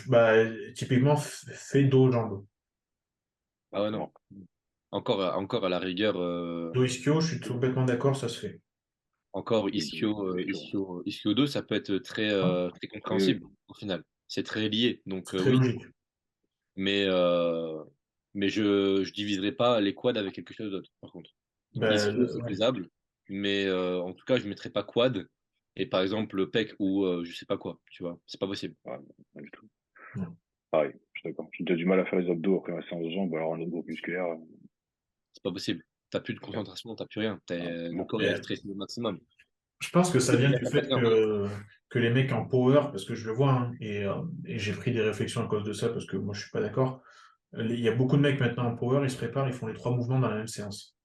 Bah, typiquement, fais dos, jambes. ah ouais, non. non. Encore à la rigueur, Dos ischio, je suis complètement d'accord, ça se fait. encore Oui, ischio 2, ça peut être Hein. très oui, oui. compréhensible au final. C'est très lié, donc C'est très oui. logique. Mais, je diviserai pas les quads avec quelque chose d'autre, par contre. Bah, Ischio, c'est ouais. faisable, mais en tout cas, je mettrai pas quad et par exemple le pec ou je sais pas quoi, tu vois. C'est pas possible. Ouais, pas du tout. Ouais. Pareil, je suis d'accord. J'ai déjà du mal à faire les abdos après ma séance de jambes, alors un autre groupe musculaire. C'est pas possible. T'as plus de concentration, t'as plus rien. Le Non. corps, il est stressé au maximum. Je pense que ça C'est vient déjà du ta fait fatigue. que les mecs en power, parce que je le vois, hein, et j'ai pris des réflexions à cause de ça, parce que moi je suis pas d'accord. Il y a beaucoup de mecs maintenant en power, ils se préparent, ils font les trois mouvements dans la même séance.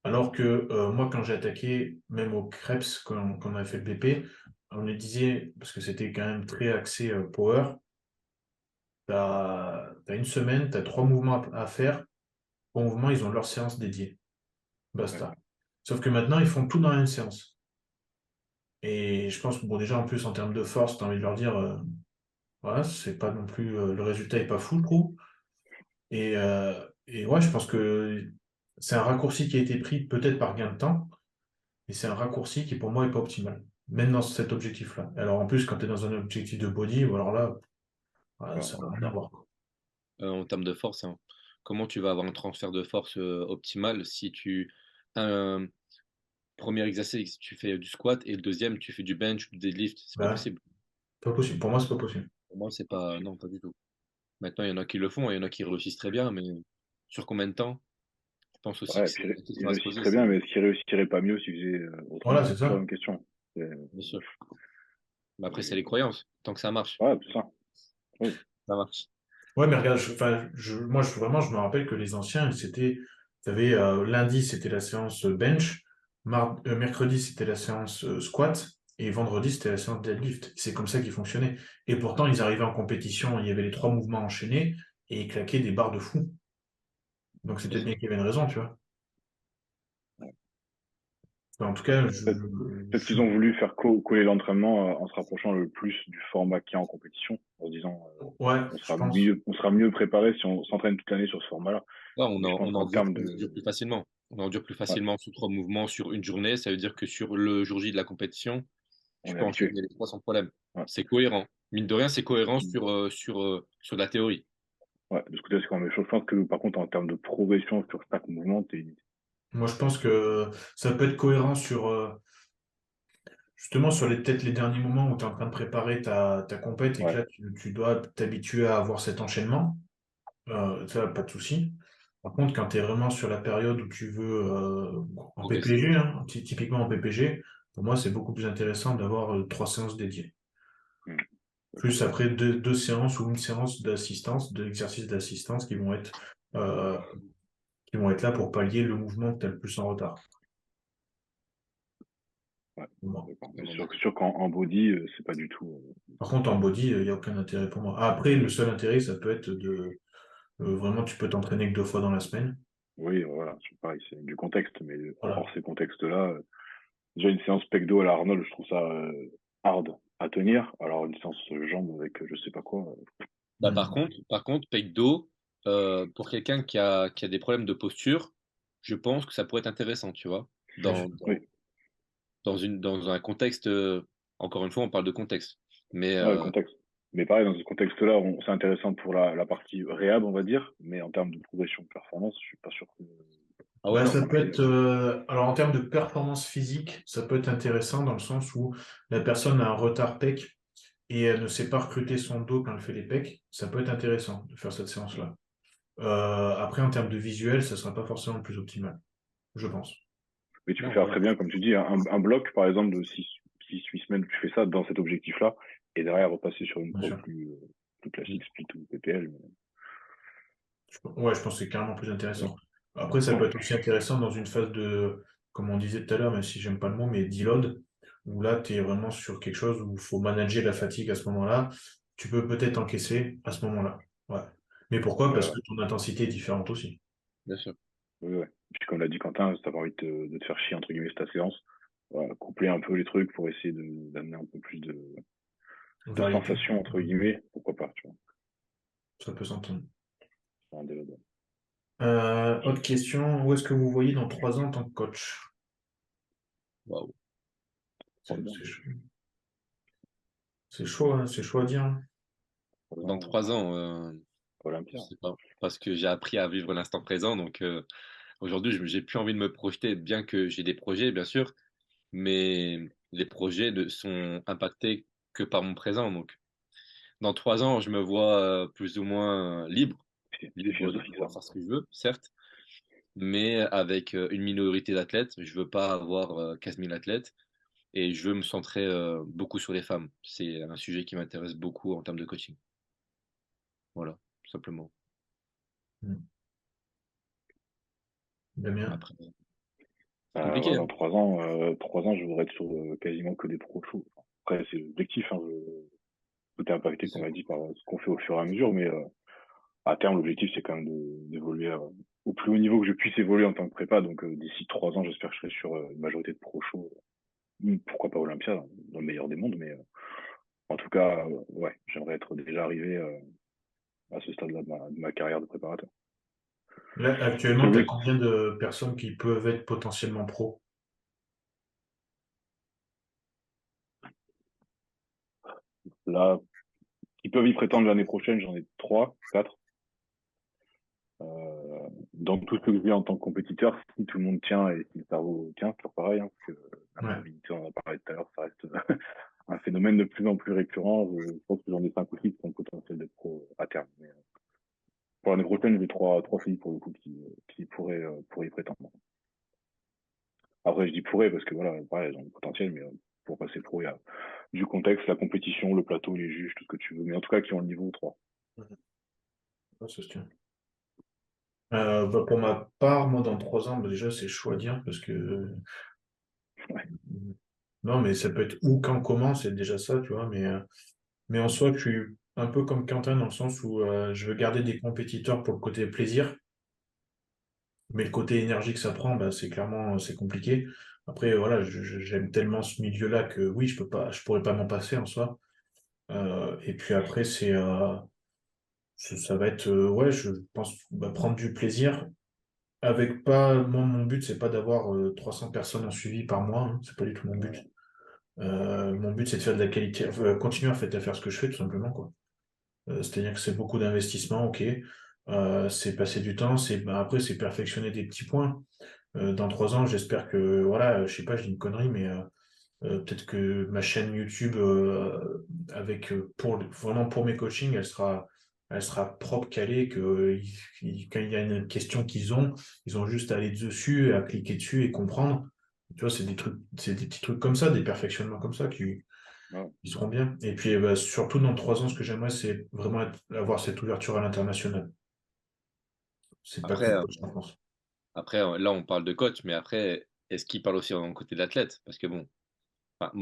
Alors que moi, quand j'ai attaqué, même au Krebs, quand on avait fait le BP, on les disait, parce que c'était quand même très axé power, t'as une semaine, t'as trois mouvements à faire. Pour mouvement, ils ont leur séance dédiée. Ouais. Basta. Sauf que maintenant, ils font tout dans la même séance. Et je pense que bon, déjà en plus en termes de force, t'as envie de leur dire, voilà, c'est pas non plus le résultat est pas fou, je trouve. Et ouais, je pense que c'est un raccourci qui a été pris peut-être par gain de temps, mais c'est un raccourci qui pour moi est pas optimal, même dans cet objectif-là. Alors en plus, quand tu es dans un objectif de body, alors là, voilà, Ouais, ça n'a rien à voir, quoi. En termes de force, hein. Comment tu vas avoir un transfert de force optimal si un premier exercice, tu fais du squat et le deuxième, tu fais du bench ou du deadlift, c'est pas Ben, possible. pas possible. Pour moi, c'est pas possible. Pour moi, c'est pas, non, pas du tout. Maintenant, il y en a qui le font et il y en a qui réussissent très bien, mais sur combien de temps? Je pense aussi que ouais, c'est puis la il question à se réussit poser, très c'est bien, mais est-ce qu'il réussirait pas mieux s'il faisait Voilà, autrement? c'est C'est toujours la ça. même question. bien sûr. Mais après, c'est les Et- croyances. Tant que ça marche, Ouais, c'est ça. Oui, ça marche. Ouais, mais regarde, enfin, moi, vraiment, je me rappelle que les anciens, t'avais, lundi, c'était la séance bench, mercredi, c'était la séance squat, et vendredi, c'était la séance deadlift. C'est comme ça qu'ils fonctionnaient. Et pourtant, ils arrivaient en compétition, il y avait les trois mouvements enchaînés, et ils claquaient des barres de fou. Donc, c'est Bien peut-être sûr. bien qu'il y avait une raison, tu vois. Enfin, en tout cas, peut-être qu'ils ont voulu faire coller l'entraînement en se rapprochant le plus du format qu'il y a en compétition, en se disant ouais, je pense. on sera mieux préparé si on s'entraîne toute l'année sur ce format-là. Là, Mais je pense qu'en termes on endure de... plus facilement. On endure plus Ouais, facilement sous trois mouvements sur une journée. Ça veut dire que sur le jour J de la compétition, on tu est peux habitué. enchaîner les trois sans problème. Ouais. C'est cohérent. Mine de rien, c'est cohérent sur la théorie. Ouais, de ce côté, c'est quand même chaud. Je pense que par contre, en termes de progression sur chaque mouvement, Moi, je pense que ça peut être cohérent sur, justement, sur peut-être les derniers moments où tu es en train de préparer ta compète et que ouais, là, tu dois t'habituer à avoir cet enchaînement. Ça, pas de souci. Par contre, quand tu es vraiment sur la période où tu veux, en Progresser. PPG, hein, typiquement en PPG, pour moi, c'est beaucoup plus intéressant d'avoir trois séances dédiées. mm, d'accord. Plus après deux séances ou une séance d'assistance, d'exercice d'assistance euh, qui vont être là pour pallier le mouvement que tu as le plus en retard. Ouais, Bon. d'accord. Mais Totalement d'accord. sûr qu'en en body, c'est pas du tout. Par contre, en body, il n'y a aucun intérêt pour moi. Après, le seul intérêt, ça peut être vraiment, tu peux t'entraîner que deux fois dans la semaine. Oui, voilà, c'est pareil, c'est du contexte, mais Voilà. hors ces contextes-là, déjà une séance pecdo à la Arnold, je trouve ça hard à tenir. Alors une séance jambes avec je sais pas quoi. Bah, Hmm. par contre, pec-dos, pour quelqu'un qui a des problèmes de posture, je pense que ça pourrait être intéressant, tu vois. Bien sûr. Dans, Oui, dans, dans un contexte, encore une fois, on parle de contexte. Mais ouais, le contexte. Mais pareil, dans ce contexte-là, c'est intéressant pour la partie réhab, on va dire, mais en termes de progression de performance, je suis pas sûr que. Ah ouais, Bah, non. ça peut être, alors en termes de performance physique, ça peut être intéressant dans le sens où la personne a un retard pec et elle ne sait pas recruter son dos quand elle fait les pecs. Ça peut être intéressant de faire cette séance-là. Après, en termes de visuel, ça sera pas forcément le plus optimal, je pense. Mais tu peux Non, faire voilà. très bien, comme tu dis, un bloc, par exemple, de 8 semaines, tu fais ça dans cet objectif-là, et derrière repasser sur une Bien prog sûr. plus classique, split ou PPL. Ouais, je pense que c'est carrément plus Ouais. intéressant. Après, ça peut être aussi intéressant dans une phase de, comme on disait tout à l'heure, même si j'aime pas le mot, mais deload, où là, tu es vraiment sur quelque chose où il faut manager la fatigue à ce moment-là. Tu peux peut-être encaisser à ce moment-là. Ouais. Mais pourquoi? Ouais, Parce ouais, que ton intensité est différente aussi. Bien sûr. ouais, ouais. Puis comme l'a dit Quentin, si t'as pas envie de te faire chier, entre guillemets, ta séance, voilà, coupler un peu les trucs pour essayer d'amener un peu plus de Variété. sensations, entre guillemets, pourquoi pas, tu vois, Ça peut s'entendre. faire un déload. Autre question, où est-ce que vous voyez dans 3 ans en tant que coach? Waouh. Trop C'est bien. c'est chaud, hein, c'est chaud à dire, hein. Dans Vraiment, 3 ans, je Olympia. sais pas. Parce que j'ai appris à vivre l'instant présent. Donc aujourd'hui, j'ai plus envie de me projeter, bien que j'ai des projets, bien sûr, mais les projets ne sont impactés que par mon présent. Donc dans 3 ans, je me vois plus ou moins libre, C'est libre de philosophique, ça. pouvoir faire ce que je veux, certes, mais avec une minorité d'athlètes. Je veux pas avoir 15 000 athlètes et je veux me centrer beaucoup sur les femmes. C'est un sujet qui m'intéresse beaucoup en termes de coaching. Voilà, tout simplement. Hmm. Damien? Après, c'est compliqué, Ouais, dans hein. 3 ans, 3 ans, je voudrais être sur quasiment que des pros shows. Après, c'est l'objectif, hein, tout est impacté, C'est comme sûr. on l'a dit, par ce qu'on fait au fur et à mesure, mais à terme, l'objectif, c'est quand même d'évoluer au plus haut niveau que je puisse évoluer en tant que prépa. Donc, d'ici 3 ans, j'espère que je serai sur une majorité de pro shows. Pourquoi pas Olympia, dans le meilleur des mondes, mais en tout cas, ouais, j'aimerais être déjà arrivé à ce stade-là de ma carrière de préparateur. Là, C'est actuellement, tu as oui, combien de personnes qui peuvent être potentiellement pro? là, qui peuvent y prétendre l'année prochaine, j'en ai 3, 4. Dans tout ce que je vis en tant que compétiteur, si tout le monde tient et si le cerveau tient, c'est toujours pareil, hein, parce que la Ouais. mobilité, on en a parlé tout à l'heure, ça reste un phénomène de plus en plus récurrent. Je pense que j'en ai 5 ou 6 qui sont potentiels d'être pro à terme. Mais, pour l'année prochaine, j'ai trois filles pour le coup qui pourraient y prétendre. Après, je dis pourraient parce que voilà, pareil, elles ont le potentiel, mais pour passer pro, il y a du contexte, la compétition, le plateau, les juges, tout ce que tu veux. Mais en tout cas, qui ont le niveau 3. Ouais, ça se tient. Bah, pour ma part, moi, dans 3 ans, bah, déjà, c'est chaud à dire parce que Ouais. non, mais ça peut être où, quand, comment, c'est déjà ça, tu vois. Mais en soi, je suis un peu comme Quentin dans le sens où je veux garder des compétiteurs pour le côté plaisir, mais le côté énergie que ça prend, bah, c'est clairement c'est compliqué. Après, voilà, j'aime tellement ce milieu-là que oui, je pourrais pas m'en passer en soi. Et puis après, ça va être, ouais, je pense, bah, prendre du plaisir. Avec pas, moi, mon but, c'est pas d'avoir 300 personnes en suivi par mois, hein, c'est pas du tout mon but. Mon but, c'est de faire de la qualité, continuer en fait à faire ce que je fais, tout simplement, quoi. C'est-à-dire que c'est beaucoup d'investissement, ok. C'est passer du temps, bah, après, c'est perfectionner des petits points. Dans 3 ans, j'espère que, voilà, je sais pas, je dis une connerie, mais peut-être que ma chaîne YouTube, avec vraiment pour mes coachings, elle sera propre, calée, que quand il y a une question ils ont juste à aller dessus, à cliquer dessus et comprendre. Tu vois, c'est des petits trucs comme ça, des perfectionnements comme ça Ouais. qui seront bien. Et puis, bah, surtout dans 3 ans, ce que j'aimerais, c'est vraiment avoir cette ouverture à l'international. C'est pas que Après, le coach en France. après, là, on parle de coach, mais après, est-ce qu'il parle aussi en côté de l'athlète? Parce que bon, enfin,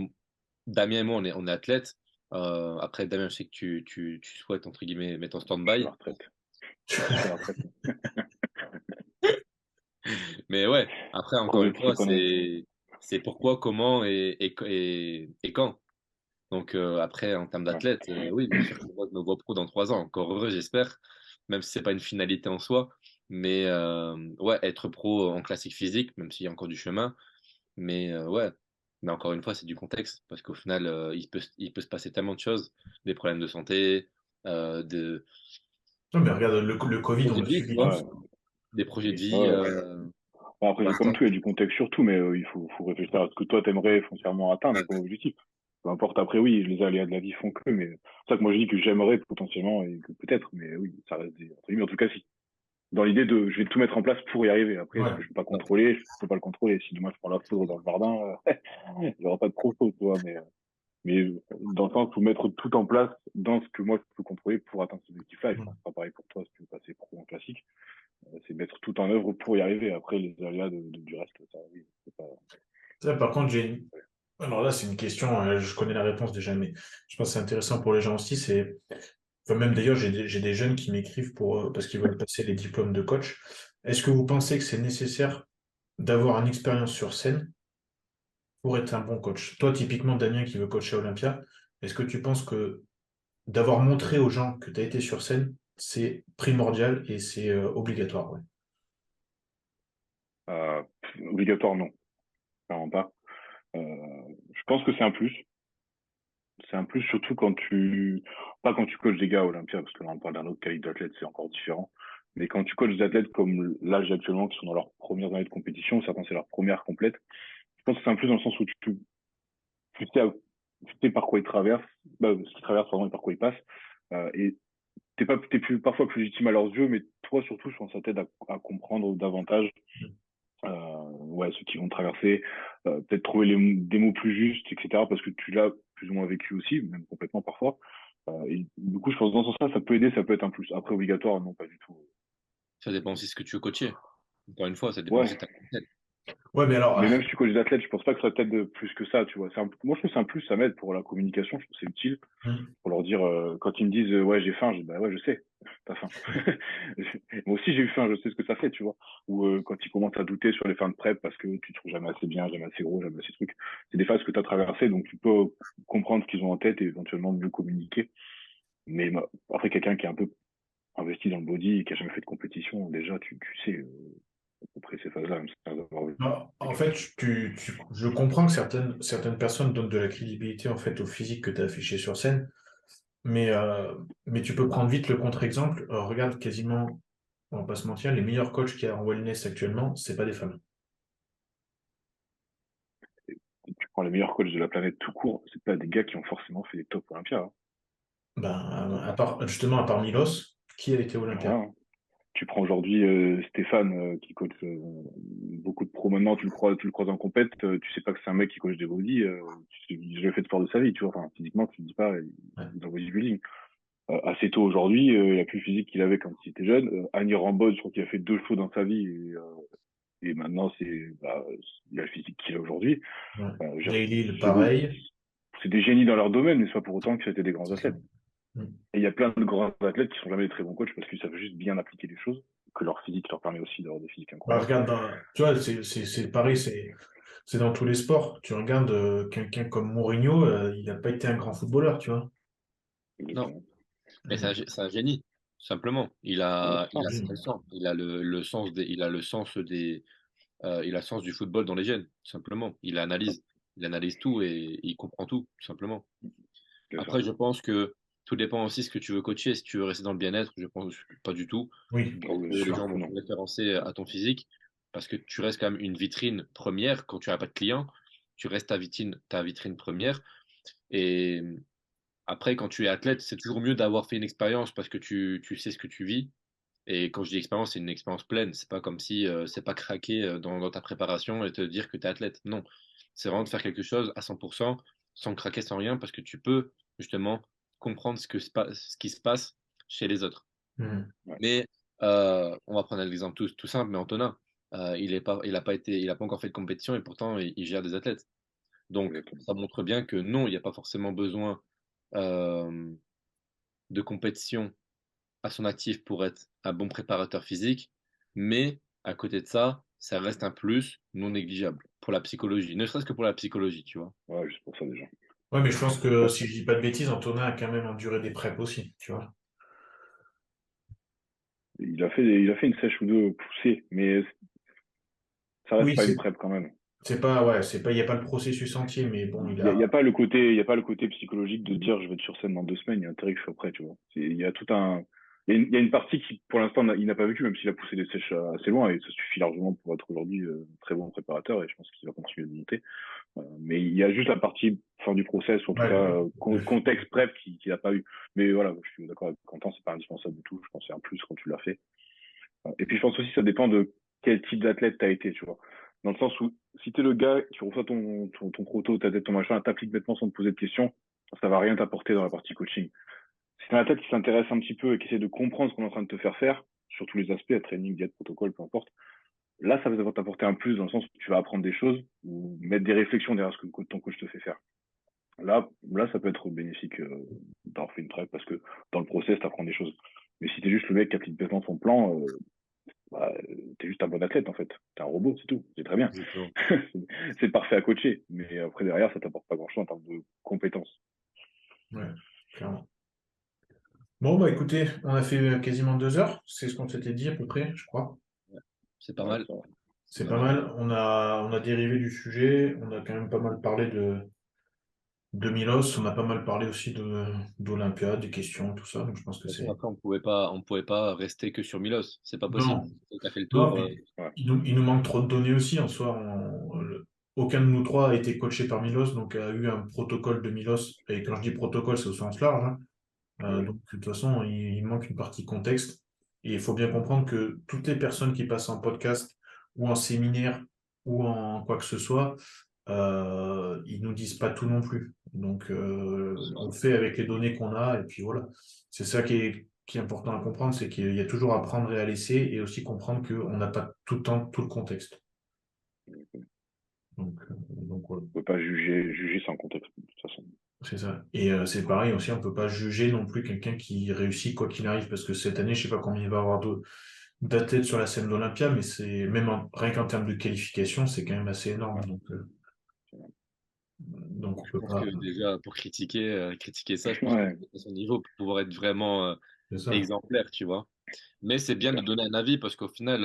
Damien et moi, on est athlètes. Après, Damien, je sais que tu souhaites, entre guillemets, mettre en Je suis à la stand-by. retraite. Je suis à la retraite. Mais ouais, après, Trop encore de une petites fois, conneries. c'est pourquoi, comment et quand. Donc après, en termes Ouais. d'athlète, oui, bien sûr que moi, je me vois pro dans 3 ans. Encore heureux, j'espère, même si c'est pas une finalité en soi. Mais ouais, être pro en classique physique, même s'il y a encore du chemin. Mais ouais, mais encore une fois, c'est du contexte, parce qu'au final, il peut se passer tellement de choses, des problèmes de santé, de Non, mais regarde, le Covid, on projets l'a de vie, subi tu vois, tous. Ouais. des projets de vie. Ouais. Bon, après, c'est comme L'instant. tout, il y a du contexte sur tout, mais il faut réfléchir à ce que toi, t'aimerais foncièrement atteindre comme objectif. Peu importe, après, oui, les aléas de la vie font que, mais c'est ça que moi je dis que j'aimerais potentiellement et que peut-être, mais oui, ça reste des. Entre guillemets, en tout cas, si. Dans l'idée de, je vais tout mettre en place pour y arriver. Après, ce Ouais. que je peux pas contrôler, je peux pas le contrôler. Si demain je prends la foudre dans le jardin, il y aura pas de trop chaud, tu vois, mais dans le sens, faut mettre tout en place dans ce que moi je peux contrôler pour atteindre cet objectif-là. Et je pense que c'est pas pareil pour toi si tu veux passer pro en classique. C'est mettre tout en œuvre pour y arriver. Après, les aléas du reste, ça, oui, c'est pas. Ça, par contre, alors là, c'est une question, je connais la réponse déjà, mais je pense que c'est intéressant pour les gens aussi. Enfin, même d'ailleurs, j'ai des jeunes qui m'écrivent parce qu'ils veulent passer les diplômes de coach. Est-ce que vous pensez que c'est nécessaire d'avoir une expérience sur scène pour être un bon coach? Toi, typiquement, Damien, qui veut coacher à Olympia, est-ce que tu penses que d'avoir montré aux gens que tu as été sur scène, c'est primordial et c'est obligatoire, ouais. Euh, Obligatoire, non, clairement pas. Je pense que c'est un plus. C'est un plus surtout pas quand tu coaches des gars à Olympia, parce que là on parle d'un autre calibre d'athlète, c'est encore différent. Mais quand tu coaches des athlètes comme là j'ai actuellement, qui sont dans leurs premières années de compétition, certains c'est leur première complète, je pense que c'est un plus dans le sens où tu sais, tu sais par quoi ils traversent, ce qu'ils traversent, pardon, et par quoi ils passent. Et t'es plus, parfois plus légitime à leurs yeux, mais toi surtout, je pense que ça t'aide à comprendre davantage ouais, ceux qui vont traverser, peut-être trouver des mots plus justes, etc. Parce que tu l'as plus ou moins vécu aussi, même complètement parfois. Et du coup, je pense que dans ce sens-là, ça peut aider, ça peut être un plus. Après, obligatoire, non, pas du tout. Ça dépend aussi de ce que tu veux coacher. Encore une fois, ça dépend aussi Ouais, de ta conquête. Ouais, mais alors, mais même si tu coaches des athlètes, je pense pas que ça t'aide plus que ça, tu vois. Moi, je trouve que c'est un plus, ça m'aide pour la communication, je trouve que c'est utile. Pour leur dire, quand ils me disent, ouais, j'ai faim, je dis, bah ouais, je sais, t'as faim. Moi aussi, j'ai eu faim, je sais ce que ça fait, tu vois. Ou quand ils commencent à douter sur les fins de prep parce que tu te trouves jamais assez bien, jamais assez gros, jamais assez truc. C'est des phases que tu as traversées, donc tu peux comprendre ce qu'ils ont en tête et éventuellement mieux communiquer. Mais après, quelqu'un qui est un peu investi dans le body et qui a jamais fait de compétition, déjà, tu sais à peu près ces phases-là, même sans avoir vu non, en quelqu'un. fait, je comprends que certaines personnes donnent de la crédibilité en fait au physique que tu as affiché sur scène, mais, euh, mais tu peux prendre vite le contre-exemple. Regarde quasiment, on va pas se mentir, les meilleurs coachs qu'il y a en wellness actuellement, c'est pas des femmes. Tu prends les meilleurs coachs de la planète tout court, c'est pas des gars qui ont forcément fait des top Olympia. Hein. Ben, justement, à part Milos, qui a été Olympia? Voilà. Tu prends aujourd'hui Stéphane qui coach beaucoup de pros maintenant, tu le croises en compète, tu sais pas que c'est un mec qui coach des body, il a jamais fait de sport de sa vie, tu vois. Enfin, physiquement, tu te dis pas, Ouais. il est dans le bodybuilding. Assez tôt aujourd'hui, il a plus le physique qu'il avait quand il était jeune. Annie Rambod, je crois qu'il a fait 2 shows dans sa vie et maintenant il a le physique qu'il a aujourd'hui. Ouais. Je veux dire, Yael, c'est des, pareil. c'est des génies dans leur domaine, mais c'est pas pour autant que c'était des grands C'est ça. athlètes. Mm. Et il y a plein de grands athlètes qui sont jamais des très bons coachs parce qu'ils savent juste bien appliquer les choses, que leur physique leur permet aussi d'avoir des physiques Bah, incroyables. regarde, tu vois, c'est pareil, c'est dans tous les sports. Tu regardes quelqu'un comme Mourinho, il n'a pas été un grand footballeur, tu vois. Non, Exactement. mais c'est un génie, tout simplement. Ouais, c'est Il ça. a ce Oui. qu'il sent. Il a il a le sens du football dans les gènes, tout simplement. Il analyse tout et il comprend tout, tout simplement. C'est ça. Après, je pense que tout dépend aussi de ce que tu veux coacher. Si tu veux rester dans le bien-être, je pense pas du tout. Oui, Oh, bien Les sûr gens que vont te non. référencer à ton physique parce que tu restes quand même une vitrine première. Quand tu n'as pas de clients, tu restes ta vitrine première. Et après, quand tu es athlète, c'est toujours mieux d'avoir fait une expérience parce que tu sais ce que tu vis. Et quand je dis expérience, c'est une expérience pleine. C'est pas comme si c'est pas craquer dans ta préparation et te dire que tu es athlète. Non, c'est vraiment de faire quelque chose à 100%, sans craquer, sans rien, parce que tu peux justement comprendre ce qui se passe chez les autres. mm, Ouais, Mais on va prendre un exemple tout simple, mais Antonin, il a pas encore fait de compétition et pourtant il gère des athlètes. Donc exactement. ça montre bien que non, il n'y a pas forcément besoin euh, de compétition à son actif pour être un bon préparateur physique, mais à côté de ça, ça reste un plus non négligeable pour la psychologie, ne serait-ce que pour la psychologie, tu vois. Ouais, juste pour ça déjà. ouais, mais je pense que Ouais. si je dis pas de bêtises, Antonin a quand même enduré des preps aussi, tu vois. Il a fait une sèche ou deux poussée, mais ça reste Oui, pas une prep quand même. c'est pas, ouais, c'est pas, il n'y a pas le processus entier, mais bon, il Il y a a. pas le côté, il y a pas le côté psychologique de dire je vais être sur scène dans 2 semaines. Il y a intérêt que je sois prêt, tu vois. Il y a tout un, il y a une partie qui, pour l'instant, il n'a pas vécu, même s'il a poussé des sèches assez loin, et ça suffit largement pour être aujourd'hui très bon préparateur, et je pense qu'il va continuer de monter. Mais il y a juste la partie fin du process, ou en tout Ouais, cas contexte prep qu'il n'a pas eu. Mais voilà, je suis d'accord avec Quentin, c'est pas indispensable du tout. Je pense que c'est un plus quand tu l'as fait. Et puis je pense aussi que ça dépend de quel type d'athlète tu as été, tu vois. Dans le sens où si tu es le gars qui reçoit ton proto, ta tête, ton machin, t'appliques bêtement sans te poser de questions, ça va rien t'apporter dans la partie coaching. Si t'es un athlète qui s'intéresse un petit peu et qui essaie de comprendre ce qu'on est en train de te faire faire, sur tous les aspects, training, diète, protocole, peu importe, là, ça va t'apporter un plus dans le sens où tu vas apprendre des choses ou mettre des réflexions derrière ce que ton coach te fait faire. Là, ça peut être bénéfique d'avoir fait une prep parce que dans le process, tu apprends des choses. Mais si tu es juste le mec qui applique bêtement son plan, bah, tu es juste un bon athlète en fait. Tu es un robot, c'est tout. C'est très bien. Exactement. C'est parfait à coacher. Mais après, derrière, ça t'apporte pas grand-chose en termes de compétences. ouais, clairement. Bon, bah écoutez, on a fait quasiment 2 heures. C'est ce qu'on s'était dit à peu près, je crois. C'est pas Ouais, mal. ça va. C'est pas mal. On a dérivé du sujet. On a quand même pas mal parlé de Milos. On a pas mal parlé aussi d'Olympia, des questions, tout ça. Donc je pense que De toute façon, c'est. après, on pouvait pas rester que sur Milos. C'est pas possible. Non, Tu as fait le non, tour. puis Ouais. il nous manque trop de données aussi en soi. Aucun de nous trois a été coaché par Milos, donc a eu un protocole de Milos. Et quand je dis protocole, c'est au sens large, hein. Oui. Donc, de toute façon, il manque une partie contexte. Et il faut bien comprendre que toutes les personnes qui passent en podcast ou en séminaire ou en quoi que ce soit, ils nous disent pas tout non plus. Donc, on fait avec les données qu'on a. Et puis voilà. C'est ça qui est important à comprendre, c'est qu'il y a toujours à prendre et à laisser et aussi comprendre qu'on n'a pas tout le temps tout le contexte. Donc voilà. On peut pas juger sans contexte, de toute façon. C'est ça. Et c'est pareil aussi, on peut pas juger non plus quelqu'un qui réussit quoi qu'il arrive, parce que cette année, je sais pas combien il va y avoir d'athlètes sur la scène d'Olympia, mais c'est même rien qu'en termes de qualification, c'est quand même assez énorme. Ouais, Donc on Je peut pense pas. que déjà, pour critiquer ça, je pense qu'il ouais, faut être à son niveau pour pouvoir être vraiment C'est ça. exemplaire, tu vois. Mais c'est c'est bien de clair. donner un avis parce qu'au final,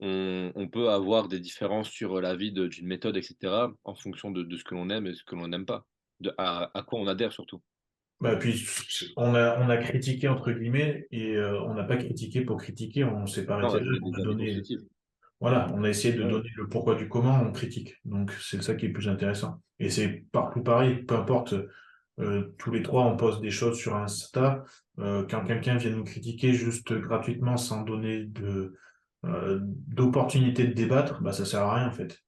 on peut avoir des différences sur l'avis d'une méthode, etc., en fonction de ce que l'on aime et ce que l'on n'aime pas, à quoi on adhère surtout. Bah, puis on a critiqué entre guillemets et on n'a pas critiqué pour critiquer, on s'est pas Non, on arrêté a là, donné on des a avis donné. constructifs. Voilà, on a essayé de Ouais, donner le pourquoi du comment, on critique. Donc c'est ça qui est le plus intéressant. Et c'est partout pareil, peu importe, tous les trois on poste des choses sur Insta. Quand quelqu'un vient nous critiquer juste gratuitement sans donner d'opportunité de débattre, bah ça sert à rien en fait.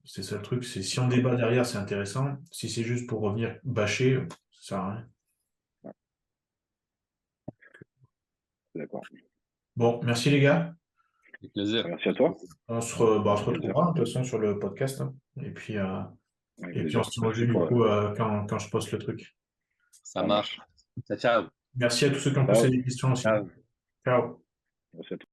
C'est ça le truc, c'est si on débat derrière, c'est intéressant. Si c'est juste pour revenir bâcher, ça sert à rien. c'est d'accord. Bon, merci les gars. Avec plaisir. Merci à toi. On se Avec plaisir. retrouvera de toute façon sur le podcast, hein. Avec Et puis on plaisir. se tient au Merci jeu du pour coup quand je poste le truc. Ça ça marche. marche. Ciao, ciao. Merci à tous ceux qui ont posé Ciao. des questions aussi. Ciao. Ciao. Merci à toi.